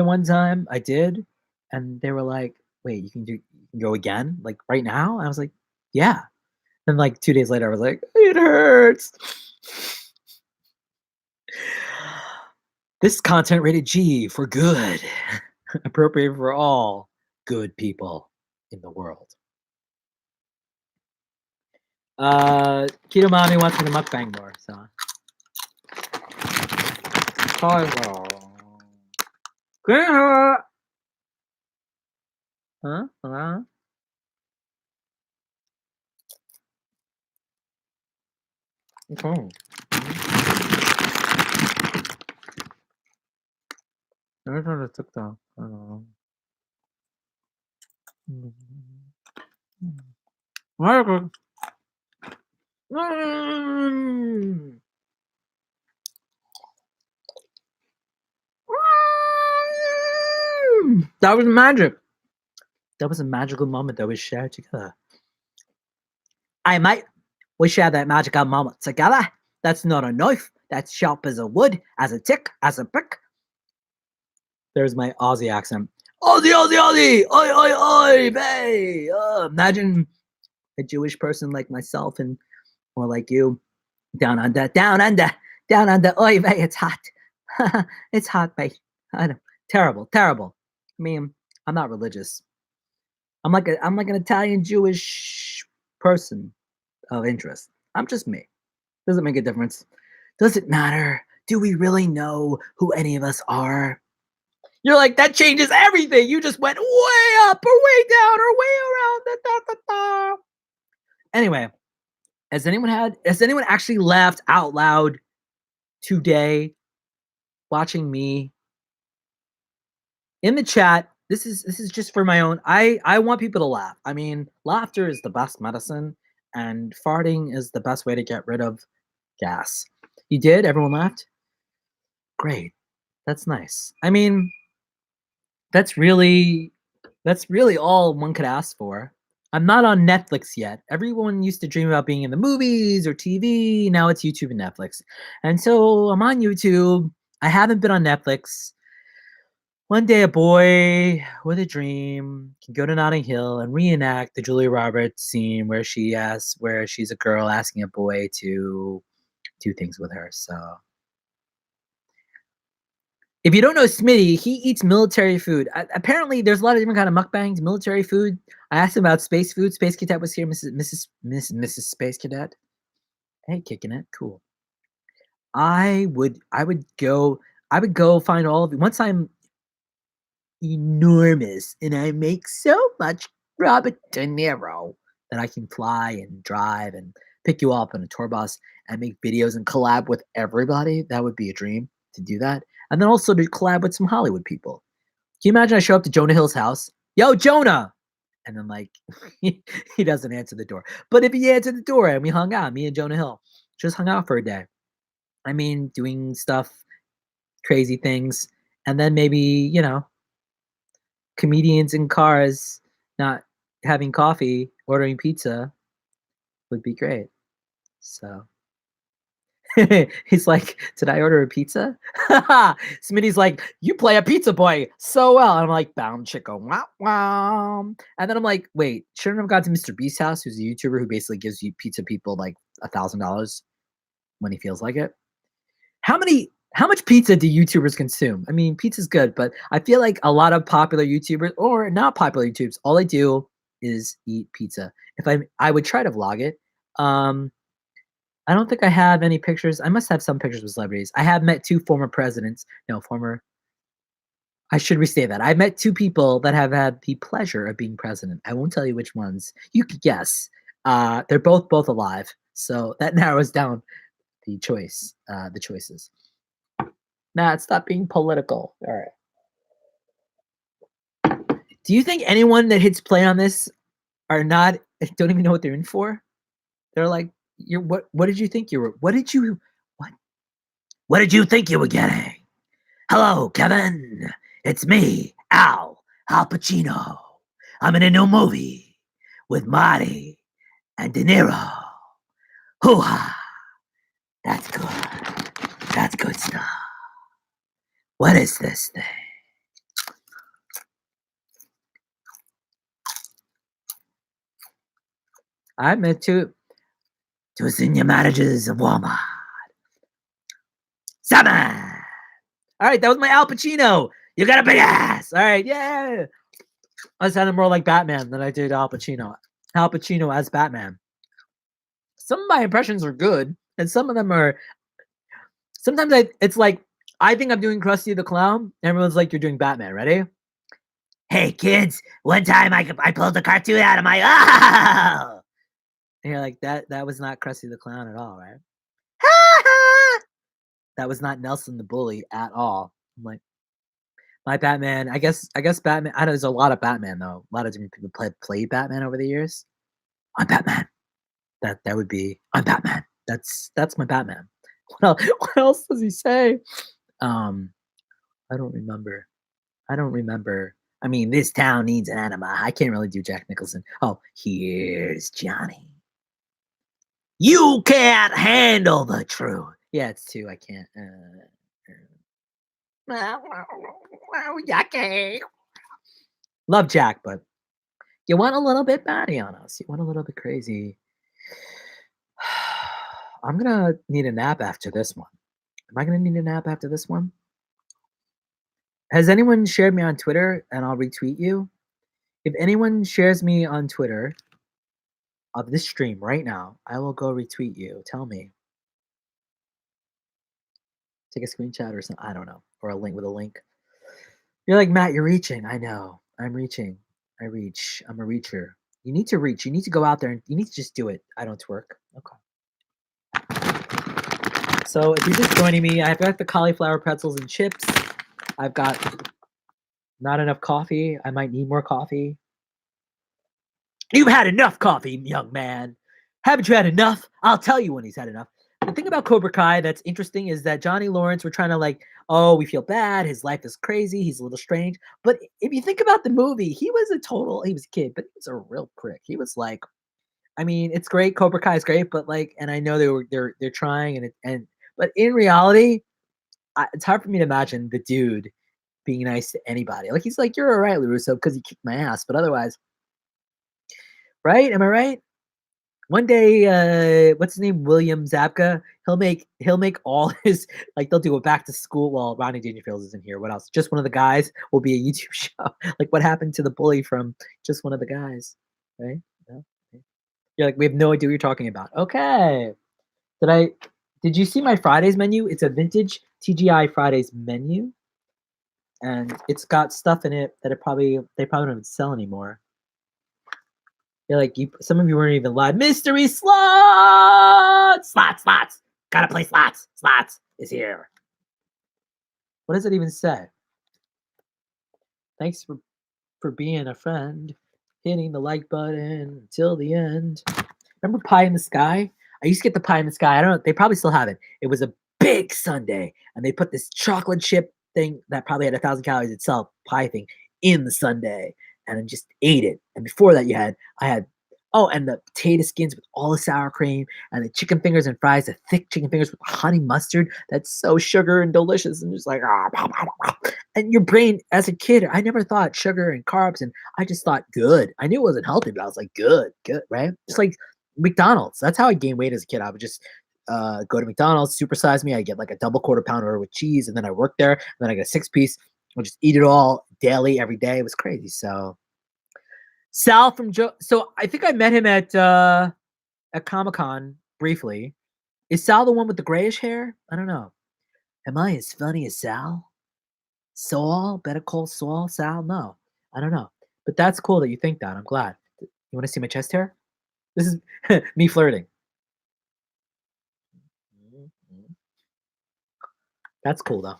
one time, I did, and they were like, "Wait, you can go again? Like right now?" I was like, "Yeah." Then like 2 days later, I was like, "It hurts." This is content rated G for good, appropriate for all good people in the world. Keto Mommy wants me to mukbang more, so. Huh? Hello? Okay. Never heard of TikTok. I don't know. Margaret. That was magic. That was a magical moment that we shared together. We share that magical moment together. That's not a knife. That's sharp as a wood, as a tick, as a brick. There's my Aussie accent. Aussie! Oi, oi, oi, bae! Imagine a Jewish person like myself or like you. Down under. Oi, bae, it's hot. It's hot, bae. Terrible. I mean, I'm not religious. I'm like an Italian Jewish person of interest. I'm just me. Doesn't make a difference. Does it matter? Do we really know who any of us are? You're like, that changes everything. You just went way up or way down or way around. Anyway, has anyone actually laughed out loud today watching me? In the chat, this is just for my own. I want people to laugh. I mean, laughter is the best medicine, and farting is the best way to get rid of gas. You did? Everyone laughed? Great. That's nice. I mean, that's really all one could ask for. I'm not on Netflix yet. Everyone used to dream about being in the movies or TV. Now it's YouTube and Netflix. And so I'm on YouTube. I haven't been on Netflix. One day a boy with a dream can go to Notting Hill and reenact the Julia Roberts scene where she's a girl asking a boy to do things with her. So If you don't know Smitty, he eats military food. Apparently, there's a lot of different kind of mukbangs, military food. I asked him about space food. Space Cadet was here, Mrs. Space Cadet. Hey, kicking it, cool. I would go find all of it. Once I'm enormous and I make so much Robert De Niro that I can fly and drive and pick you up on a tour bus and make videos and collab with everybody. That would be a dream to do that. And then also to collab with some Hollywood people. Can you imagine I show up to Jonah Hill's house? Yo, Jonah! And then like he doesn't answer the door. But if he answered the door and we hung out, me and Jonah Hill just hung out for a day. I mean, doing stuff, crazy things, and then maybe, you know, comedians in cars not having coffee, ordering pizza would be great. So he's like, did I order a pizza? Smitty's like, you play a pizza boy so well. And I'm like, bound chico, wow, wow. And then I'm like, wait, shouldn't I have gone to Mr. Beast's house, who's a YouTuber who basically gives you pizza people like $1,000 when he feels like it? How much pizza do YouTubers consume? I mean, pizza's good, but I feel like a lot of popular YouTubers or not popular YouTubers, all they do is eat pizza. If I would try to vlog it. I don't think I have any pictures. I must have some pictures with celebrities. I have met 2 former presidents. No, former. I should restate that. I've met 2 people that have had the pleasure of being president. I won't tell you which ones. You could guess. They're both alive. So that narrows down the choices. Nah, stop being political. All right. Do you think anyone that hits play on this don't even know what they're in for? They're like, what did you think you were? What did you think you were getting? Hello, Kevin. It's me, Al Pacino. I'm in a new movie with Marty and De Niro. Hoo-ha. That's good. That's good stuff. What is this thing? I met 2 senior managers of Walmart. 7. All right, that was my Al Pacino. You got a big ass. All right, yeah. I sounded more like Batman than I did Al Pacino. Al Pacino as Batman. Some of my impressions are good, and some of them are. Sometimes it's like I think I'm doing Krusty the Clown. Everyone's like, you're doing Batman. Ready? Hey kids, one time I pulled the cartoon out of my oh. And you're like, that was not Krusty the Clown at all, right? That was not Nelson the Bully at all. I'm like, my Batman, I guess Batman, I know there's a lot of Batman though. A lot of different people played Batman over the years. I'm Batman. That would be, I'm Batman. That's my Batman. What else does he say? I don't remember. I mean, this town needs an anima. I can't really do Jack Nicholson. Oh, here's Johnny. You can't handle the truth. Yeah, it's 2. I can't. Love Jack, but you want a little bit batty on us. You want a little bit crazy. I'm going to need a nap after this one. Am I going to need a nap after this one? Has anyone shared me on Twitter and I'll retweet you? If anyone shares me on Twitter of this stream right now, I will go retweet you. Tell me. Take a screenshot or something. I don't know. Or a link with a link. You're like, Matt, you're reaching. I know. I'm reaching. I reach. I'm a reacher. You need to reach. You need to go out there and you need to just do it. I don't twerk. Okay. So if you're just joining me, I've got the cauliflower pretzels and chips. I've got not enough coffee. I might need more coffee. You've had enough coffee, young man. Haven't you had enough? I'll tell you when he's had enough. The thing about Cobra Kai that's interesting is that Johnny Lawrence, we're trying to like, oh, we feel bad. His life is crazy. He's a little strange. But if you think about the movie, he was a kid, but he was a real prick. He was like, I mean, it's great. Cobra Kai is great, but like, and I know they're trying but in reality, it's hard for me to imagine the dude being nice to anybody. Like he's like, you're all right, LaRusso, because he kicked my ass, but otherwise, right? Am I right? One day, what's his name? William Zabka. He'll make all his like they'll do a back to school. Well, Ronnie Dangerfield isn't here. What else? Just one of the guys will be a YouTube show. Like what happened to the bully from Just One of the Guys, right? No? You're like we have no idea what you're talking about. Okay. Did you see my Fridays menu? It's a vintage TGI Fridays menu, and it's got stuff in it that they probably don't even sell anymore. You're like some of you weren't even live. Mystery slots, slots. Gotta play slots. Slots is here. What does it even say? Thanks for being a friend. Hitting the like button until the end. Remember Pie in the Sky? I used to get the Pie in the Sky. I don't know. They probably still have it. It was a big sundae, and they put this chocolate chip thing that probably had 1,000 calories itself, pie thing, in the sundae, and I just ate it. And before that, I had and the potato skins with all the sour cream, and the chicken fingers and fries, the thick chicken fingers with honey mustard. That's so sugar and delicious, and just like and your brain as a kid, I never thought sugar and carbs, and I just thought good. I knew it wasn't healthy, but I was like good, right? Just like McDonald's. That's how I gained weight as a kid. I would just go to McDonald's, supersize me. I get like a double quarter pounder with cheese, and then I work there, and then I get a 6-piece. I'll just eat it all daily, every day. It was crazy. So Sal from Joe. So I think I met him at Comic-Con briefly. Is Sal the one with the grayish hair? I don't know. Am I as funny as Sal? Saul? Better call Saul? Sal? No. I don't know. But that's cool that you think that. I'm glad. You want to see my chest hair? This is me flirting. That's cool though.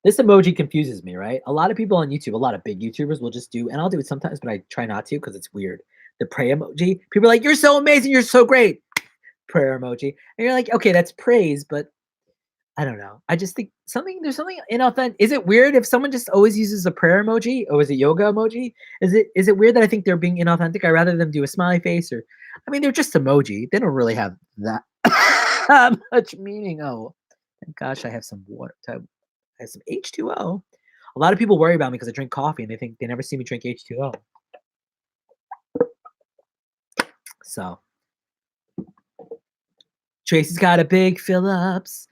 This emoji confuses me, right? A lot of people on YouTube, a lot of big YouTubers will just do, and I'll do it sometimes, but I try not to because it's weird. The prayer emoji. People are like, you're so amazing, you're so great. Prayer emoji. And you're like, okay, that's praise, but I don't know. I just think there's something inauthentic. Is it weird if someone just always uses a prayer emoji or is it yoga emoji? Is it weird that I think they're being inauthentic? I'd rather them do a smiley face or, I mean, they're just emoji. They don't really have that much meaning. Oh, thank gosh, I have some water. I have some H2O. A lot of people worry about me because I drink coffee and they think they never see me drink H2O. So Tracy's got a big Phillips.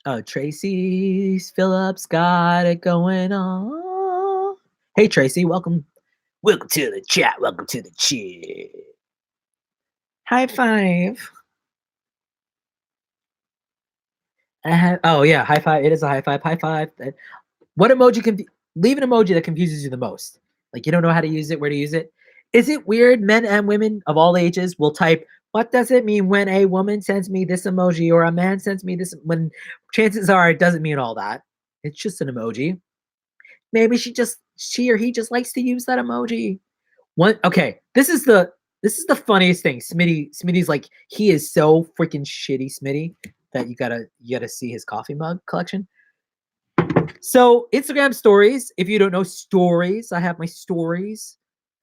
Oh, Tracy's Phillips got it going on. Hey, Tracy, welcome. Welcome to the chat. Welcome to the chat. High five. Oh, yeah, high five. It is a high five. High five. What emoji leave an emoji that confuses you the most? Like you don't know how to use it, where to use it. Is it weird men and women of all ages will type, what does it mean when a woman sends me this emoji or a man sends me this, when chances are it doesn't mean all that. It's just an emoji. Maybe she or he just likes to use that emoji. Okay, this is the funniest thing. Smitty's like, he is so freaking shitty, Smitty, that you gotta see his coffee mug collection. So Instagram stories, if you don't know stories, I have my stories.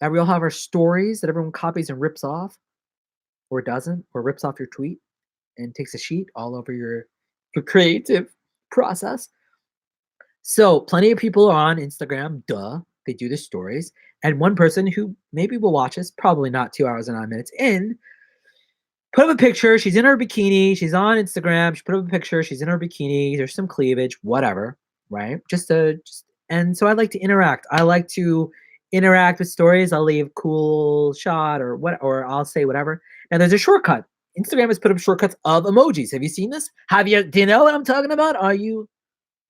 We all have our stories that everyone copies and rips off, or doesn't, or rips off your tweet and takes a sheet all over your creative process. So plenty of people are on Instagram, duh, they do the stories. And one person who maybe will watch us, probably not 2 hours and 9 minutes in, put up a picture. She's in her bikini. She's on Instagram. She put up a picture. She's in her bikini. There's some cleavage, whatever, right? And so I like to interact. I like to interact with stories. I'll leave cool shot or I'll say whatever. Now there's a shortcut. Instagram has put up shortcuts of emojis. Have you seen this? Do you know what I'm talking about? Are you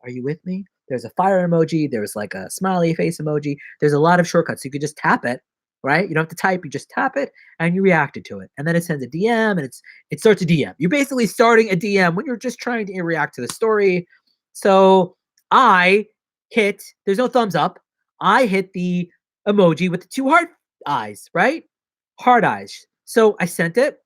with me? There's a fire emoji. There's like a smiley face emoji. There's a lot of shortcuts. You could just tap it, right? You don't have to type. You just tap it and you reacted to it. And then it sends a DM and it starts a DM. You're basically starting a DM when you're just trying to react to the story. So there's no thumbs up. I hit the emoji with the 2 heart eyes, right? Heart eyes. So I sent it.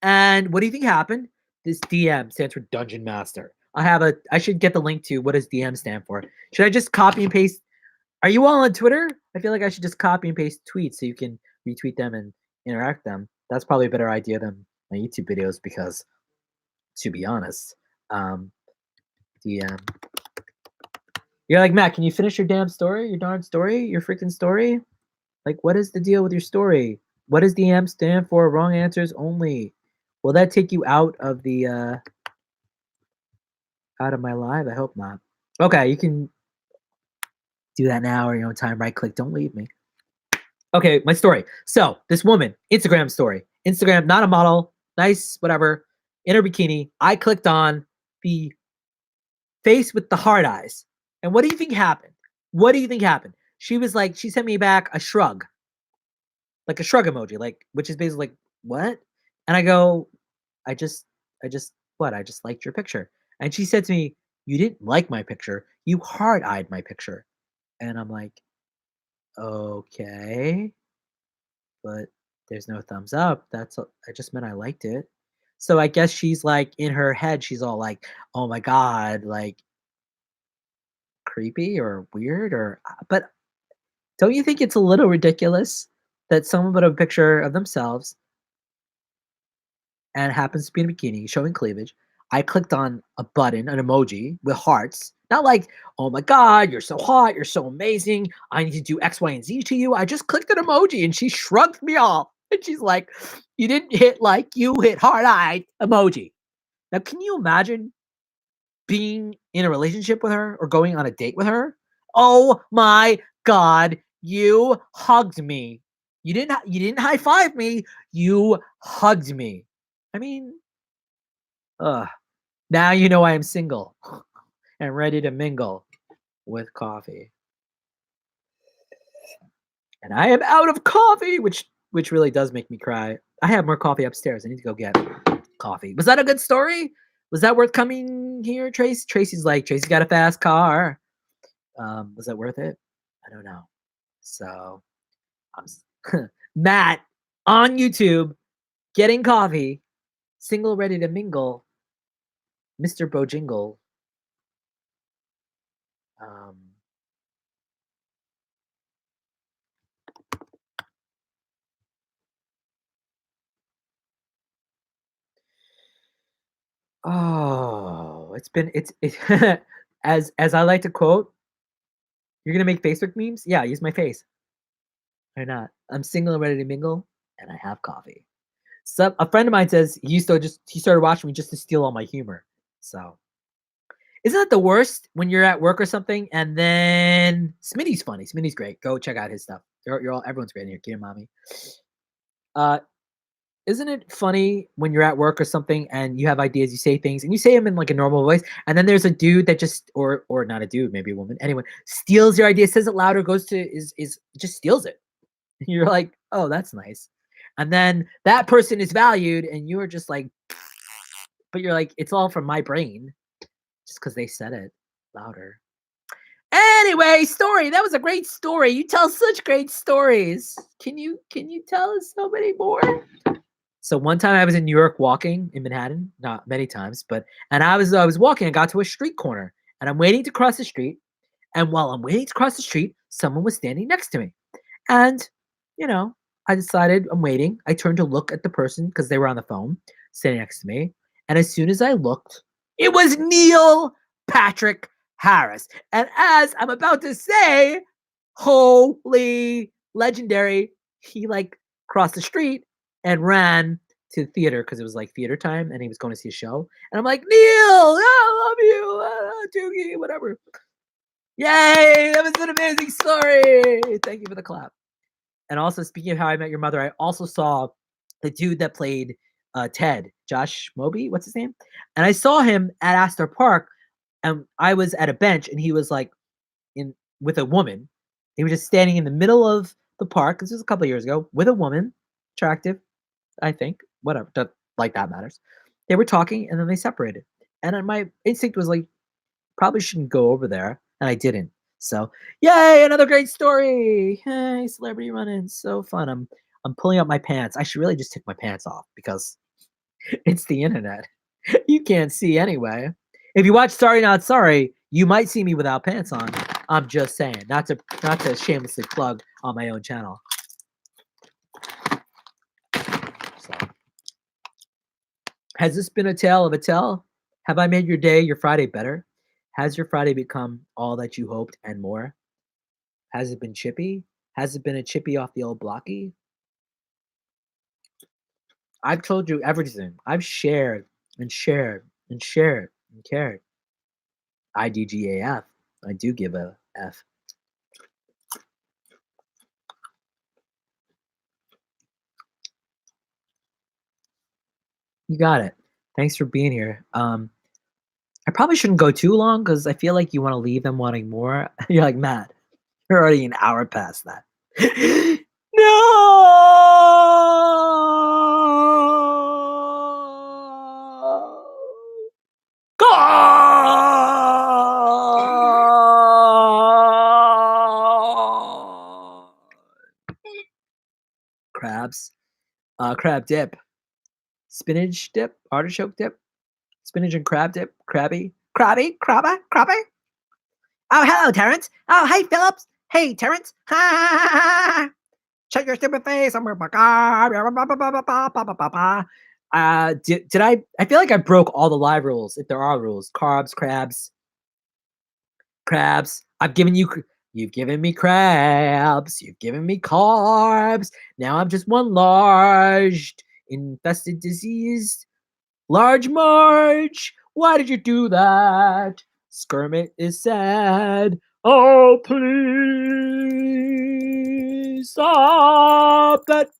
And what do you think happened? This DM stands for Dungeon Master. I should get the link to what does DM stand for. Should I just copy and paste? Are you all on Twitter? I feel like I should just copy and paste tweets so you can retweet them and interact them. That's probably a better idea than my YouTube videos because, to be honest, DM. You're like, Matt, can you finish your damn story? Your darn story? Your freaking story? Like, what is the deal with your story? What does DM stand for? Wrong answers only. Will that take you out of the out of my live? I hope not. Okay, you can do that now or your own time. Right click. Don't leave me. Okay, my story. So this woman, Instagram story. Instagram, not a model, nice, whatever, in her bikini. I clicked on the face with the hard eyes. And what do you think happened? What do you think happened? She was like, she sent me back a shrug, like a shrug emoji, like, which is basically like, what? And I go, I just, what? I just liked your picture. And she said to me, you didn't like my picture. You hard-eyed my picture. And I'm like, okay, but there's no thumbs up. I just meant I liked it. So I guess she's like in her head, she's all like, oh my God, like creepy or weird but don't you think it's a little ridiculous that someone put a picture of themselves and happens to be in a bikini showing cleavage? I clicked on a button, an emoji with hearts, not like, oh my God, you're so hot, you're so amazing, I need to do X, Y, and Z to you. I just clicked an emoji and she shrugged me off. And she's like, you didn't hit like, you hit hard-eyed emoji. Now, can you imagine being in a relationship with her or going on a date with her? Oh my God, you hugged me. You didn't high five me. You hugged me. I mean, now you know I am single and ready to mingle with coffee. And I am out of coffee, which really does make me cry. I have more coffee upstairs. I need to go get coffee. Was that a good story? Was that worth coming here, Trace? Tracy's like, Tracy's got a fast car. Was that worth it? I don't know. So, Matt on YouTube getting coffee, single ready to mingle, Mr. Bojingle. Oh, it's as I like to quote, you're gonna make Facebook memes? Yeah, use my face. Why not? I'm single and ready to mingle, and I have coffee. So a friend of mine says he started watching me just to steal all my humor. So isn't that the worst when you're at work or something and then Smitty's funny. Smitty's great. Go check out his stuff. Everyone's great in here. Kid and mommy. Isn't it funny when you're at work or something and you have ideas, you say things and you say them in like a normal voice, and then there's a dude that just or not a dude, maybe a woman, anyone steals your idea, says it louder, goes to is just steals it. You're like, oh, that's nice. And then that person is valued and you're just like, but you're like, it's all from my brain just because they said it louder. Anyway, story. That was a great story. You tell such great stories. Can you tell us so many more? So one time I was in New York walking in Manhattan, not many times, and I was walking, I got to a street corner and I'm waiting to cross the street. And while I'm waiting to cross the street, someone was standing next to me. And, I decided I'm waiting. I turned to look at the person because they were on the phone standing next to me. And as soon as I looked, it was Neil Patrick Harris. And as I'm about to say, holy legendary, he like crossed the street and ran to the theater because it was like theater time and he was going to see a show. And I'm like, Neil, I love you, Doogie, whatever. Yay, that was an amazing story. Thank you for the clap. And also, speaking of How I Met Your Mother, I also saw the dude that played Ted, Josh Moby, what's his name? And I saw him at Astor Park, and I was at a bench, and he was like with a woman. He was just standing in the middle of the park. This was a couple of years ago with a woman, attractive, I think. Whatever, like that matters. They were talking, and then they separated. And my instinct was like, probably shouldn't go over there, and I didn't. So, yay, another great story. Hey, celebrity run-in. So fun. I'm pulling up my pants. I should really just take my pants off because it's the internet. You can't see anyway. If you watch Sorry Not Sorry, you might see me without pants on. I'm just saying, not to shamelessly plug on my own channel. So, has this been a tale of a tale? Have I made your day, your Friday better? Has your Friday become all that you hoped and more? Has it been chippy? Has it been a chippy off the old blocky? I've told you everything. I've shared and shared and shared and cared. IDGAF. I do give a F. You got it. Thanks for being here. I probably shouldn't go too long because I feel like you want to leave them wanting more. You're like, Matt, you're already an hour past that. No! God! Crabs. Crab dip. Spinach dip. Artichoke dip. Spinach and crab dip. Crabby. Crabby. Crabba. Crabby. Oh, hello, Terrence. Oh, hey, Phillips. Hey, Terrence. Ha! Shut your stupid face. I'm did I feel like I broke all the live rules, if there are rules. Carbs, crabs. You've given me crabs. You've given me carbs. Now I'm just one large, infested, diseased, large Marge. Why did you do that? Skermeet is sad. Oh, please stop that.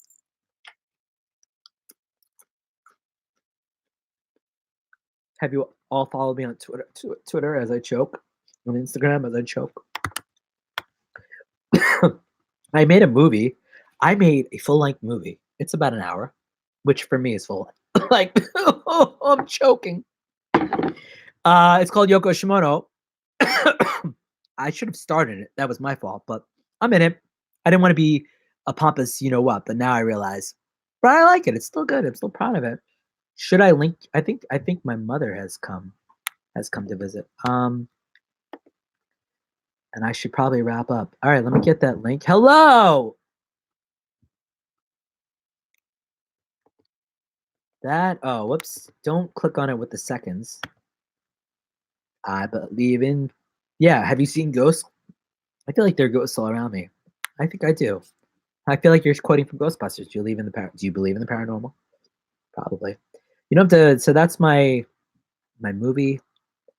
Have you all followed me on Twitter as I choke? On Instagram as I choke? I made a movie. I made a full-length movie. It's about an hour, which for me is full. Like, I'm choking. It's called Yoko Shimono. I should have started it. That was my fault, but I'm in it. I didn't want to be a pompous, you know what, but now I realize. But I like it. It's still good. I'm still proud of it. Should I link? I think my mother has come to visit. And I should probably wrap up. All right, let me get that link. Hello. Whoops. Don't click on it with the seconds. I believe in. Yeah, have you seen ghosts? I feel like there are ghosts all around me. I think I do. I feel like you're quoting from Ghostbusters. Do you believe in the paranormal? Probably. You don't have to. So that's my movie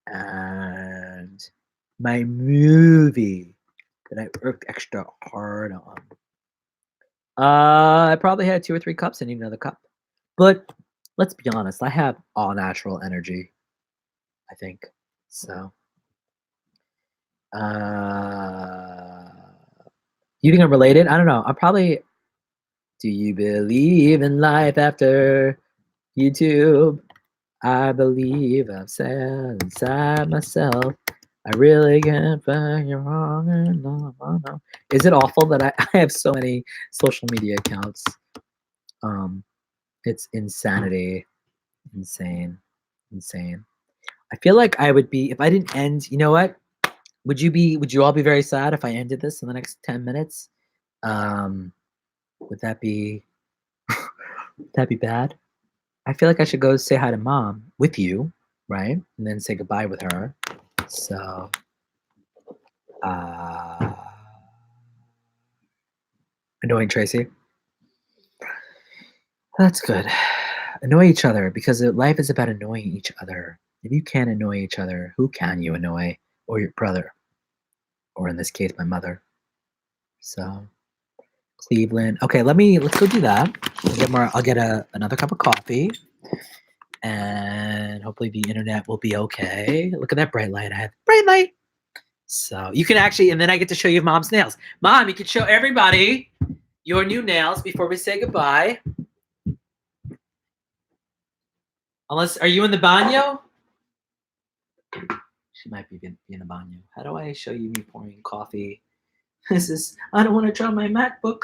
and my movie that I worked extra hard on. I probably had 2 or 3 cups. I need another cup. But let's be honest. I have all natural energy. I think so. You think I'm related? I don't know. I'm probably. Do you believe in life after YouTube? I believe I'm sad inside myself. I really can't find you wrong. No. Is it awful that I have so many social media accounts? It's insanity. Insane. I feel like I would be if I didn't end. You know what? Would you all be very sad if I ended this in the next 10 minutes? Would that be bad? I feel like I should go say hi to Mom with you, right? And then say goodbye with her. So, annoying Tracy. That's good. Annoy each other because life is about annoying each other. If you can't annoy each other, who can you annoy? Or your brother. Or in this case, my mother. So, Cleveland. Okay, let's go do that. I'll get another cup of coffee. And hopefully the internet will be okay. Look at that bright light. I have bright light. So you can actually, and then I get to show you Mom's nails. Mom, you can show everybody your new nails before we say goodbye. Are you in the baño? She might be in the baño. How do I show you me pouring coffee? I don't want to drop my MacBook.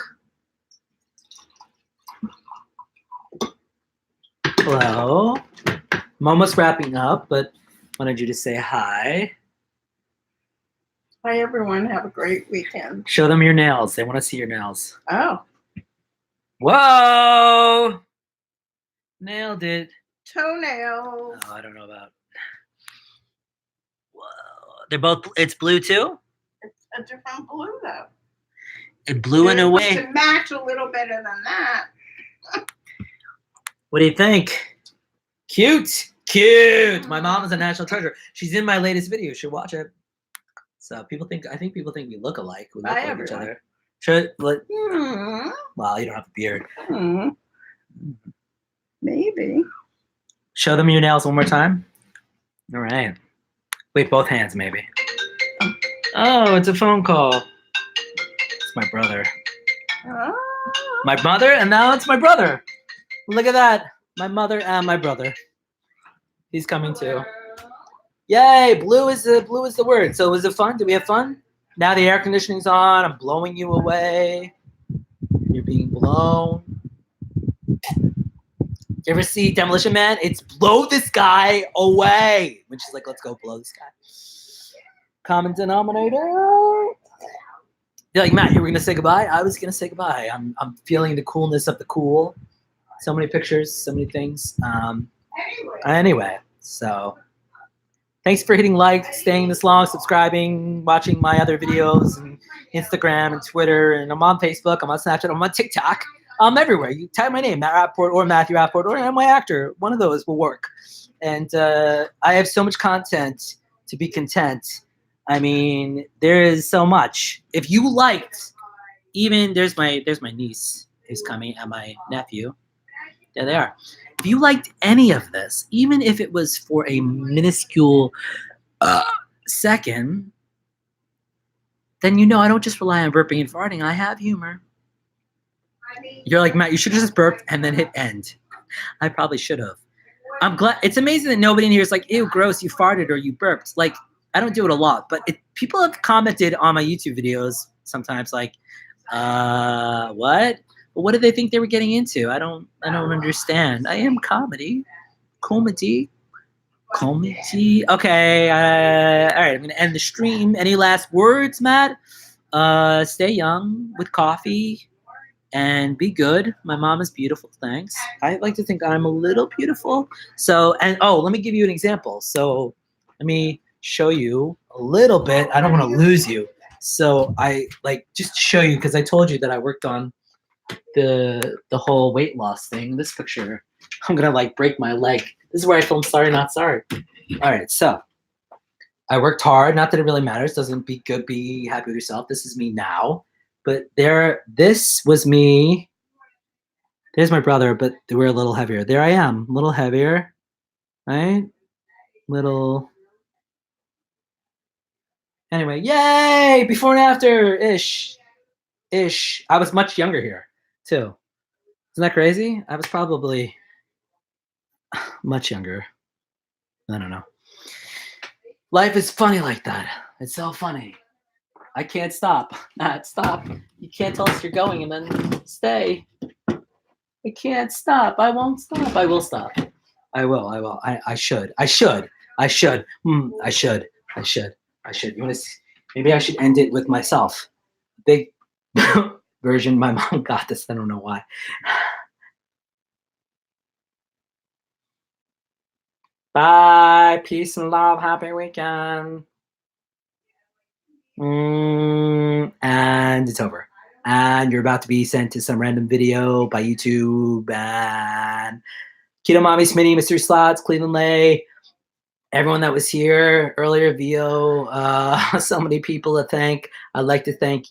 Hello. I'm almost wrapping up, but wanted you to say hi. Hi, everyone. Have a great weekend. Show them your nails. They want to see your nails. Oh. Whoa! Nailed it. Toenails. Oh, I don't know about. Whoa. They're both. It's blue too? It's a different blue, though. It blew in a way. To match a little better than that. What do you think? Cute, cute. My mom is a national treasure. She's in my latest video. You should watch it. So I think people think we look alike. We look Bye, like each everyone. other. Should, well, Hmm. you don't have a beard. Hmm. Maybe. Show them your nails one more time. All right. Wait, both hands maybe. Oh, it's a phone call. It's my brother. Oh. My mother, and now it's my brother. Look at that. My mother and my brother. He's coming too. Yay! Blue is the word. So was it fun? Did we have fun? Now the air conditioning's on. I'm blowing you away. You're being blown. You ever see Demolition Man? It's blow this guy away. When she's like, let's go blow this guy. Common denominator. You're like, Matt, you were gonna say goodbye? I was gonna say goodbye. I'm feeling the coolness of the cool. So many pictures, so many things. Anyway, so thanks for hitting like, staying this long, subscribing, watching my other videos, and Instagram and Twitter, and I'm on Facebook, I'm on Snapchat, I'm on TikTok. I'm everywhere. You type my name, Matt Rappaport or Matthew Rappaport or I'm my actor. One of those will work. And I have so much content to be content. I mean, there is so much. If you liked, even there's my niece who's coming and my nephew. There they are. If you liked any of this, even if it was for a minuscule second, then you know I don't just rely on burping and farting. I have humor. You're like, Matt, you should have just burped and then hit end. I probably should have. I'm glad. It's amazing that nobody in here is like, ew, gross, you farted or you burped. Like, I don't do it a lot, but people have commented on my YouTube videos sometimes like, what? Well, what did they think they were getting into? I don't understand. I am comedy. Comedy. Okay. All right. I'm going to end the stream. Any last words, Matt? Stay young with coffee and be good. My mom is beautiful. Thanks. I like to think I'm a little beautiful. So, let me give you an example. So let me show you a little bit. I don't want to lose you. So just to show you, because I told you that I worked on the whole weight loss thing. This picture, I'm gonna break my leg. This is where I filmed Sorry Not Sorry. All right, so I worked hard. Not that it really matters. Doesn't be good. Be happy with yourself. This is me now. But this was me. There's my brother, but we're a little heavier. There I am, a little heavier, right? Little. Anyway, yay! Before and after ish. I was much younger here too. Isn't that crazy? I was probably much younger. I don't know. Life is funny like that. It's so funny. I can't stop. Matt, stop. You can't tell us you're going and then stay. I can't stop. I won't stop. I will stop. I will. I should. I should. You want to see? Maybe I should end it with myself. Big version. My mom got this. I don't know why. Bye. Peace and love. Happy weekend. And it's over. And you're about to be sent to some random video by YouTube. And Keto Mommy, Smitty, Mr. Slots, Cleveland Lay, everyone that was here earlier, VO, so many people to thank. I'd like to thank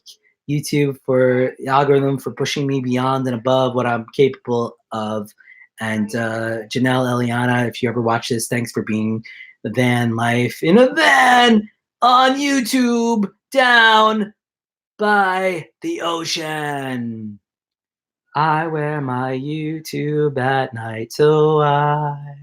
YouTube for the algorithm for pushing me beyond and above what I'm capable of. And Janelle Eliana, if you ever watch this, thanks for being the van life in a van on YouTube down by the ocean. I wear my YouTube at night so I